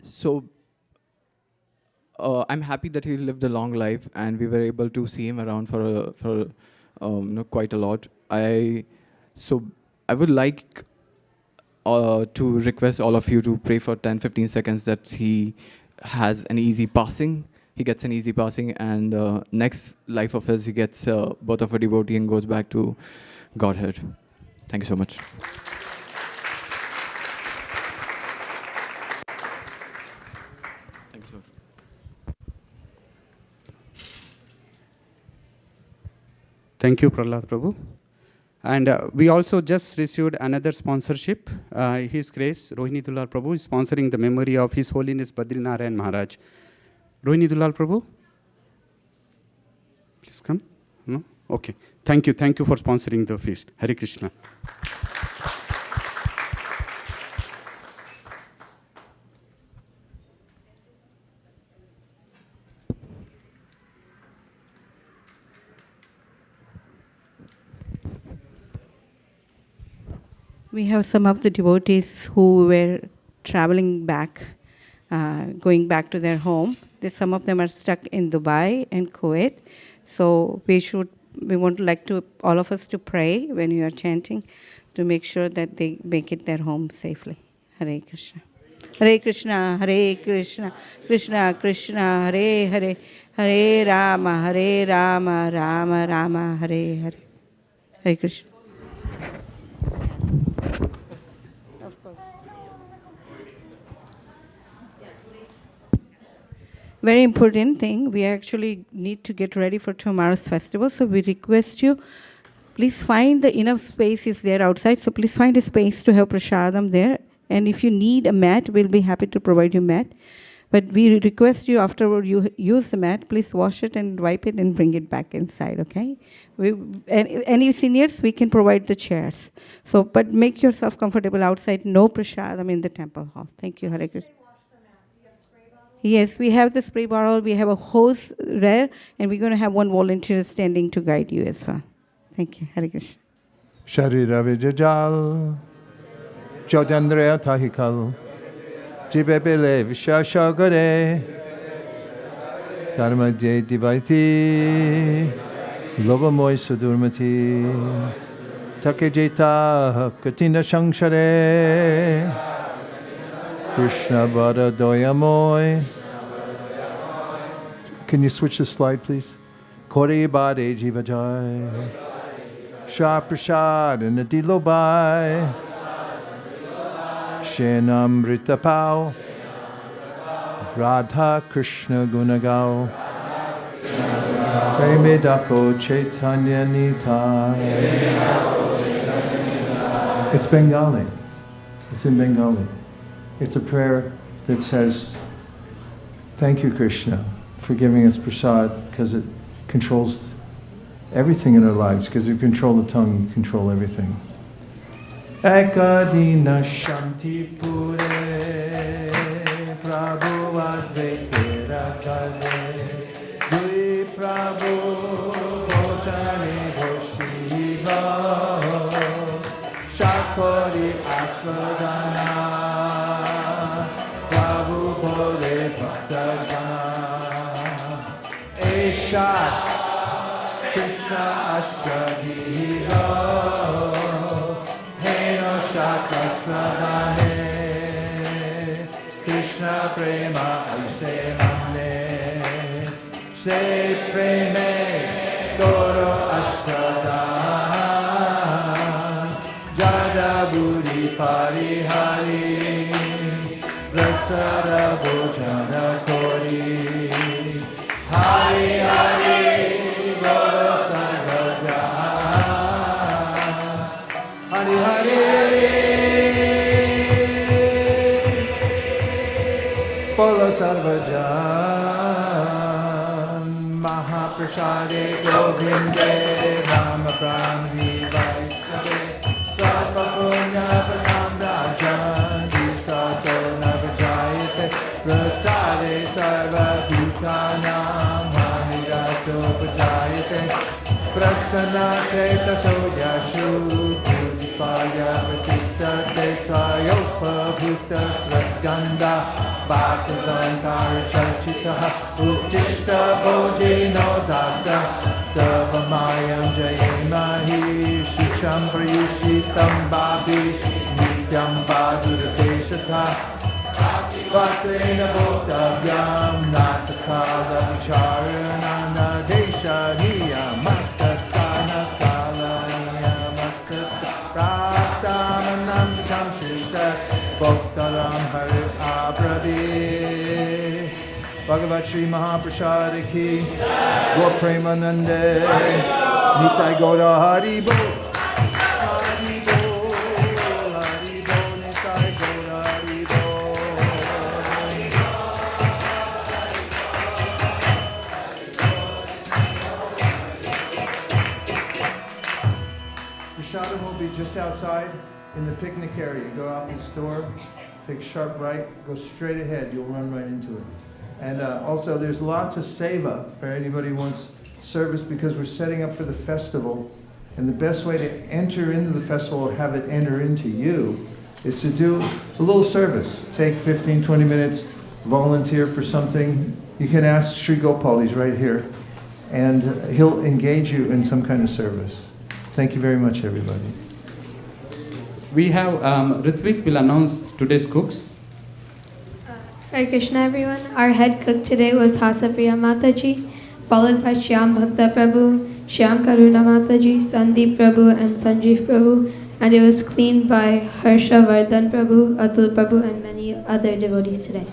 So I'm happy that he lived a long life, and we were able to see him around for quite a lot. So I would like to request all of you to pray for 10-15 seconds that he has an easy passing. He gets an easy passing, and next life of his, he gets birth of a devotee and goes back to Godhead. Thank you so much. Thank you so much. Thank you, Prahlad Prabhu. And we also just received another sponsorship. His Grace, Rohini Dulal Prabhu, is sponsoring the memory of His Holiness Badrinarayan Maharaj. Rohini Dulal Prabhu? Please come. No? Okay. Thank you. Thank you for sponsoring the feast. Hare Krishna. We have some of the devotees who were traveling back, going back to their home. Some of them are stuck in Dubai and Kuwait. So we want all of us to pray when you are chanting to make sure that they make it their home safely. Hare Krishna. Hare Krishna, Hare Krishna, Krishna Krishna, Hare Hare, Hare Rama, Rama Rama, Hare Hare. Hare Krishna. Of course. Very important thing, we actually need to get ready for tomorrow's festival, so we request you, please find the enough space is there outside, so please find a space to have prasadam there, and if you need a mat, we'll be happy to provide you mat. But we request you, afterward you use the mat, please wash it and wipe it and bring it back inside, okay? Any seniors, we can provide the chairs. So, but make yourself comfortable outside, no prasadam in the temple hall. Thank you, Hare Krishna. Yes, we have the spray bottle, we have a hose there, and we're going to have one volunteer standing to guide you as well. Thank you, Hare Krishna. Sharira Vijajal, Jodandrea Tahikal, Jibebele Vishashagare, Dharma Jay Divaiti, Lobamoy Sudurmati, Takejeta Katina Shangshare, Krishna Bada Doyamoy, Can you switch the slide, please? Kore Bade Jivajai. Shah Prasad and Adilobai. Shenamrita Pao. Radha Krishna Gunagao. Premedako Chaitanya Nitai. It's Bengali. It's in Bengali. It's a prayer that says, thank you, Krishna, for giving us prasad, because it controls everything in our lives. Because if you control the tongue, you control everything. Ekadina Shanti Pure Prabhu Advaita Rakale Dui Prabhu Bhojane Goshiva Shakori Aswadana Prabhu Bhole Bhaktagana Eshat Krishna Ashwadhiva Heno Shakaswadane Krishna Prema Aise Mane Se Preme Toro Aswadana Jada Budi Parihari Rasara Bhojana Kori Hari Hari Goro Sarvaja Hari Hari Polo Sarvajan Mahaprasade Govinde Rama Pramdi Vaisesika Sarva Punya Padam Rajan Disato Navajayate Prasade Sarva Bhutanam Hanirato Pajayate Prasana Teta Soyashu Pudipaya Pratista Teta Yopa Bhuta Sratganda Vasasankara Chachitaha Uttishta Bojino Dasa Davamayam Jayemahi Shisham Prayushitam Babi Nityam Badurapeshatha Vatrena Bhotavyam Natakala Vicharanana Desha Niyamastakana Kala Niyamastak Praptamanam Kamshishta Bhoktaram Hari Abradi Bhagavat Shri Mahaprasad Ki Gaur Premanande Nitai Gaura Hari Bo Hari Bo Hari Bo Nitai Gaura Hari Bo Prashadam will be just outside in the picnic area. You go out the store, take a sharp right, go straight ahead. You'll run right into it. And also, there's lots of seva for anybody who wants service, because we're setting up for the festival. And the best way to enter into the festival or have it enter into you is to do a little service. Take 15, 20 minutes, volunteer for something. You can ask Sri Gopal, he's right here, and he'll engage you in some kind of service. Thank you very much, everybody. We have Ritvik will announce today's cooks. Hare Krishna, everyone. Our head cook today was Hasapriya Mataji, followed by Shyam Bhakta Prabhu, Shyam Karuna Mataji, Sandeep Prabhu, and Sanjeev Prabhu. And it was cleaned by Harsha Vardhan Prabhu, Atul Prabhu, and many other devotees today.